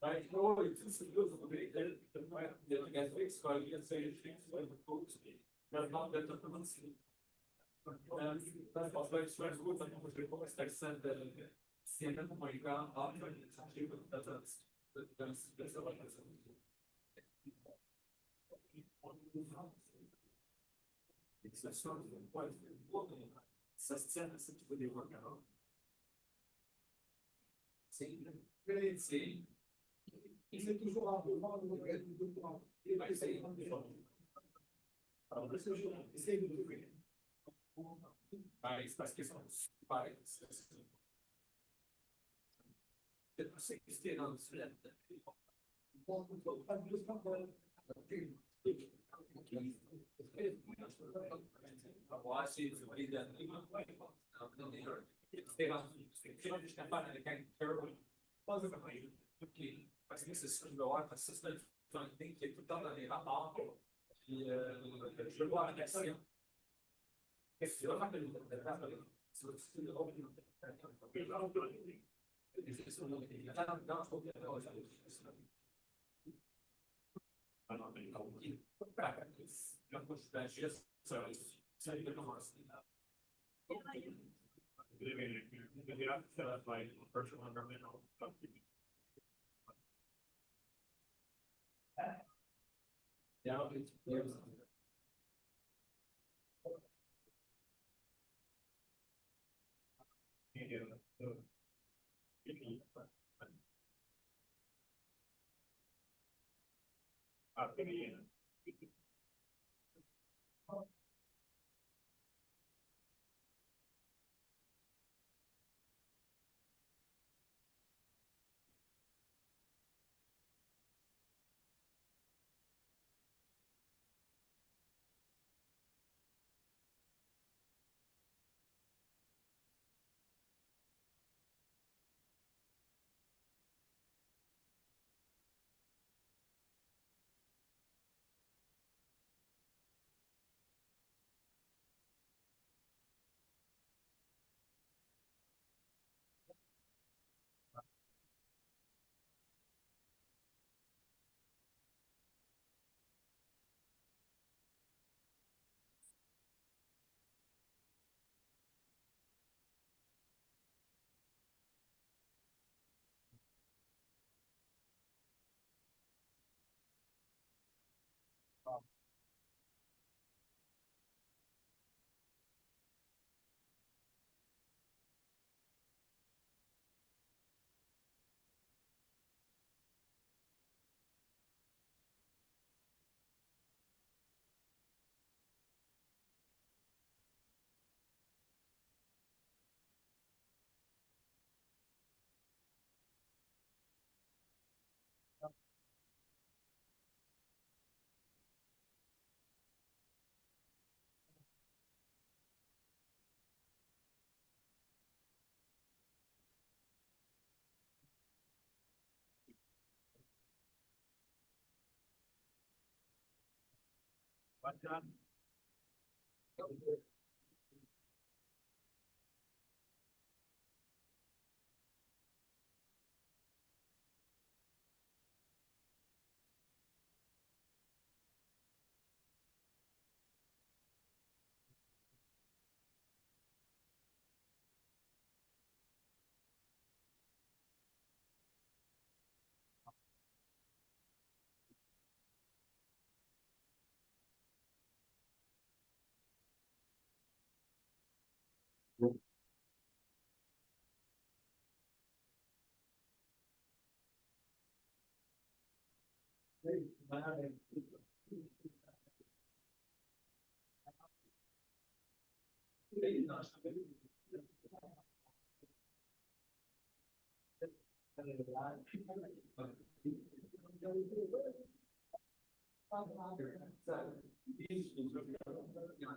Right, no, it's just the graphics for the books, but not the documents. That's also express good and was request extend the CNN my ground after it's actually that's what it is. It's a sort of quite important. Sustenance to the work out. See, really see. Il est toujours un peu mal il va essayer alors, c'est c'est parce que c'est dans le sled. Parce que c'est ça que je veux voir, parce que c'est un thing qui est tout le temps dans les rapports. Puis je veux voir l'action. Qu'est-ce que tu vas faire de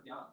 Yeah,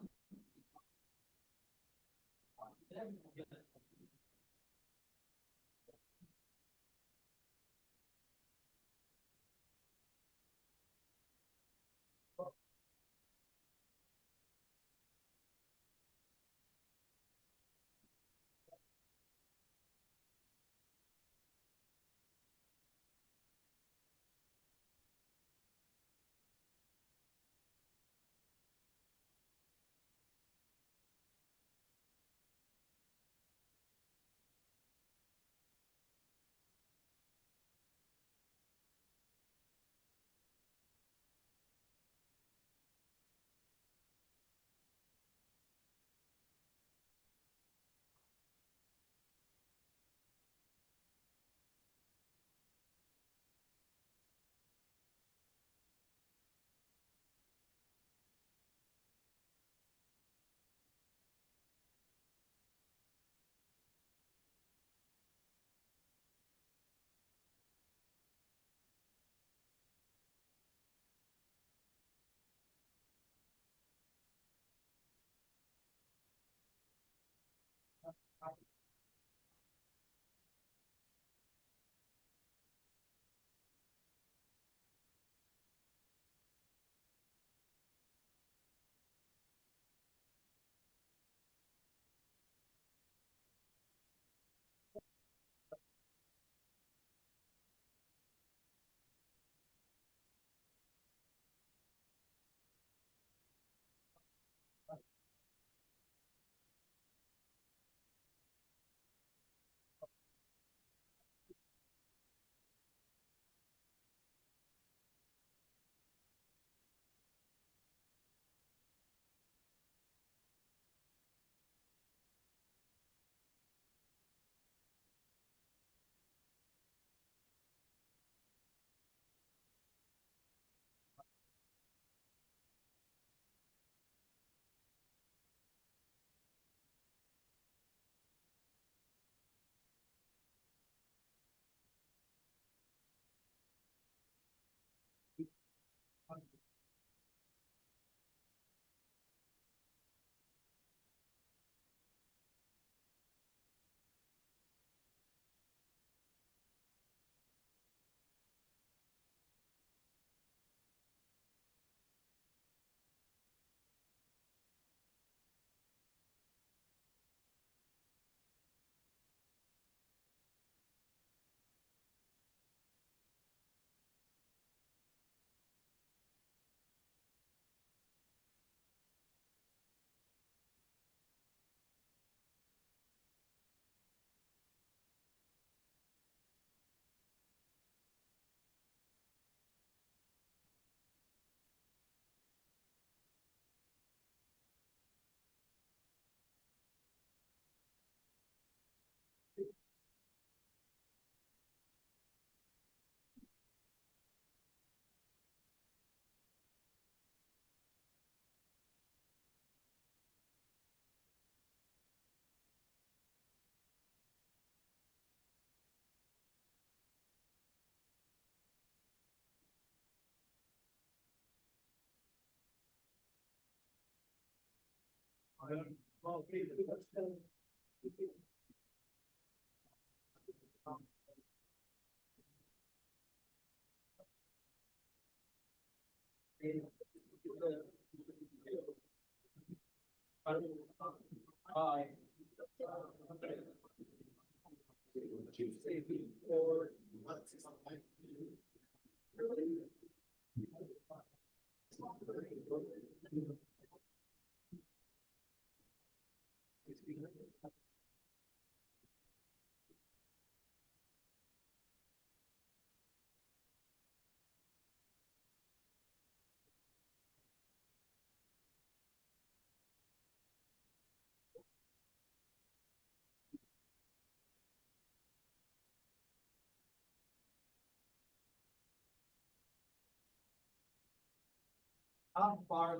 How far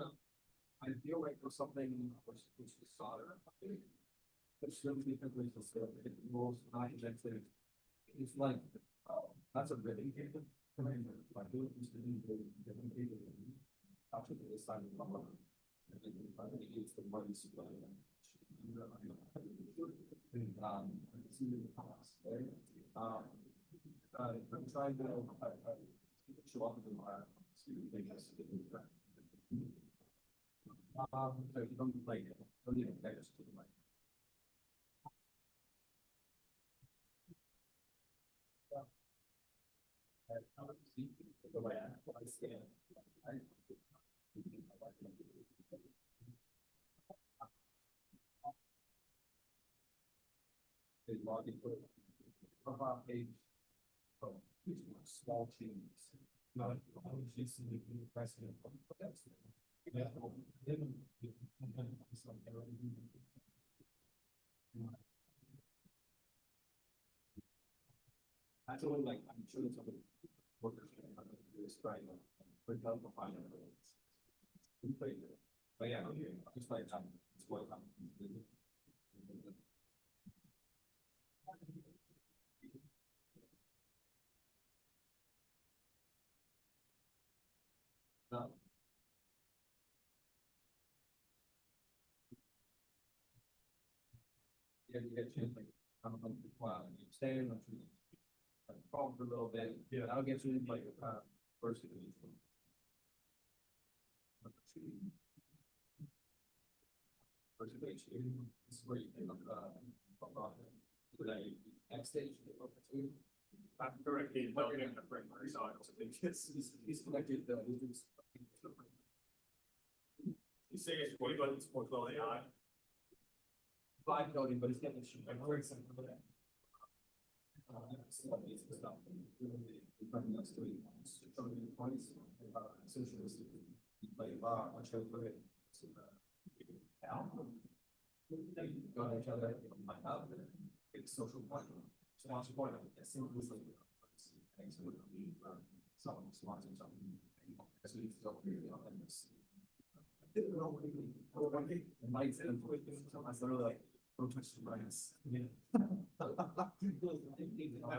I feel like there's something we're supposed to solder. It's really because it's it involves not injected. It's like, that's a really cable. Like, who used to be the different cable? After the side of the. I think it's the money supply. I'm trying to show up in my so you don't like don't even text to the mic. They log into it. Profile page. Oh, small changes. Not just the president. Yeah. Actually, like, I'm sure some of the workers are going to do this right now. But don't find it. But yeah, just like, it's what I'm. No. Yeah, you get changed, like, wow, you stay in the problem for a little bit, yeah, I'll get you like, first. First page here, this is where you can, next stage. I'm correctly looking at the framework, so I also think he's connected, you say it's what about it's more closely on. Vibe coding, but it's getting like very simple for that. Social point. So once you point out, it's simply like someone sponsors something. So you feel really on this. It might say, I literally like, don't touch the brains. Yeah. I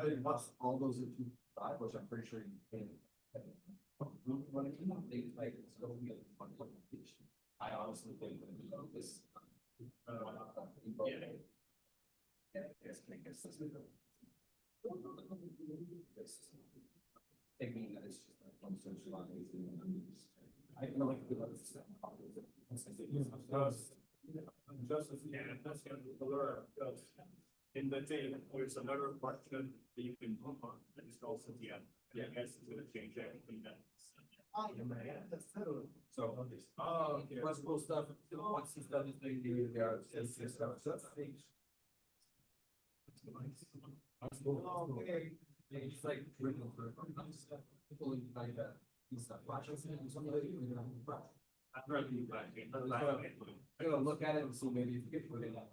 think once all those are two, which I'm pretty sure you can. When it came out, they like, it's going to be a fun application. I honestly think that this. Thinking that it's just like one social line. I feel like Justice, yeah, that's gonna be in the team, there's another question that you can put on that is also the end. Yeah, I guess it's gonna change everything then. So, possible stuff, once he's done his thing, there are stuff. Okay, it's like people like that. He's not watching something. I'm gonna look at it and see maybe if you get put it up.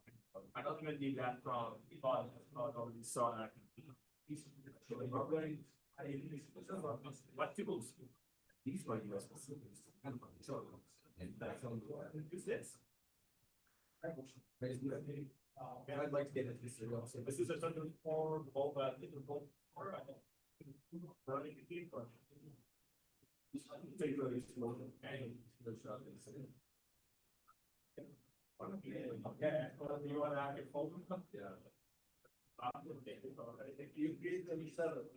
I don't even need that from, already saw that. What people? These are US. And that's on who's this? And I'd like to get into this. This is a certain form of running the team. Take really slow and the shot is. Okay, you want to have your phone? Yeah. You create them settle.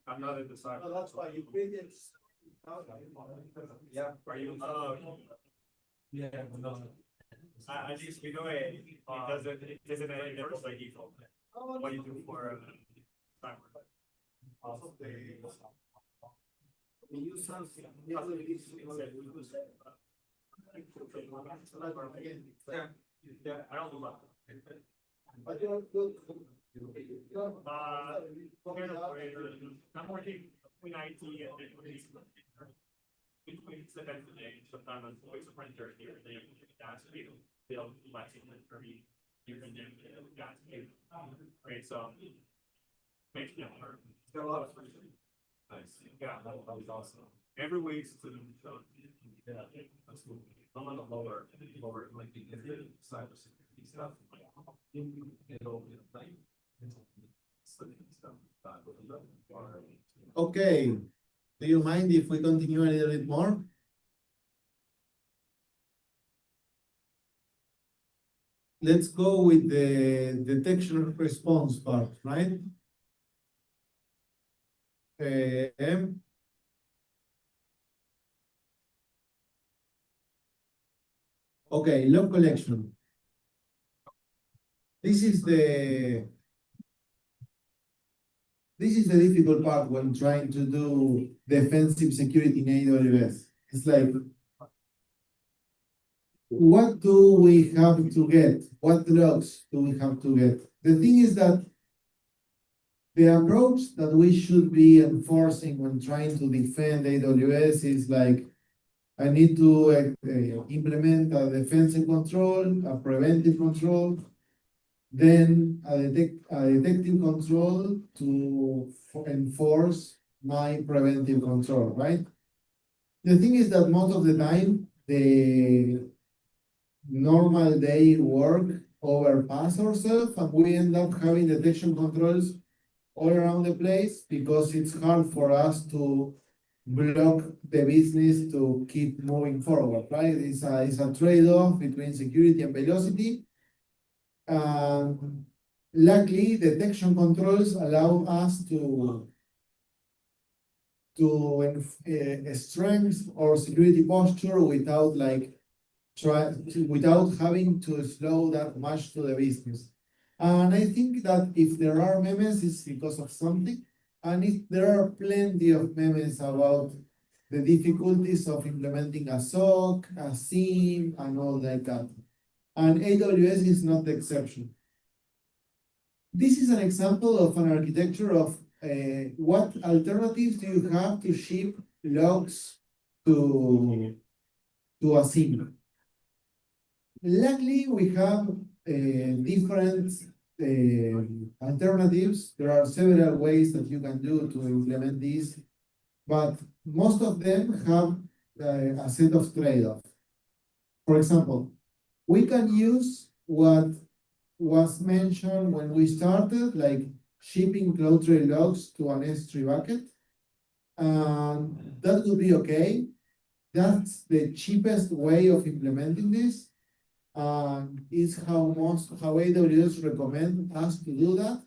I'm not in the side. Oh, that's why you create it. Yeah. Are you? Yeah. At least we know it. It doesn't enable by default. What do you do for timer? Also, we use something. Yeah, I don't do that. I'm working between IT and between the end of the day, sometimes I'm voice a printer here and there, that's people, they'll like it for me, here and there, that's it. Right, so makes me work. It's got a lot of nice. Yeah, that was awesome. Every week to yeah, that's cool. I'm on the lower like the cybersecurity stuff. It'll like stuff. Okay, do you mind if we continue a little bit more? let's go with the detection response part, right? Um, okay, log collection. This is the difficult part when trying to do defensive security in AWS. It's like, what do we have to get? What logs do we have to get? The thing is that the approach that we should be enforcing when trying to defend AWS is like, I need to implement a defensive control, a preventive control, then a detective control to enforce my preventive control, right? The thing is that most of the time, the normal day work overpass ourselves and we end up having detection controls all around the place because it's hard for us to block the business to keep moving forward, right? It's a trade-off between security and velocity. Luckily, detection controls allow us to strengthen our security posture without without having to slow that much to the business. And I think that if there are memes, it's because of something. And if there are plenty of memes about the difficulties of implementing a SOC, a SIEM, and all like that. And AWS is not the exception. This is an example of an architecture of what alternatives do you have to ship logs to a SIEM. Luckily, we have different alternatives. There are several ways that you can do to implement this, but most of them have a set of trade-offs. For example, we can use what was mentioned when we started, like shipping CloudTrail logs to an S3 bucket. And that would be okay. That's the cheapest way of implementing this. Is how AWS recommend us to do that.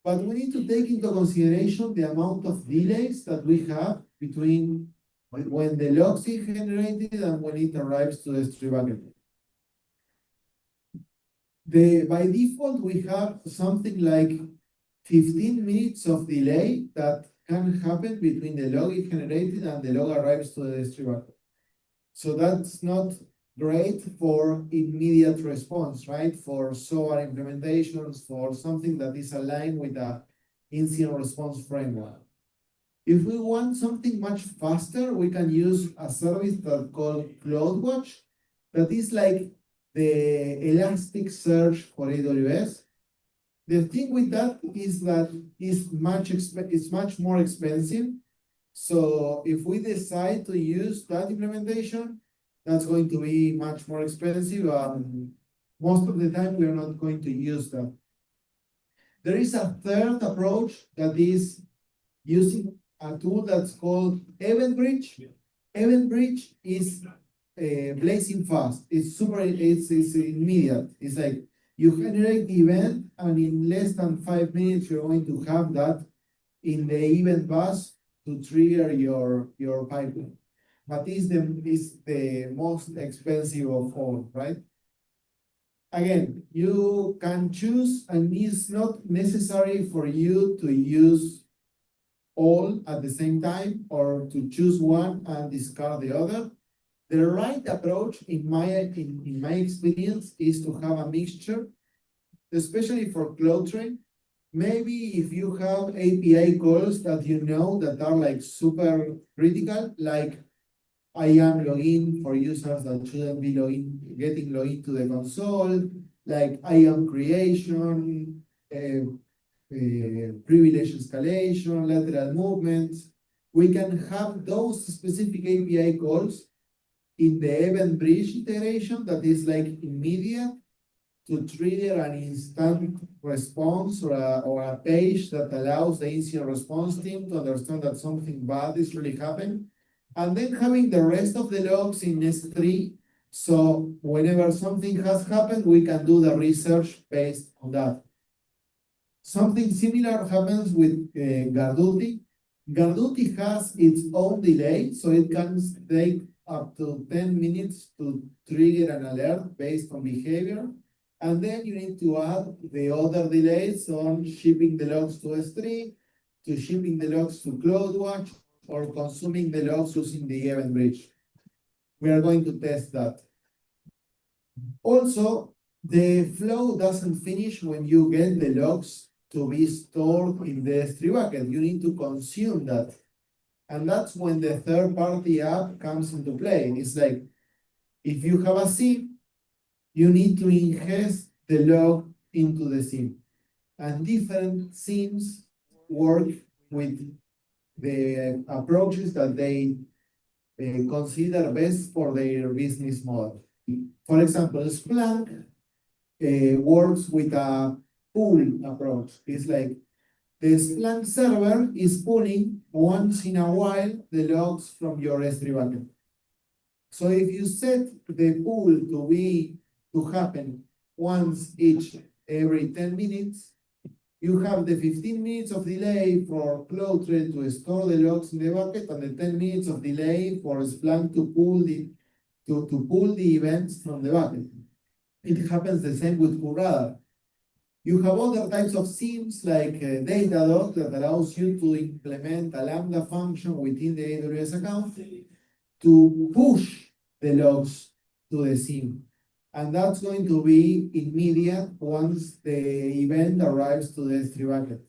But we need to take into consideration the amount of delays that we have between when the logs is generated and when it arrives to the S3 bucket. By default, we have something like 15 minutes of delay that can happen between the log is generated and the log arrives to the S3 bucket. So that's not great for immediate response, right? For SOAR implementations, for something that is aligned with the incident response framework. If we want something much faster, we can use a service that's called CloudWatch. That is like the Elasticsearch for AWS. The thing with that is that it's much more expensive. So if we decide to use that implementation, that's going to be much more expensive. Most of the time, we are not going to use that. There is a third approach that is using a tool that's called EventBridge. EventBridge is blazing fast. It's immediate. It's like you generate the event, and in less than 5 minutes, you're going to have that in the event bus to trigger your pipeline. But is the most expensive of all, right? Again, you can choose, and it's not necessary for you to use all at the same time or to choose one and discard the other. The right approach, in my experience, is to have a mixture, especially for CloudTrail. Maybe if you have API calls that you know that are like super critical, like IAM login for users that shouldn't be getting login to the console, like IAM creation, privilege escalation, lateral movements. We can have those specific API calls in the EventBridge integration that is like immediate to trigger an instant response or a page that allows the incident response team to understand that something bad is really happening. And then having the rest of the logs in S3 So whenever something has happened, we can do the research based on that. Something similar happens with Garduti. Garduti has its own delay, so it can take up to 10 minutes to trigger an alert based on behavior. And then you need to add the other delays on shipping the logs to S3, to shipping the logs to CloudWatch, or consuming the logs using the event bridge. We are going to test that. Also, the flow doesn't finish when you get the logs to be stored in the S3 bucket. You need to consume that. And that's when the third-party app comes into play. It's like, if you have a SIEM, you need to ingest the log into the SIEM. And different SIEMs work with the approaches that they consider best for their business model. For example, Splunk works with a pool approach. It's like the Splunk server is pulling once in a while the logs from your S3 bucket. So if you set the pool to happen once each every 10 minutes, you have the 15 minutes of delay for CloudTrail to store the logs in the bucket and the 10 minutes of delay for Splunk to pull the events from the bucket. It happens the same with QRadar. You have other types of SIEMs like Datadog that allows you to implement a Lambda function within the AWS account to push the logs to the SIEM. And that's going to be immediate once the event arrives to the S3 bucket.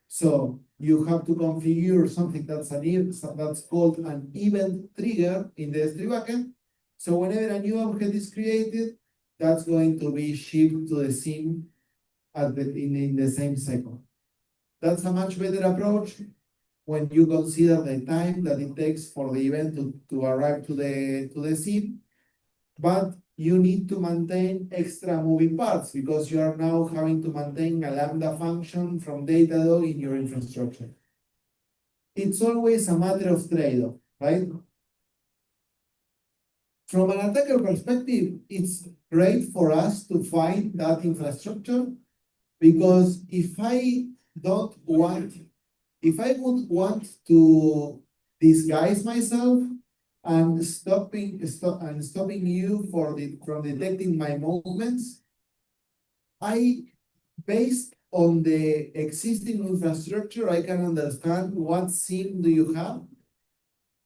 So you have to configure something that's called an event trigger in the S3 bucket. So whenever a new object is created, that's going to be shipped to the SIEM in the same second. That's a much better approach when you consider the time that it takes for the event to arrive to the SIEM. But you need to maintain extra moving parts because you are now having to maintain a Lambda function from Datadog in your infrastructure. It's always a matter of trade-off, right? From an attacker perspective, it's great for us to find that infrastructure because if I would want to disguise myself and stopping you from detecting my movements, based on the existing infrastructure, I can understand what SIEM do you have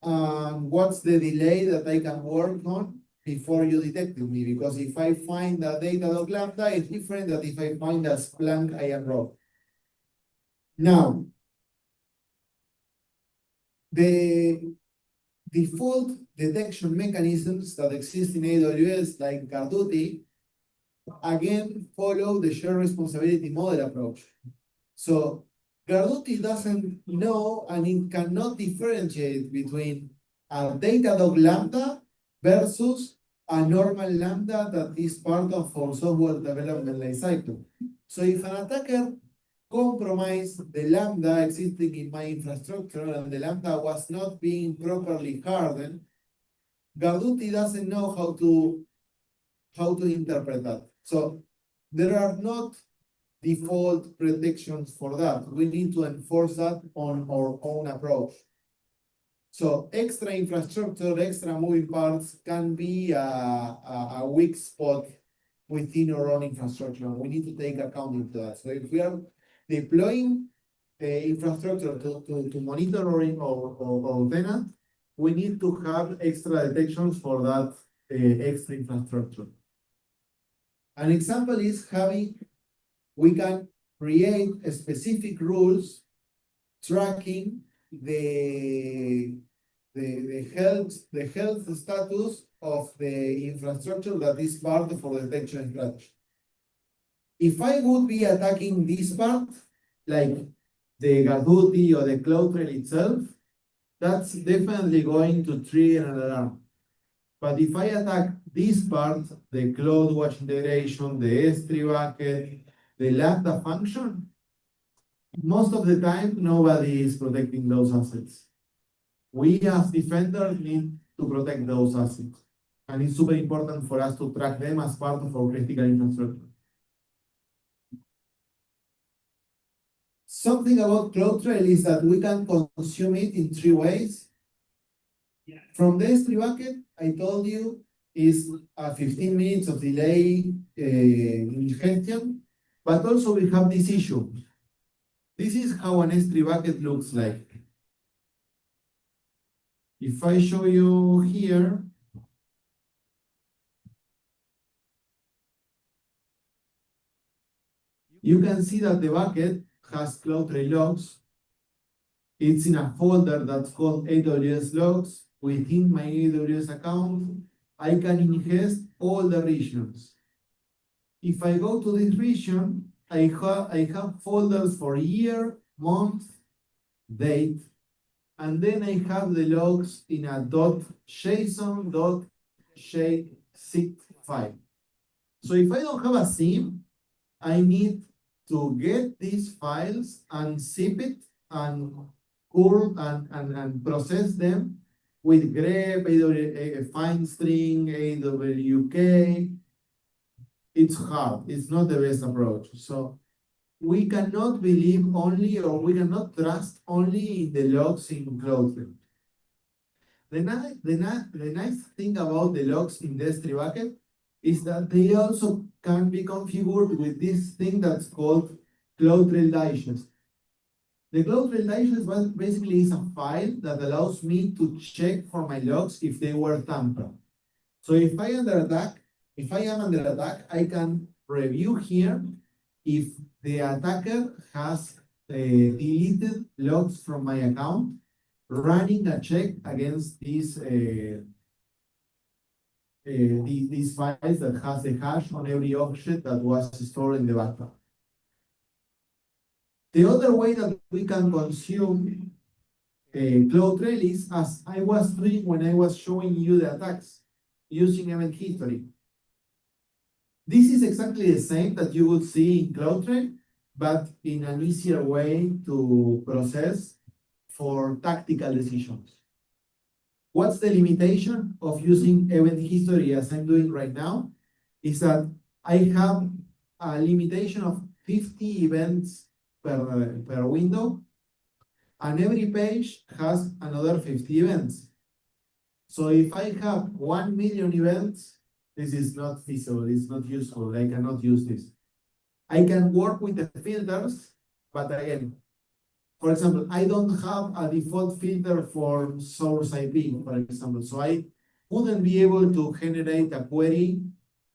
and what's the delay that I can work on before you detected me. Because if I find a Datadog Lambda, it's different than if I find a Splunk IAM row. Now, the default detection mechanisms that exist in AWS, like Garduti, again follow the shared responsibility model approach. So Garduti doesn't know and it cannot differentiate between a Datadog Lambda versus a normal Lambda that is part of our software development lifecycle. So if an attacker compromise the Lambda existing in my infrastructure and the Lambda was not being properly hardened, Garduti doesn't know how to interpret that. So there are not default predictions for that. We need to enforce that on our own approach. So extra infrastructure, extra moving parts can be a weak spot within our own infrastructure. We need to take account of that. So if we are deploying the infrastructure to monitor our tenant, we need to have extra detections for that extra infrastructure. An example is we can create specific rules tracking the health status of the infrastructure that is part of our detection strategy. If I would be attacking this part, like the Garduti or the CloudTrail itself, that's definitely going to trigger an alarm. But if I attack this part, the CloudWatch integration, the S3 bucket, the Lambda function, most of the time, nobody is protecting those assets. We as defenders need to protect those assets. And it's super important for us to track them as part of our critical infrastructure. Something about CloudTrail is that we can consume it in 3 ways. From the S3 bucket, I told you, is 15 minutes of delay ingestion, but also we have this issue. This is how an S3 bucket looks like. If I show you here, you can see that the bucket has CloudTrail logs. It's in a folder that's called AWS logs. Within my AWS account, I can ingest all the regions. If I go to this region, I have folders for year, month, date, and then I have the logs in a .json, .zip file. So if I don't have a SIEM, I need to get these files and zip it and curl and process them with grep, FineString, AWK. It's hard. It's not the best approach. So we cannot believe only, or we cannot trust only in the logs in CloudTrail. The nice thing about the logs in the S3 bucket is that they also can be configured with this thing that's called CloudTrail Digest. The CloudTrail Digest basically is a file that allows me to check for my logs if they were tampered. So if I am under attack, I can review here if the attacker has deleted logs from my account, running a check against these files that has the hash on every object that was stored in the backup. The other way that we can consume CloudTrail is, as I was doing when I was showing you the attacks, using event history. This is exactly the same that you would see in CloudTrail, but in an easier way to process for tactical decisions. What's the limitation of using event history as I'm doing right now? Is that I have a limitation of 50 events per window, and every page has another 50 events. So if I have 1 million events, this is not feasible, it's not useful, I cannot use this. I can work with the filters, but again, for example, I don't have a default filter for source IP, for example, so I wouldn't be able to generate a query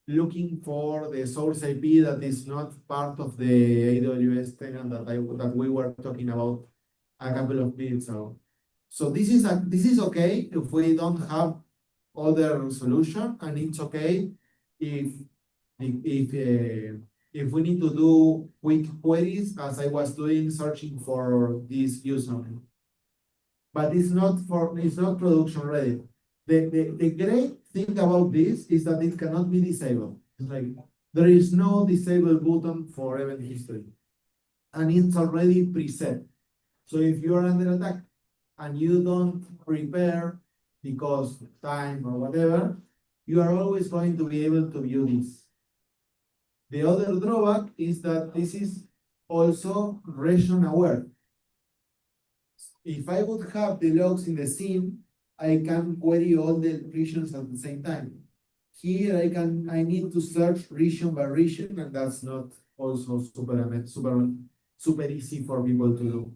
looking for the source IP that is not part of the AWS tenant that we were talking about a couple of minutes ago. So this is okay if we don't have other solution, and it's okay if we need to do quick queries, as I was doing, searching for this username. But it's not production ready. The great thing about this is that it cannot be disabled. It's like there is no disable button for event history, and it's already preset. So if you are under attack and you don't prepare because of time or whatever, you are always going to be able to view this. The other drawback is that this is also region aware. If I would have the logs in the scene, I can query all the regions at the same time. Here I need to search region by region, and that's not also super easy for people to do.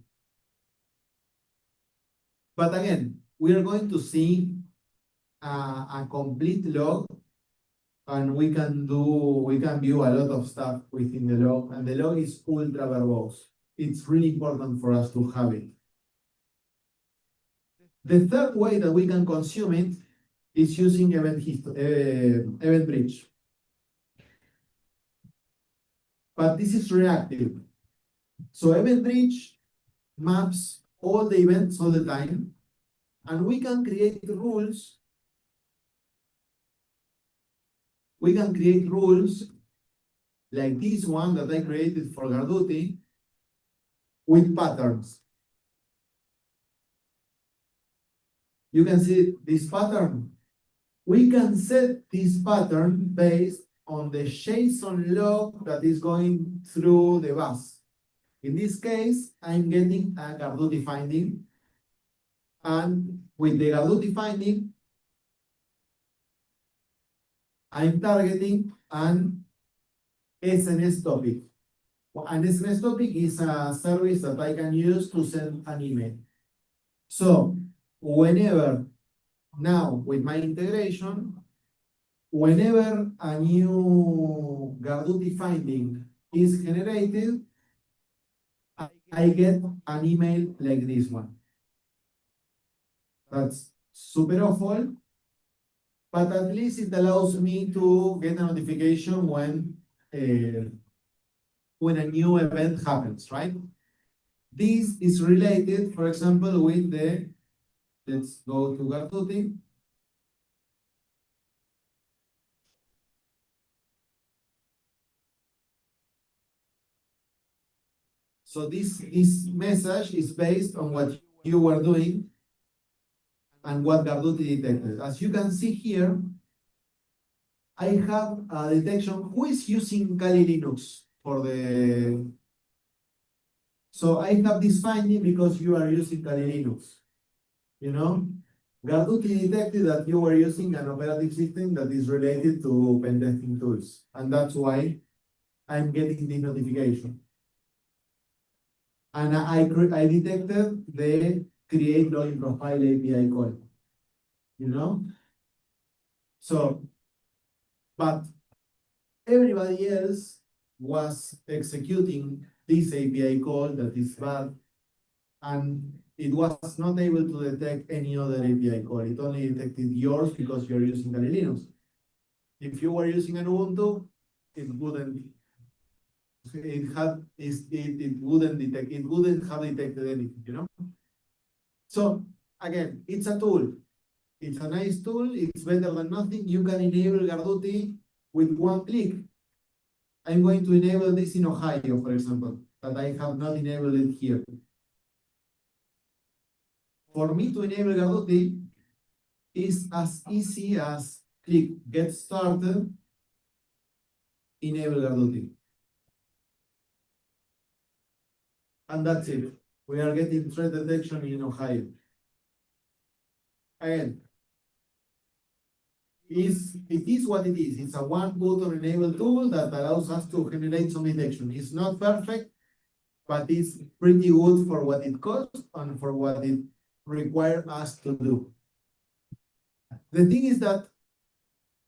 But again, we are going to see a complete log, and we can view a lot of stuff within the log, and the log is ultra verbose. It's really important for us to have it. The third way that we can consume it is using event bridge. But this is reactive. So event bridge maps all the events all the time, and we can create rules. We can create rules like this one that I created for Garduti with patterns. You can see this pattern we can set this pattern based on the JSON log that is going through the bus. In this case, I'm getting a Garduti finding. And with the Garduti finding, I'm targeting an SNS topic. An SNS topic is a service that I can use to send an email. So whenever, now with my integration, whenever a new Garduti finding is generated, I get an email like this one. That's super awful, but at least it allows me to get a notification when a new event happens, right? This is related, for example, with the, let's go to Garduti. So this message is based on what you were doing and what Garduti detected. As you can see here, I have a detection who is using Kali Linux for the. So I have this finding because you are using Kali Linux. You know, Garduti detected that you were using an operating system that is related to pen testing tools, and that's why I'm getting this notification. And I detected the create login profile API call. You know, so, but everybody else was executing this API call that is bad, and it was not able to detect any other API call. It only detected yours because you're using Kali Linux. If you were using an Ubuntu, it wouldn't. It wouldn't detect. It wouldn't have detected anything. You know. So again, it's a tool. It's a nice tool. It's better than nothing. You can enable Garduti with one click. I'm going to enable this in Ohio, for example, but I have not enabled it here. For me to enable Garduti is as easy as click get started, enable Garduti. And that's it. We are getting threat detection in Ohio. Again, it is what it is. It's a one button enable tool that allows us to generate some detection. It's not perfect, but it's pretty good for what it costs and for what it requires us to do. The thing is that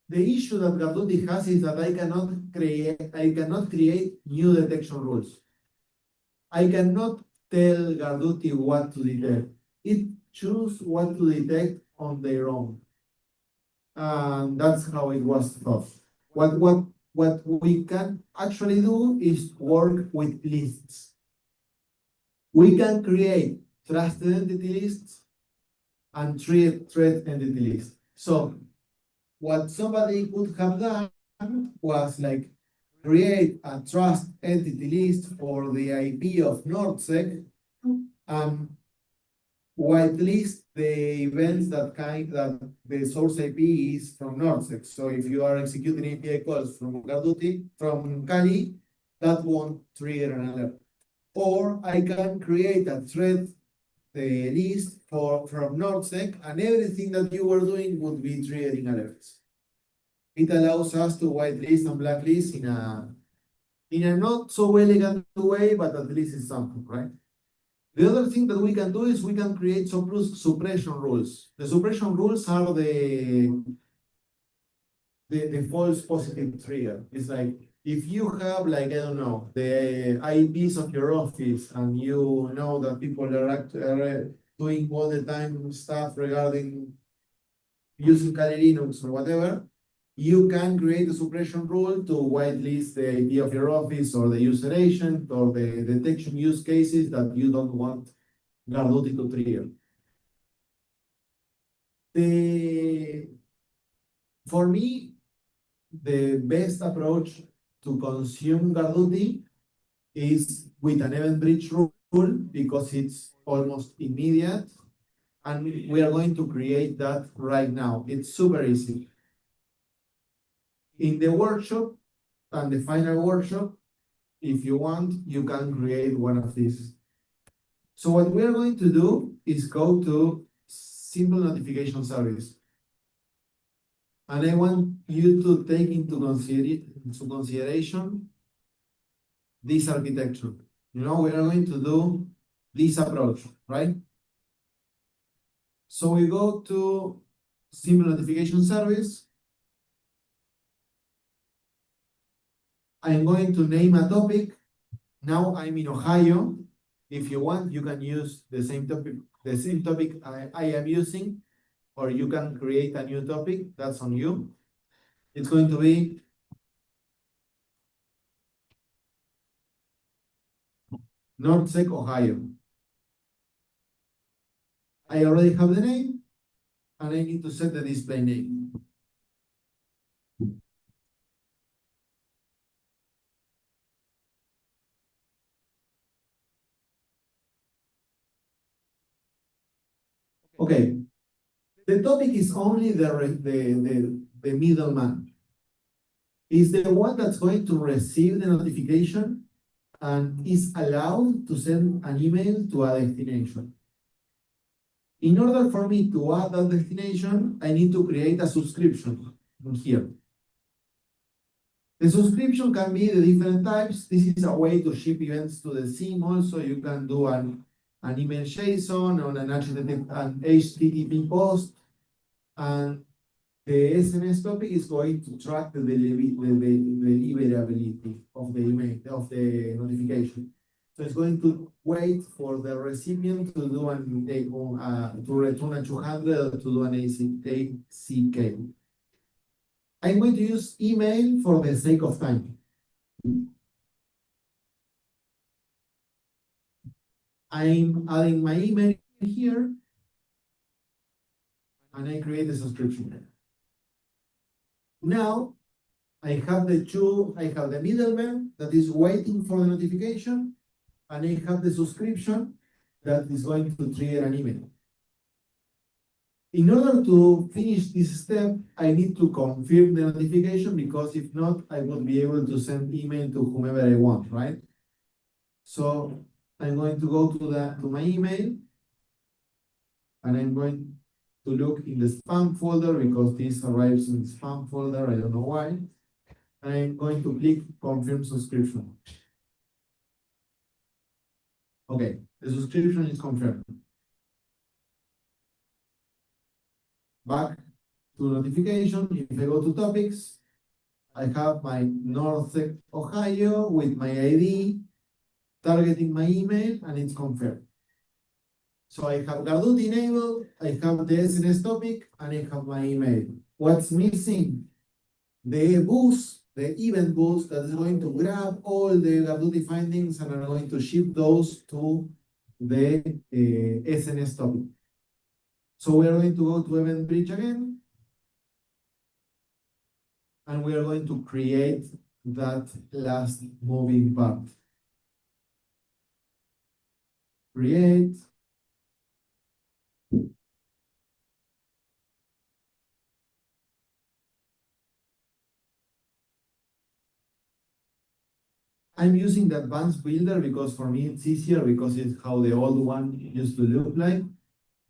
the issue that Garduti has is that I cannot create new detection rules. I cannot tell Garduti what to detect. It chooses what to detect on their own. And that's how it was thought. What we can actually do is work with lists. We can create trusted entity lists and threat entity lists. So what somebody could have done was like create a trust entity list for the IP of NorthSec and whitelist the events that the source IP is from NorthSec. So if you are executing API calls from Garduti, from Kali, that won't trigger an alert. Or I can create a threat list from NorthSec, and everything that you were doing would be triggering alerts. It allows us to whitelist and blacklist in a not so elegant way, but at least it's something, right? The other thing that we can do is we can create suppression rules. The suppression rules are the false positive trigger. It's like if you have like, I don't know, the IPs of your office and you know that people are doing all the time stuff regarding using Kali Linux or whatever, you can create a suppression rule to whitelist the IP of your office or the user agent or the detection use cases that you don't want Garduti to trigger. For me, the best approach to consume Garduti is with an event bridge rule because it's almost immediate And we are going to create that right now. It's super easy. In the workshop and the final workshop, if you want, you can create one of these. So what we are going to do is go to simple notification service. And I want you to take into consideration this architecture. We are going to do this approach, right? So we go to simple notification service. I'm going to name a topic. Now I'm in Ohio. If you want, you can use the same topic I am using, or you can create a new topic. That's on you. It's going to be NorthSec, Ohio. I already have the name, and I need to set the display name. Okay, the topic is only the middleman. Is the one that's going to receive the notification and is allowed to send an email to a destination. In order for me to add that destination, I need to create a subscription in here. The subscription can be the different types. This is a way to ship events to the SIM. Also, you can do an email JSON or an HTTP post. And the SNS topic is going to track the deliverability of the email, of the notification. So it's going to wait for the recipient to do to return a 200 to do an ACK. I'm going to use email for the sake of time. I'm adding my email here, and I create a subscription. Now, I have the middleman that is waiting for the notification, and I have the subscription that is going to trigger an email. In order to finish this step, I need to confirm the notification, because if not, I won't be able to send email to whomever I want, right? So I'm going to go to my email, and I'm going to look in the spam folder, because this arrives in the spam folder, I don't know why. And I'm going to click confirm subscription. Okay, the subscription is confirmed. Back to notification. If I go to topics, I have my NorthSec Ohio with my ID, targeting my email, and it's confirmed. So I have Garduti enabled, I have the SNS topic, and I have my email. What's missing? The boost, the event boost that is going to grab all the Garduti findings and are going to ship those to the SNS topic. So we are going to go to Event Bridge again, and we are going to create that last moving part. Create. I'm using the advanced builder because for me it's easier, because it's how the old one used to look like.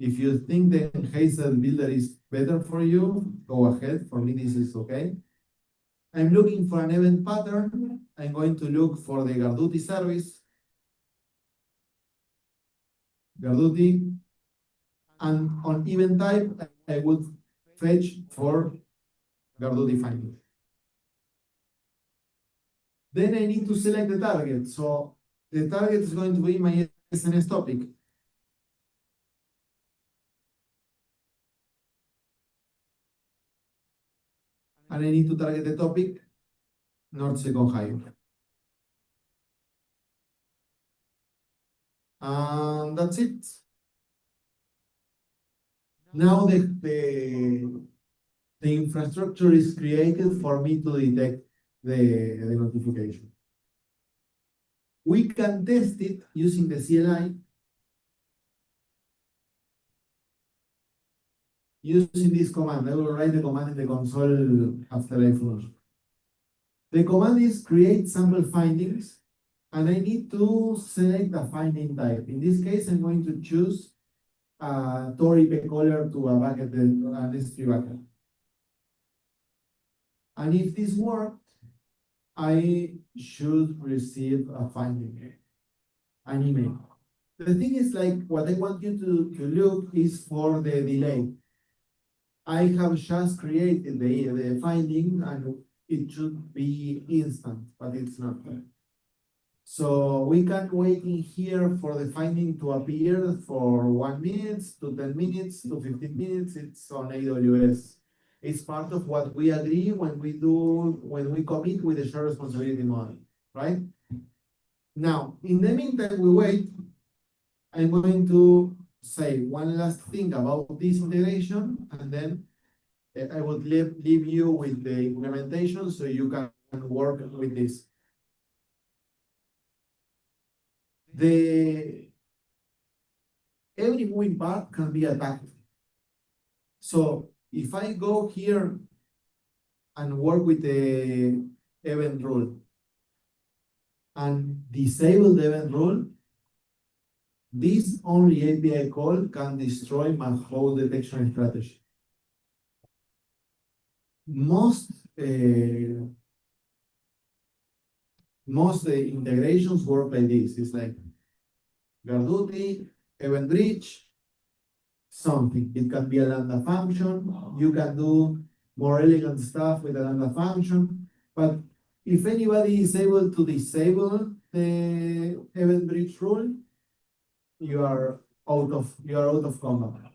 If you think the enhanced builder is better for you, go ahead. For me, this is okay. I'm looking for an event pattern. I'm going to look for the Garduti service. Garduti. And on event type, I would fetch for Garduti finding. Then I need to select the target. So the target is going to be my SNS topic. And I need to target the topic NorthSec Ohio. And that's it. Now the infrastructure is created for me to detect the notification. We can test it using the CLI. using this command. I will write the command in the console after I finish. The command is create sample findings, and I need to select a finding type. In this case, I'm going to choose a Toripe color to a bucket, an S3 bucket. And if this worked, I should receive a finding, an email. The thing is, like, what I want you to look is for the delay. I have just created the finding and it should be instant, but it's not. So we can wait in here for the finding to appear for 1 minute to 10 minutes to 15 minutes. It's on AWS. It's part of what we agree when we commit with the shared responsibility model, right? Now, in the meantime, we wait. I'm going to say one last thing about this integration, and then I would leave you with the implementation so you can work with this. Every moving part can be attacked. So if I go here and work with the event rule and disable the event rule, this only API call can destroy my whole detection strategy. Most integrations work like this. It's like Garduti, event reach, something. It can be a Lambda function. You can do more elegant stuff with a Lambda function. But if anybody is able to disable the event bridge rule, you are out of combat.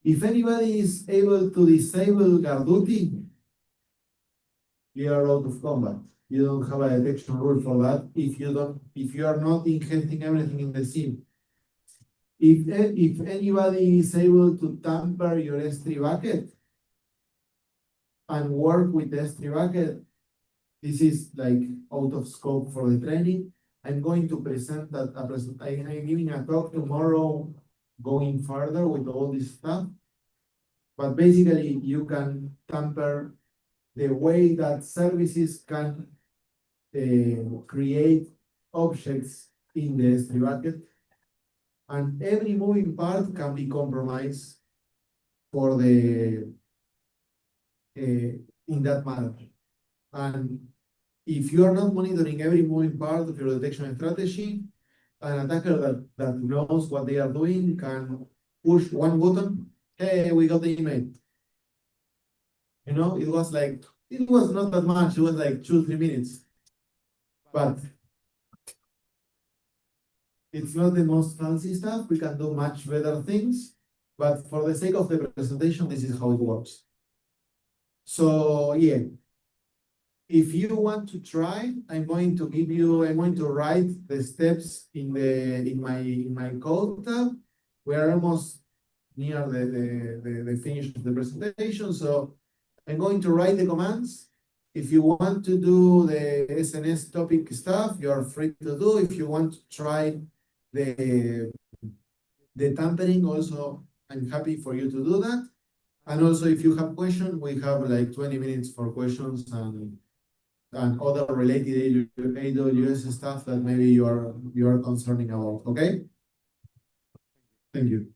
If anybody is able to disable Garduti, you are out of combat. You don't have a detection rule for that if you are not ingesting everything in the SIEM. If anybody is able to tamper your S3 bucket and work with the S3 bucket, this is like out of scope for the training. I'm going to present that I'm giving a talk tomorrow going further with all this stuff. But basically, you can tamper the way that services can create objects in the S3 bucket. And every moving part can be compromised for the in that manner. And if you are not monitoring every moving part of your detection strategy, an attacker that knows what they are doing can push one button. Hey, we got the email. You know, it was not that much. It was like 2-3 minutes. But it's not the most fancy stuff. We can do much better things. But for the sake of the presentation, this is how it works. So yeah, if you want to try, I'm going to write the steps in my code tab. We are almost near the finish of the presentation. So I'm going to write the commands. If you want to do the SNS topic stuff, you are free to do. If you want to try the tampering also, I'm happy for you to do that. And also, if you have questions, we have like 20 minutes for questions and other related AWS stuff that maybe you are concerning about. Okay? Thank you.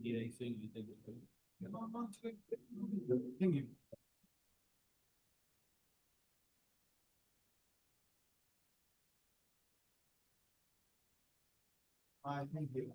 Yeah, you think you think. Thank you. Thank you.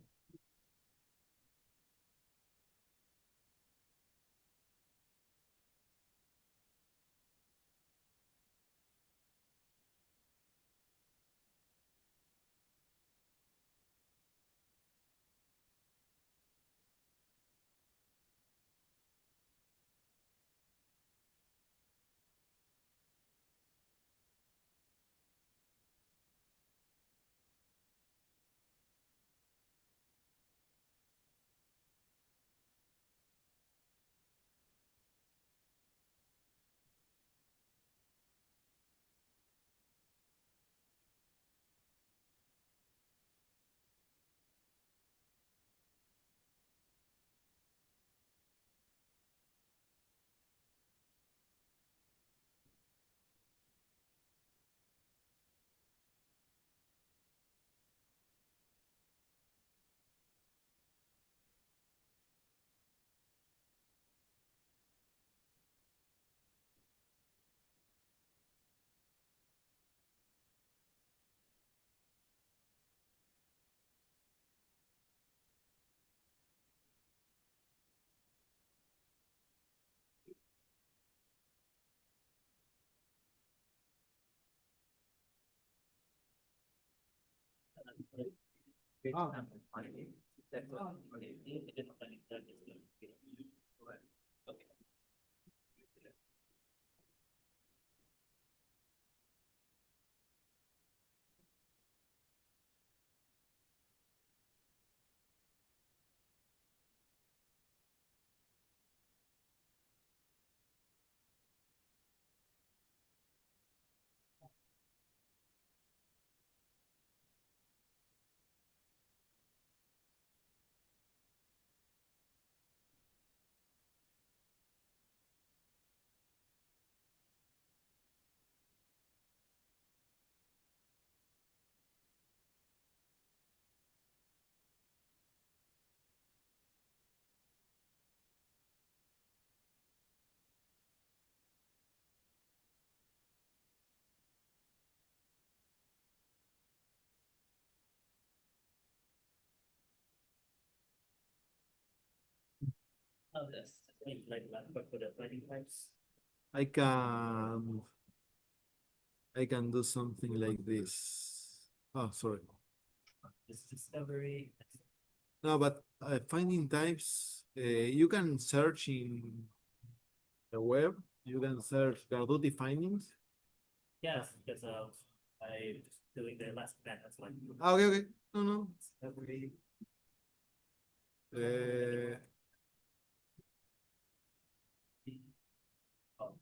Oh, that's like for the fighting types. I can I can do something like this. Oh, sorry. This discovery. No, but finding types, you can search in the web. You can search Garduti findings. Yes, because I just doing the last plan. That's why. Ah, okay, okay. No, no. Discovery. Uh, Oh,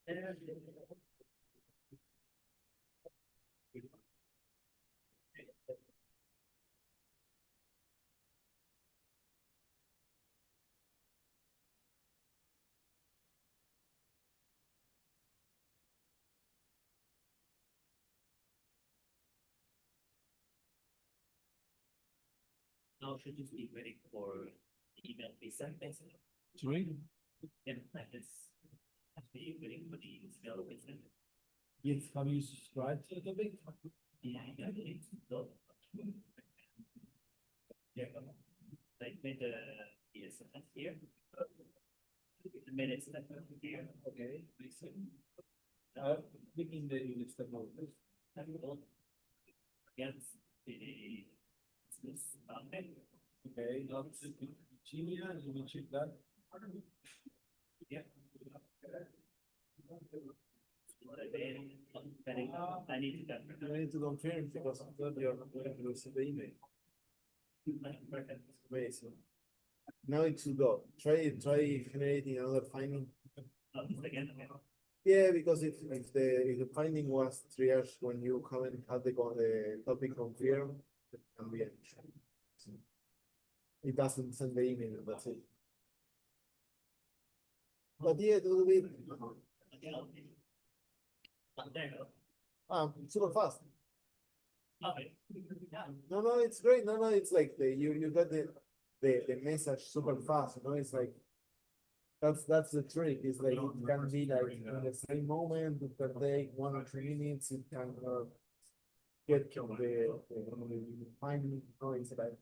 Now should just be waiting for the email to be sent, basically. Sorry? Yeah, like this. Have to be waiting for the email to be sent. Yes, have you subscribed to the topic? Yeah, yeah, it's the. Yeah, like made the SMS here. Made it step here. Okay, listen. Click in the English technology. That's all. Against the. This, Okay, now Gmail, let me check that. yeah. I need to get. I need to confirm because I thought you're going to receive the email. Amazing. Now it should go. Try generating another finding. Again. Yeah, because if the finding was triage when you haven't had the topic confirmed, it can be an issue. So it doesn't send the email, that's it. But yeah, it will be There you go. super fast. Okay. No, it's great. No, it's like you got the message super fast. You know, it's like that's the trick. It's like it can be like in the same moment. It can take 1 or 2 minutes. It can get the finding. No, it's like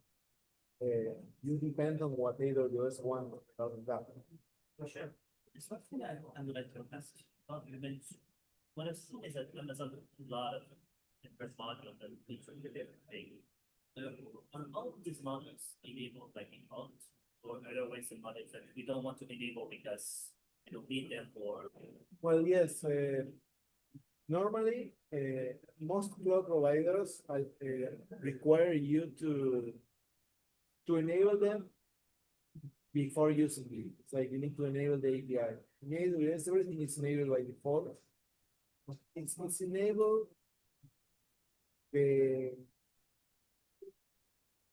you depend on what AWS want out of that. For sure. It's one thing I would like to ask about events. What is that there's a lot of different modules that each of the different thing. On all of these modules, enable by default, or otherwise some modules that we don't want to enable because we don't need them for. Well, yes. Normally, most cloud providers require you to enable them before using it. It's like you need to enable the API. In AWS, everything is enabled by default. It's enabled the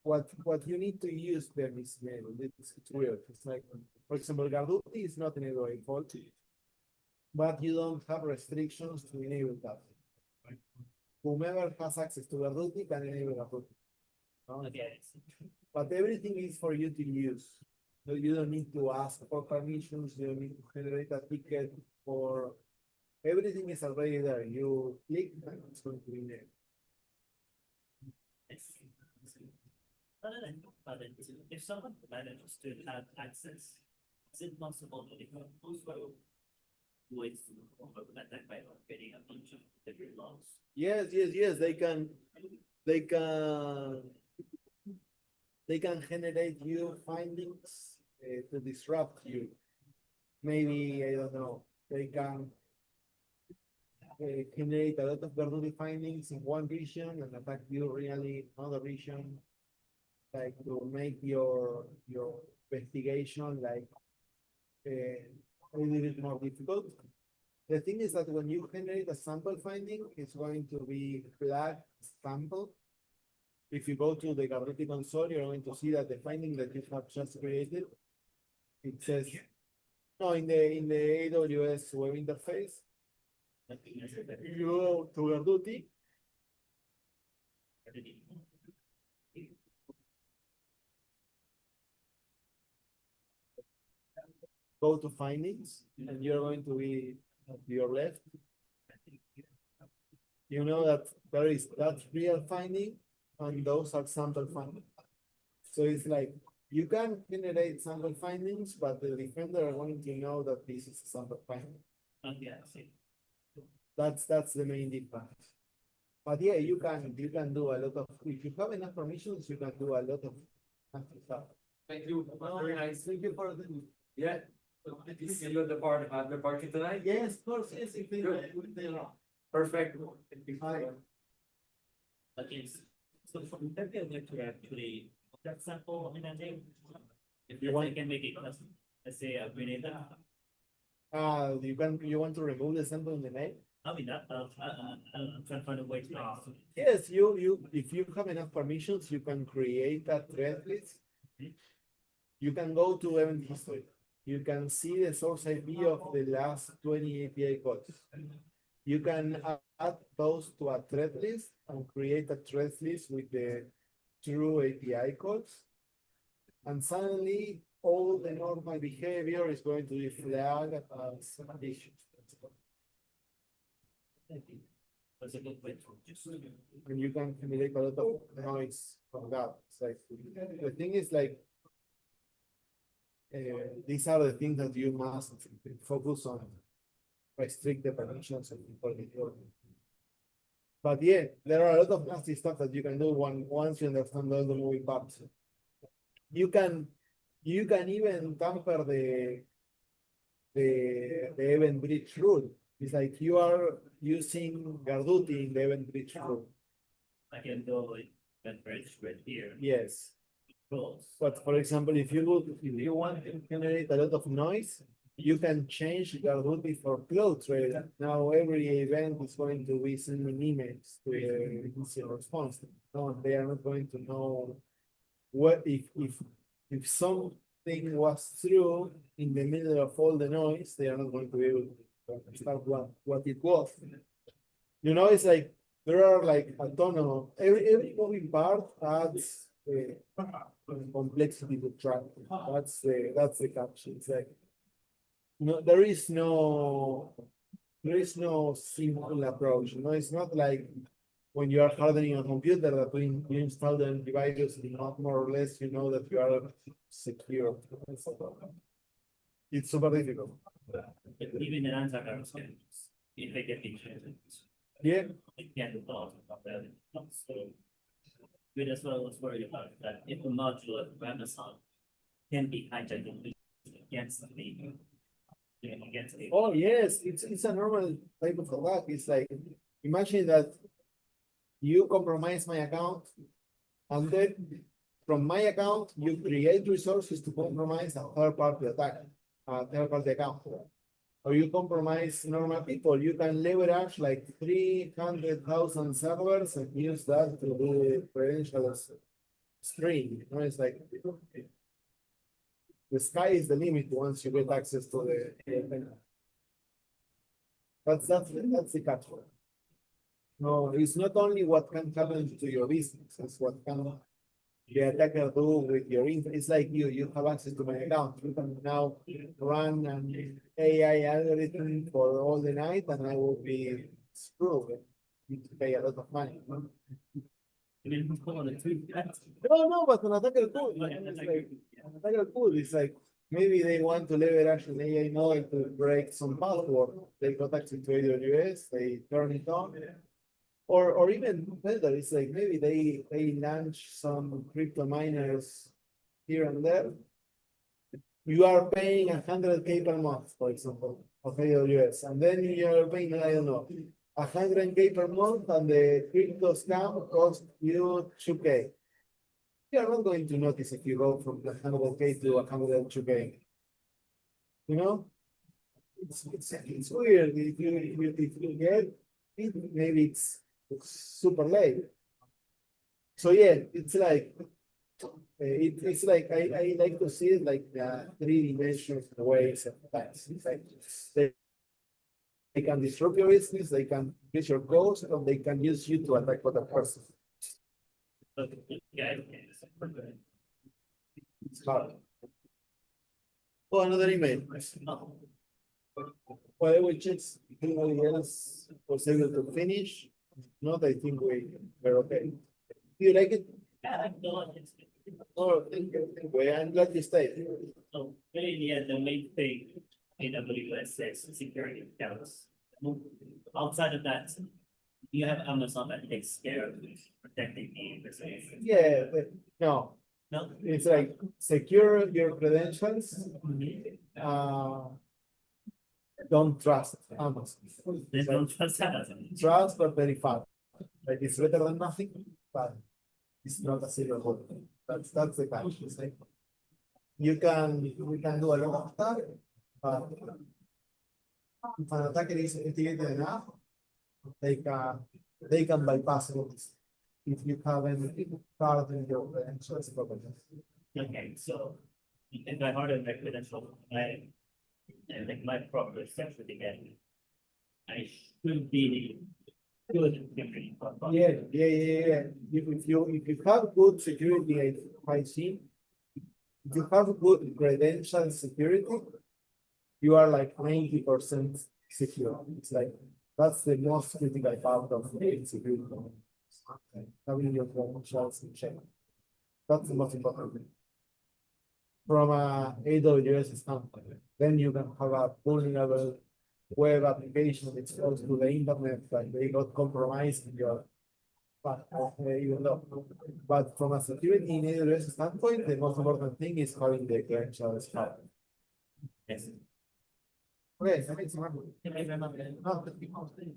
what you need to use them is enabled. It's weird. It's like, for example, Garduti is not enabled by default, but you don't have restrictions to enable that. Whomever has access to Garduti can enable Garduti. No? Okay. But everything is for you to use. So you don't need to ask for permissions, you don't need to generate a ticket for everything is already there. You click and it's going to be there. If someone manages to have access, is it possible to ways to attack by getting a bunch of different logs? Yes. They can generate you findings to disrupt you. Maybe, I don't know, they can generate a lot of Bernoulli findings in one region and attack you really in another region, like to make your investigation like a little bit more difficult. The thing is that when you generate a sample finding, it's going to be flagged sample. If you go to the Garduti console, you're going to see that the finding that you have just created, it says, no, in the AWS web interface, you go to Garduti, go to findings, and you're going to be at your left. You know that that's real finding, and those are sample findings. So it's like you can generate sample findings, but the defender are going to know that this is a sample finding. Okay, I see. That's the main difference. But yeah, you can do a lot of, if you have enough permissions, you can do a lot of stuff. Thank you. Very nice. Thank you for the, yeah. This is the party tonight? Yes, of course, yes, if they Perfect. Okay, so from that, I'd like to actually, that sample in a name. If you want, I can make it custom, let's say a grenade. You want to remove the sample in the name? I mean, I'm trying to find a way to. Yes, if you have enough permissions, you can create a thread list. You can go to event history. You can see the source IP of the last 20 API calls. You can add those to a thread list and create a thread list with the true API calls. And suddenly all the normal behavior is going to be flagged as an issue. That's a good way to just. And you can accumulate a lot of noise from that. It's like, the thing is like, these are the things that you must focus on. Restrict the permissions of people. But yeah, there are a lot of nasty stuff that you can do once you understand all the moving parts. You can even tamper the event bridge rule. It's like you are using Garduti in the event bridge rule. I can go and bridge right here. Yes. Rules. But for example, if you want to generate a lot of noise, you can change Garduti for cloud trail. Now every event is going to be sending emails to the incident response. No, they are not going to know what if something was true in the middle of all the noise, they are not going to be able to understand what it was. You know, it's like there are like a ton of every moving part adds complexity to track. That's the catch. It's like no, there is no simple approach. You know, it's not like when you are hardening a computer that when you install the antivirus, more or less you know that you are secure. It's super difficult. Even in antivirus games, if they get infected, Yeah, it can't do all of that. So, we as well was worried about that if a module of Amazon can be hijacked against the against the. oh yes, it's a normal type of attack. It's like imagine that you compromise my account, and then from my account you create resources to compromise a third party attack, a third party account. Or you compromise normal people, you can leverage like 300,000 servers and use that to do credentials string. You know, it's like the sky is the limit once you get access to the that's the catch. No, it's not only what can happen to your business, it's what can the attacker do with your info. It's like you have access to my account. You can now run an AI algorithm for all the night and I will be screwed. You need to pay a lot of money. No, no, but an attacker could. It's like, an attacker could. It's like maybe they want to leverage an AI model to break some password. They got access to AWS, they turn it on. Or even better, it's like maybe they launch some crypto miners here and there. You are paying 100K per month, for example, of AWS, and then you are paying, I don't know, 100K per month, and the crypto scam costs you 2K. You are not going to notice if you go from 100K to 102K. You know, it's weird if you get it, maybe it's super late. So yeah, it's like it's like I like to see it like three-dimensional ways of attacks. It's like they can disrupt your business, they can increase your goals, and they can use you to attack other person. It's hard. Oh, another email. Well, I will check if anybody else was able to finish. Not, I think we're okay. Do you like it? Yeah, I feel like it's. Oh, thank you. Anyway, I'm glad you stayed. So really, yeah, the main thing AWS is security accounts. Outside of that, you have Amazon that takes care of protecting the business. Yeah, but no, No, it's like secure your credentials. Don't trust Amazon. they don't trust Amazon. Trust but verify. Like it's better than nothing, but it's not a silver bullet. That's the catch. It's like we can do a lot of stuff, but if an attacker is sophisticated enough, they can bypass it if you haven't hardened your credentials properly. Okay, so if I harden my credential, I think my proper security again, I should be good at security. Yeah. If you have good security, I see. If you have good credential security, you are like 90% secure. It's like, that's the most critical part of security. Having your credentials in check. That's the most important thing. From a AWS standpoint, then you can have a vulnerable web application exposed to the internet, like they got compromised in your, but even though, but from a security in AWS standpoint, the most important thing is having the credentials. Yes. Okay, that makes sense. Thank you very much. No, that's because they-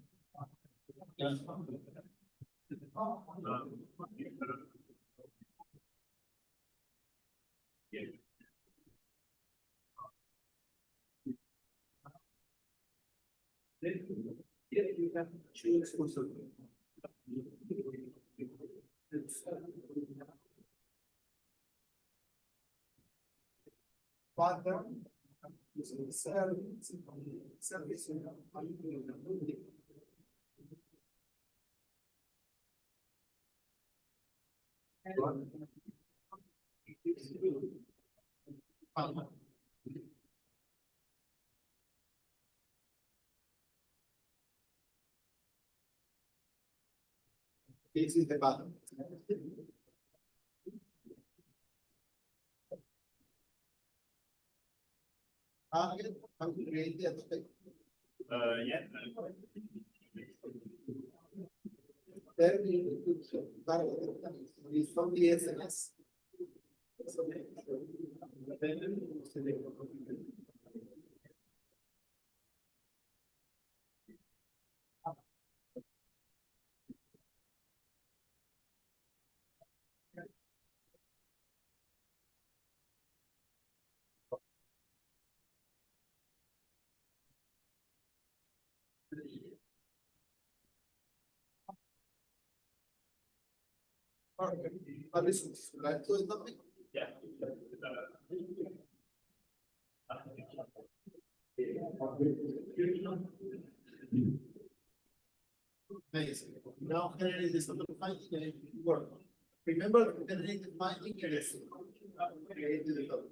You can choose also. Partner. This is the button. How to create the aspect. Yeah. There is from the SMS. Yeah. Nice. Now generate this other finding and it will work. Remember to generate the finding and it's create the result.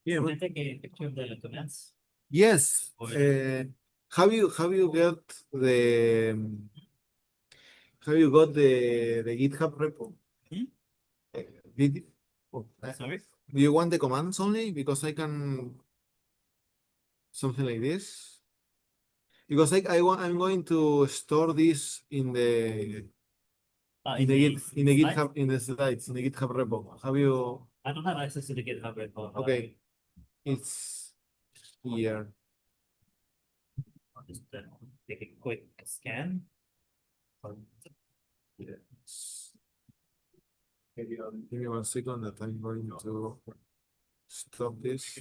Yeah. Can I take a picture of the commands? Yes, have you got the GitHub repo? Hmm? Did, Sorry? do you want the commands only? Because I can something like this. Because I'm going to store this in the slides? GitHub, in the slides, in the GitHub repo. Have you, I don't have access to the GitHub repo. okay, it's here. I'll just take a quick scan. Yes. Give me 1 second that I'm going to stop this.